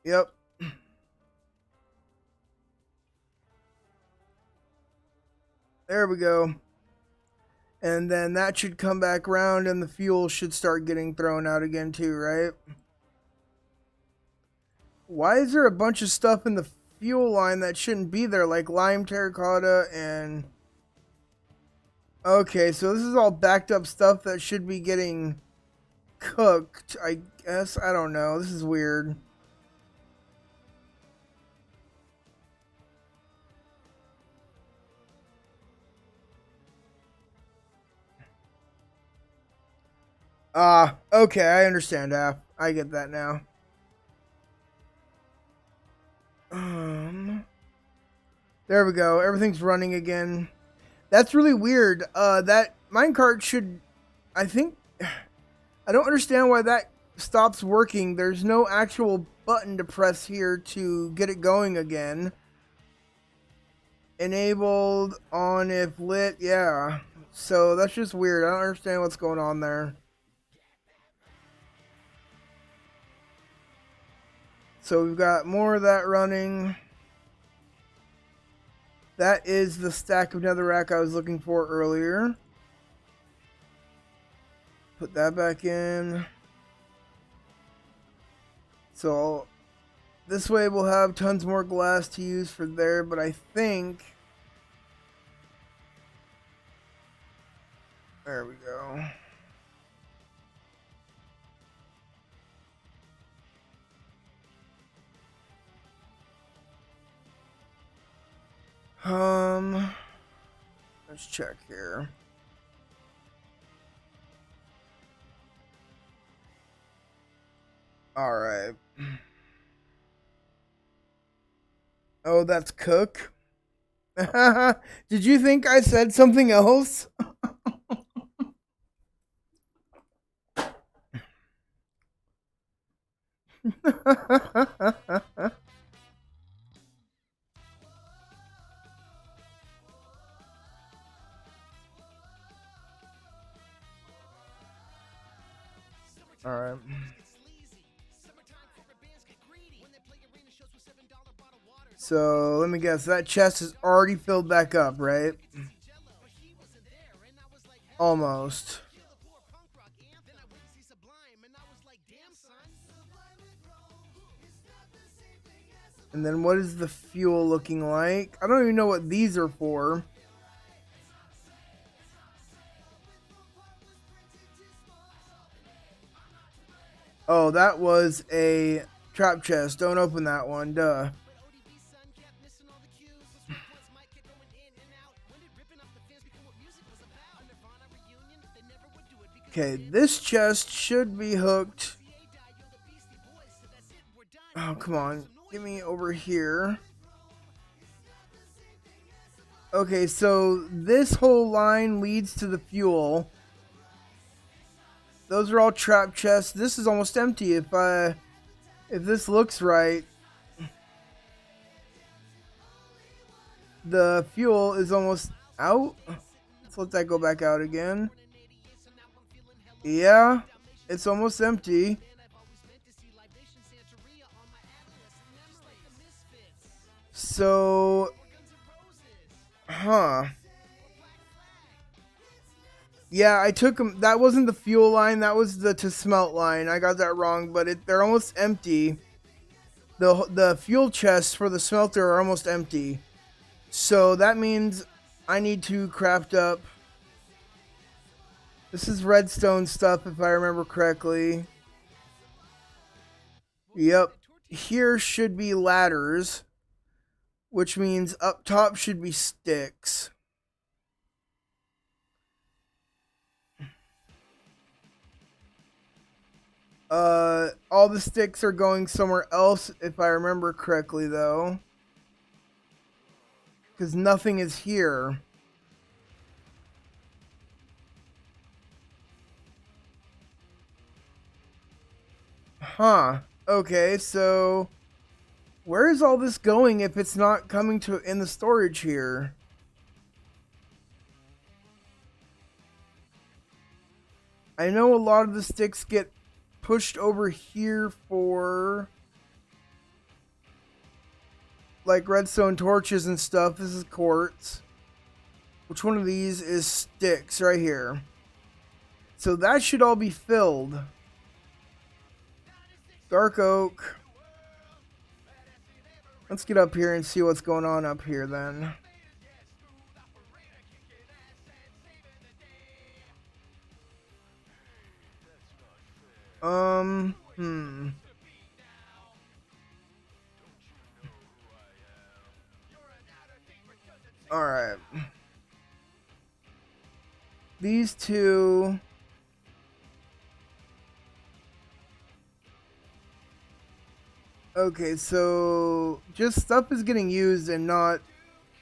Yep. There we go. And then that should come back around and the fuel should start getting thrown out again too, right? Why is there a bunch of stuff in the fuel line that shouldn't be there, like lime terracotta and... Okay, so this is all backed up stuff that should be getting cooked, I guess. I don't know. This is weird. Okay, I understand, I get that now. There we go. Everything's running again. That's really weird. That minecart should... I think... I don't understand why that stops working. There's no actual button to press here to get it going again. Enabled, on, if lit, yeah. So that's just weird. I don't understand what's going on there. So we've got more of that running. That is the stack of netherrack I was looking for earlier. Put that back in. So this way we'll have tons more glass to use for there, but I think... There we go. Let's check here. All right. Oh, that's cook. Did you think I said something else? All right. So let me guess, that chest is already filled back up, right? Almost. And then what is the fuel looking like? I don't even know what these are for. Oh, that was a trap chest. Don't open that one, duh. Okay, this chest should be hooked. Oh, come on. Get me over here. Okay, so this whole line leads to the fuel. Those are all trap chests. This is almost empty if this looks right. The fuel is almost out. Let's let that go back out again. Yeah, it's almost empty. So, yeah, I took them. That wasn't the fuel line. That was the to smelt line. I got that wrong, but they're almost empty. The fuel chests for the smelter are almost empty. So that means I need to craft up. This is redstone stuff, if I remember correctly. Yep. Here should be ladders, which means up top should be sticks. All the sticks are going somewhere else, if I remember correctly, though. Because nothing is here. Huh. Okay, so where is all this going if it's not coming to in the storage here? I know a lot of the sticks get pushed over here for like redstone torches and stuff. This is quartz. Which one of these is sticks right here? So that should all be filled. Dark oak. Let's get up here and see what's going on up here then. Alright. These two. Okay, so just stuff is getting used and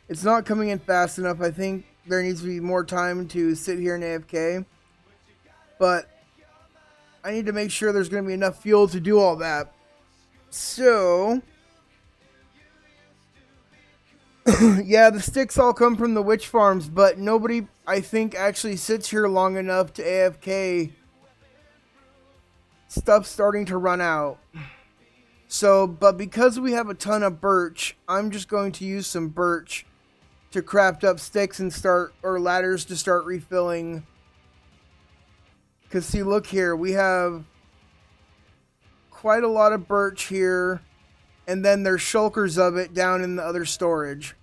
it's not coming in fast enough. I think there needs to be more time to sit here in AFK. But I need to make sure there's going to be enough fuel to do all that. So, yeah, the sticks all come from the witch farms, but nobody, I think, actually sits here long enough to AFK. Stuff's starting to run out. So, but because we have a ton of birch, I'm just going to use some birch to craft up sticks and or ladders to start refilling. Because see, look here, we have quite a lot of birch here, and then there's shulkers of it down in the other storage.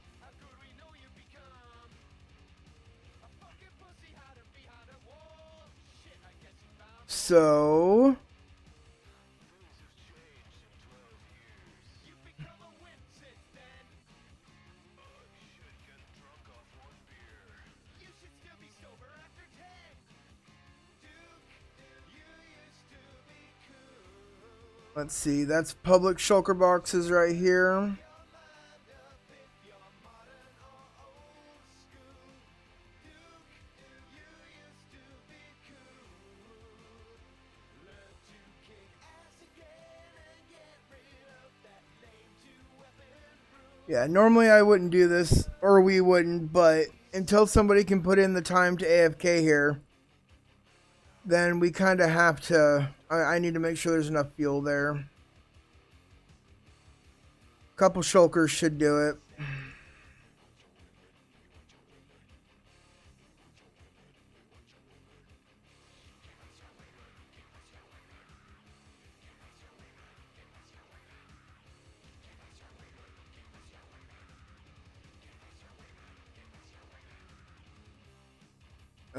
So, let's see, that's public shulker boxes right here. Yeah, normally I wouldn't do this, or we wouldn't, but until somebody can put in the time to AFK here, then we kind of have to. I need to make sure there's enough fuel there. A couple shulkers should do it.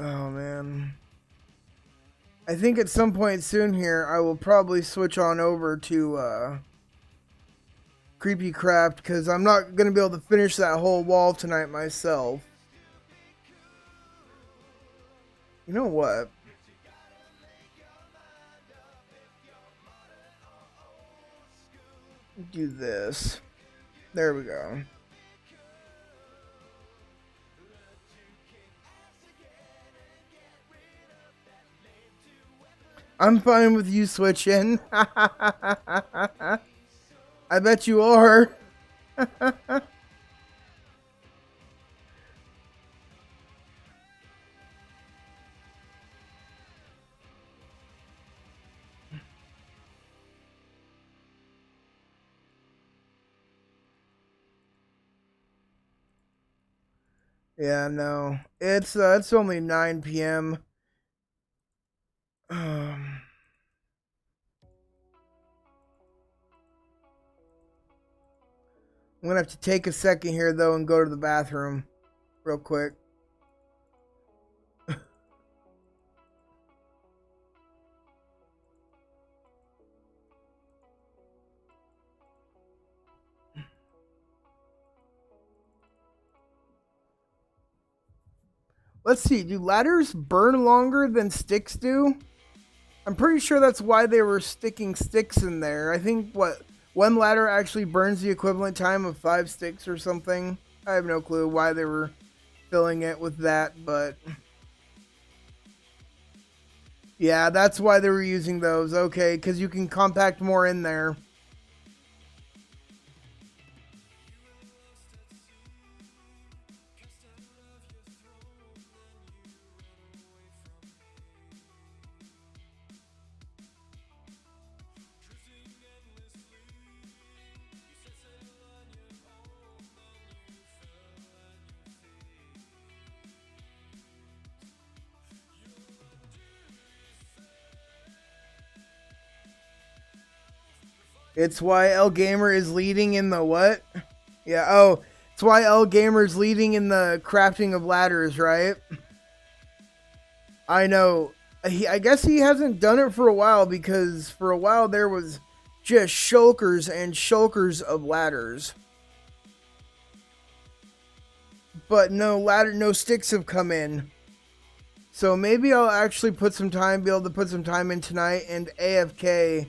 Oh man. I think at some point soon here, I will probably switch on over to Creepy Craft, because I'm not going to be able to finish that whole wall tonight myself. You know what? do this. There we go. I'm fine with you switching. I bet you are. Yeah, no. It's only 9 p.m. I'm gonna have to take a second here though and go to the bathroom real quick. Let's see, do ladders burn longer than sticks do? I'm pretty sure that's why they were sticking sticks in there. I think one ladder actually burns the equivalent time of 5 sticks or something. I have no clue why they were filling it with that, but yeah, that's why they were using those. Okay, because you can compact more in there. It's why L Gamer is leading in the what? Yeah, oh, it's why L Gamer is leading in the crafting of ladders, right? I know. I guess he hasn't done it for a while because for a while there was just shulkers and shulkers of ladders. But no sticks have come in. So maybe I'll actually be able to put some time in tonight and AFK.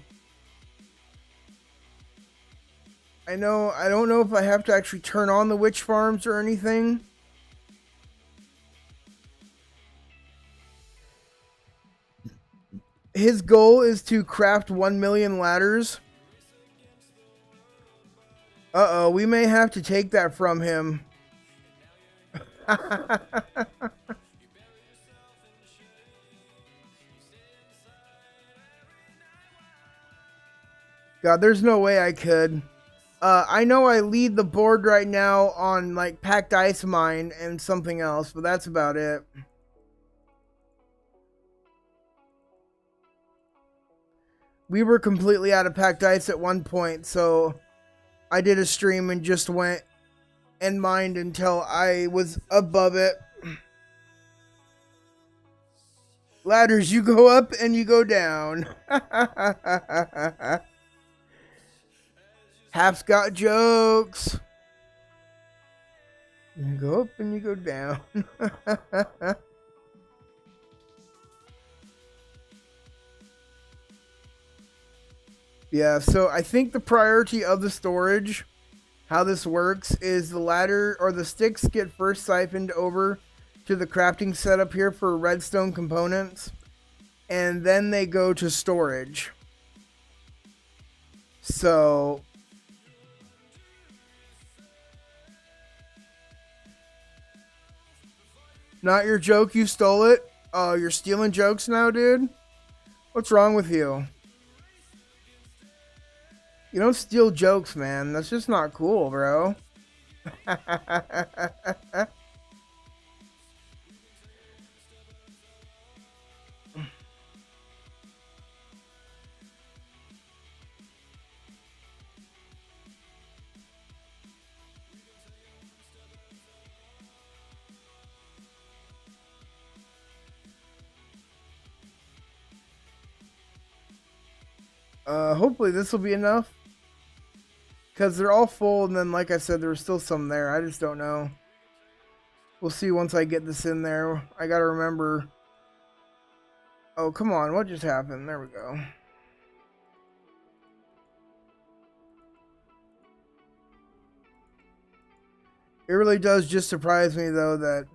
I don't know if I have to actually turn on the witch farms or anything. His goal is to craft 1 million ladders. Uh-oh, we may have to take that from him. God, there's no way I could. I know I lead the board right now on like packed ice mine and something else, but that's about it. We were completely out of packed ice at one point, so I did a stream and just went and mined until I was above it. Ladders, you go up and you go down. Hap's got jokes. You go up and you go down. Yeah, so I think the priority of the storage, how this works, is the ladder or the sticks get first siphoned over to the crafting setup here for redstone components, and then they go to storage. So not your joke, you stole it. Oh, you're stealing jokes now, dude? What's wrong with you? You don't steal jokes, man. That's just not cool, bro. Hopefully this will be enough. Because they're all full, and then, like I said, there's still some there. I just don't know. We'll see once I get this in there. I gotta remember. Oh, come on. What just happened? There we go. It really does just surprise me, though, that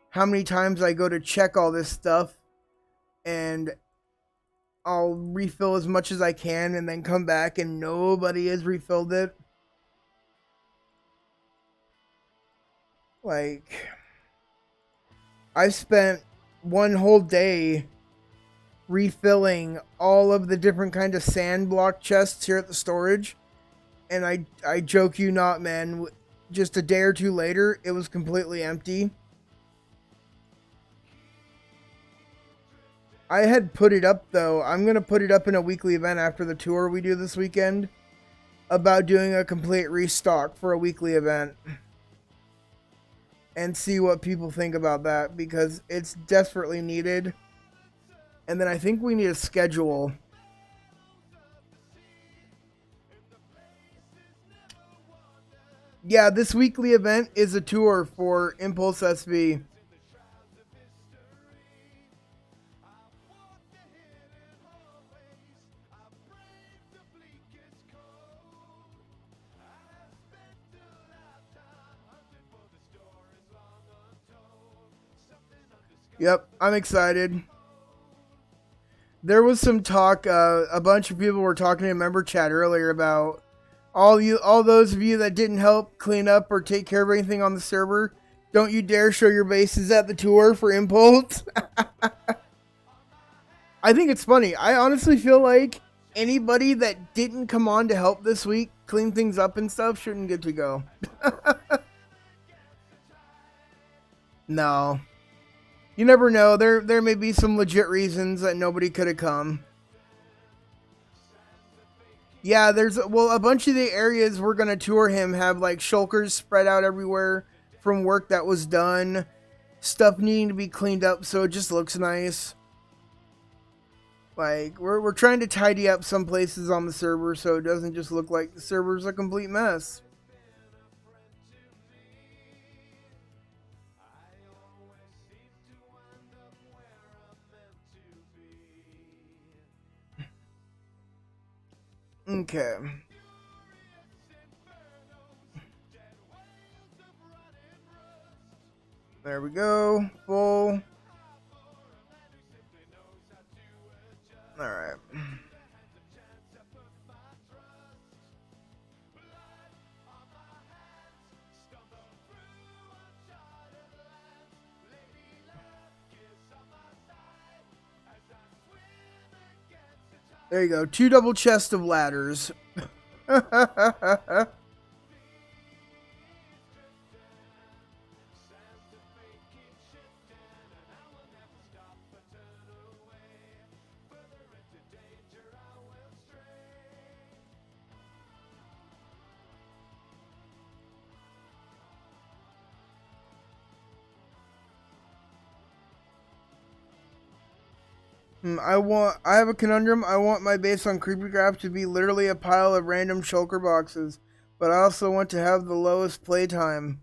how many times I go to check all this stuff and I'll refill as much as I can and then come back and nobody has refilled it. Like, I spent one whole day refilling all of the different kind of sand block chests here at the storage, and I joke you not, man, just a day or two later, it was completely empty. I had put it up, though. I'm going to put it up in a weekly event after the tour we do this weekend about doing a complete restock for a weekly event. And see what people think about that, because it's desperately needed. And then I think we need a schedule. Yeah, this weekly event is a tour for Impulse SV. Yep, I'm excited. There was some talk, a bunch of people were talking in member chat earlier about all those of you that didn't help clean up or take care of anything on the server. Don't you dare show your bases at the tour for Impulse. I think it's funny. I honestly feel like anybody that didn't come on to help this week clean things up and stuff shouldn't get to go. No. You never know. There may be some legit reasons that nobody could have come. Yeah, there's a bunch of the areas we're gonna tour him have like shulkers spread out everywhere from work that was done, stuff needing to be cleaned up so it just looks nice. Like we're trying to tidy up some places on the server so it doesn't just look like the server's a complete mess. Okay. There we go. Full. Alright. There you go. 2 double chests of ladders. I have a conundrum. I want my base on Creepycraft to be literally a pile of random shulker boxes, but I also want to have the lowest playtime.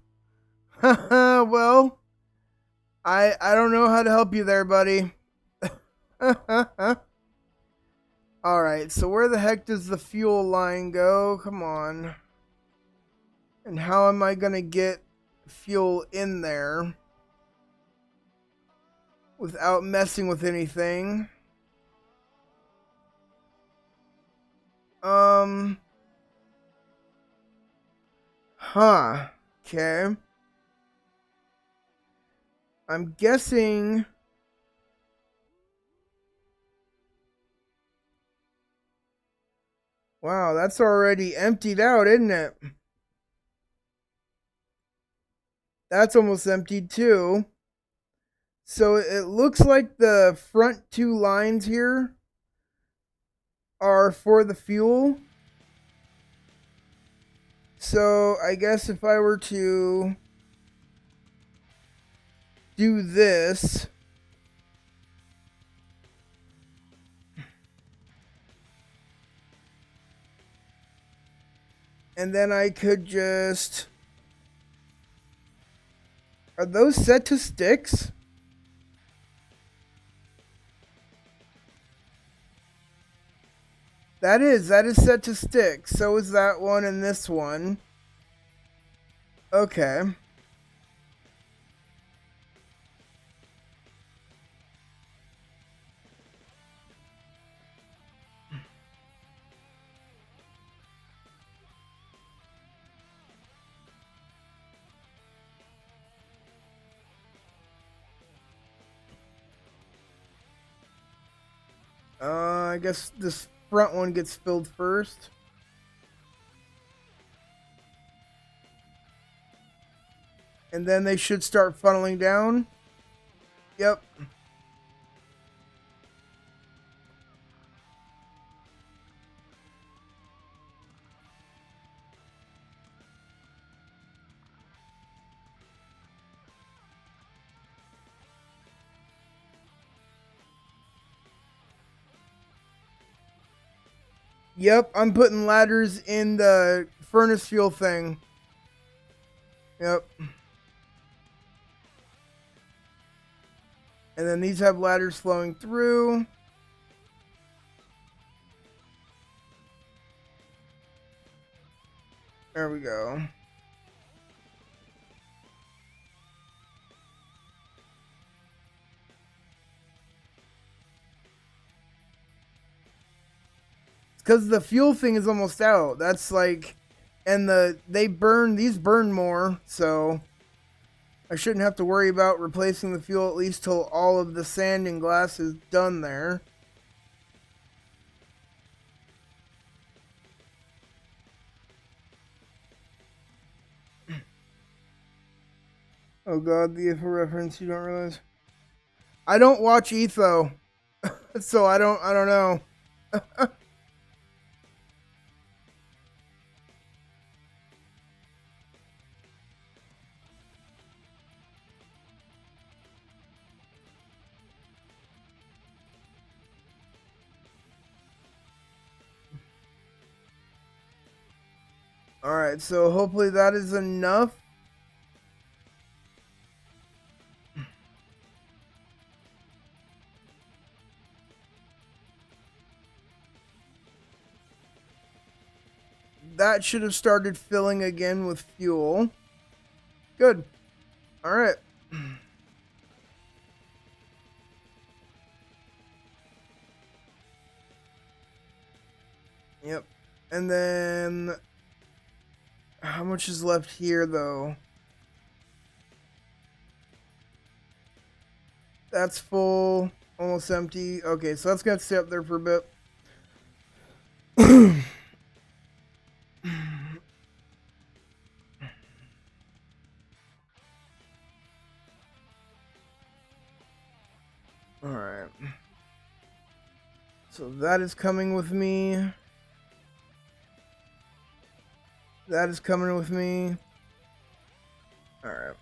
Well, I don't know how to help you there, buddy. Alright, so where the heck does the fuel line go? Come on. And how am I gonna get fuel in there without messing with anything? Okay. I'm guessing. Wow, that's already emptied out, isn't it? That's almost emptied too. So it looks like the front 2 lines here are for the fuel. So I guess if I were to do this, and then I could just... Are those set to sticks? That is set to sticks. So is that one and this one. Okay. I guess this front one gets filled first. And then they should start funneling down. Yep. Yep, I'm putting ladders in the furnace fuel thing. Yep. And then these have ladders flowing through. There we go. Because the fuel thing is almost out. That's like, and these burn more, so I shouldn't have to worry about replacing the fuel at least till all of the sand and glass is done there. Oh god, the IFA reference, you don't realize. I don't watch Etho, so I don't know. Alright, so hopefully that is enough. That should have started filling again with fuel. Good. Alright. Yep. And then how much is left here though? That's full, almost empty. Okay, so that's gonna stay up there for a bit. Alright. So that is coming with me. That is coming with me. Alright.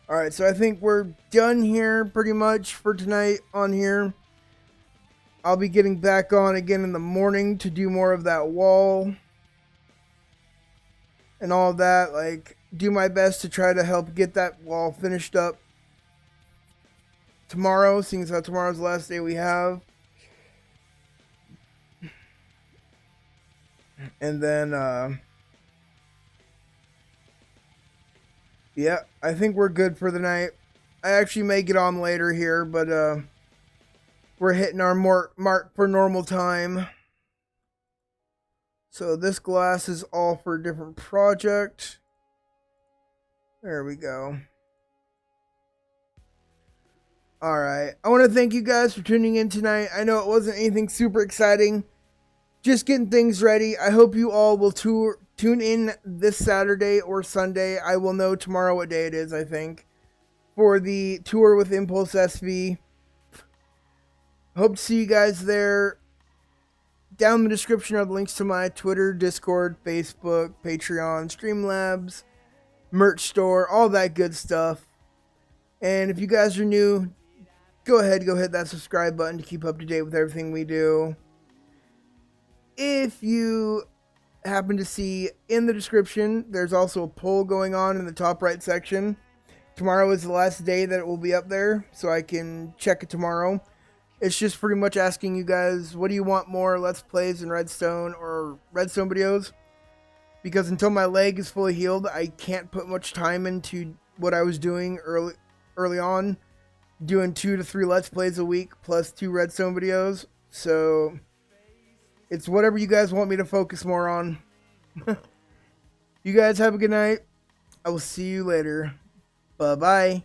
Alright, so I think we're done here pretty much for tonight on here. I'll be getting back on again in the morning to do more of that wall. And all of that, like, do my best to try to help get that wall finished up tomorrow, seeing as how tomorrow's the last day we have. And then, yeah, I think we're good for the night. I actually may get on later here, but, we're hitting our mark for normal time. So this glass is all for a different project. There we go. Alright, I want to thank you guys for tuning in tonight. I know it wasn't anything super exciting. Just getting things ready. I hope you all will tune in this Saturday or Sunday. I will know tomorrow what day it is, I think, for the tour with Impulse SV. Hope to see you guys there. Down in the description are the links to my Twitter, Discord, Facebook, Patreon, Streamlabs, merch store, all that good stuff. And if you guys are new, go ahead, go hit that subscribe button to keep up to date with everything we do. If you happen to see in the description, there's also a poll going on in the top right section. Tomorrow is the last day that it will be up there, so I can check it tomorrow. It's just pretty much asking you guys, what do you want more, Let's Plays in Redstone or Redstone videos? Because until my leg is fully healed, I can't put much time into what I was doing early on, doing 2 to 3 Let's Plays a week plus 2 Redstone videos. So it's whatever you guys want me to focus more on. You guys have a good night. I will see you later. Bye-bye.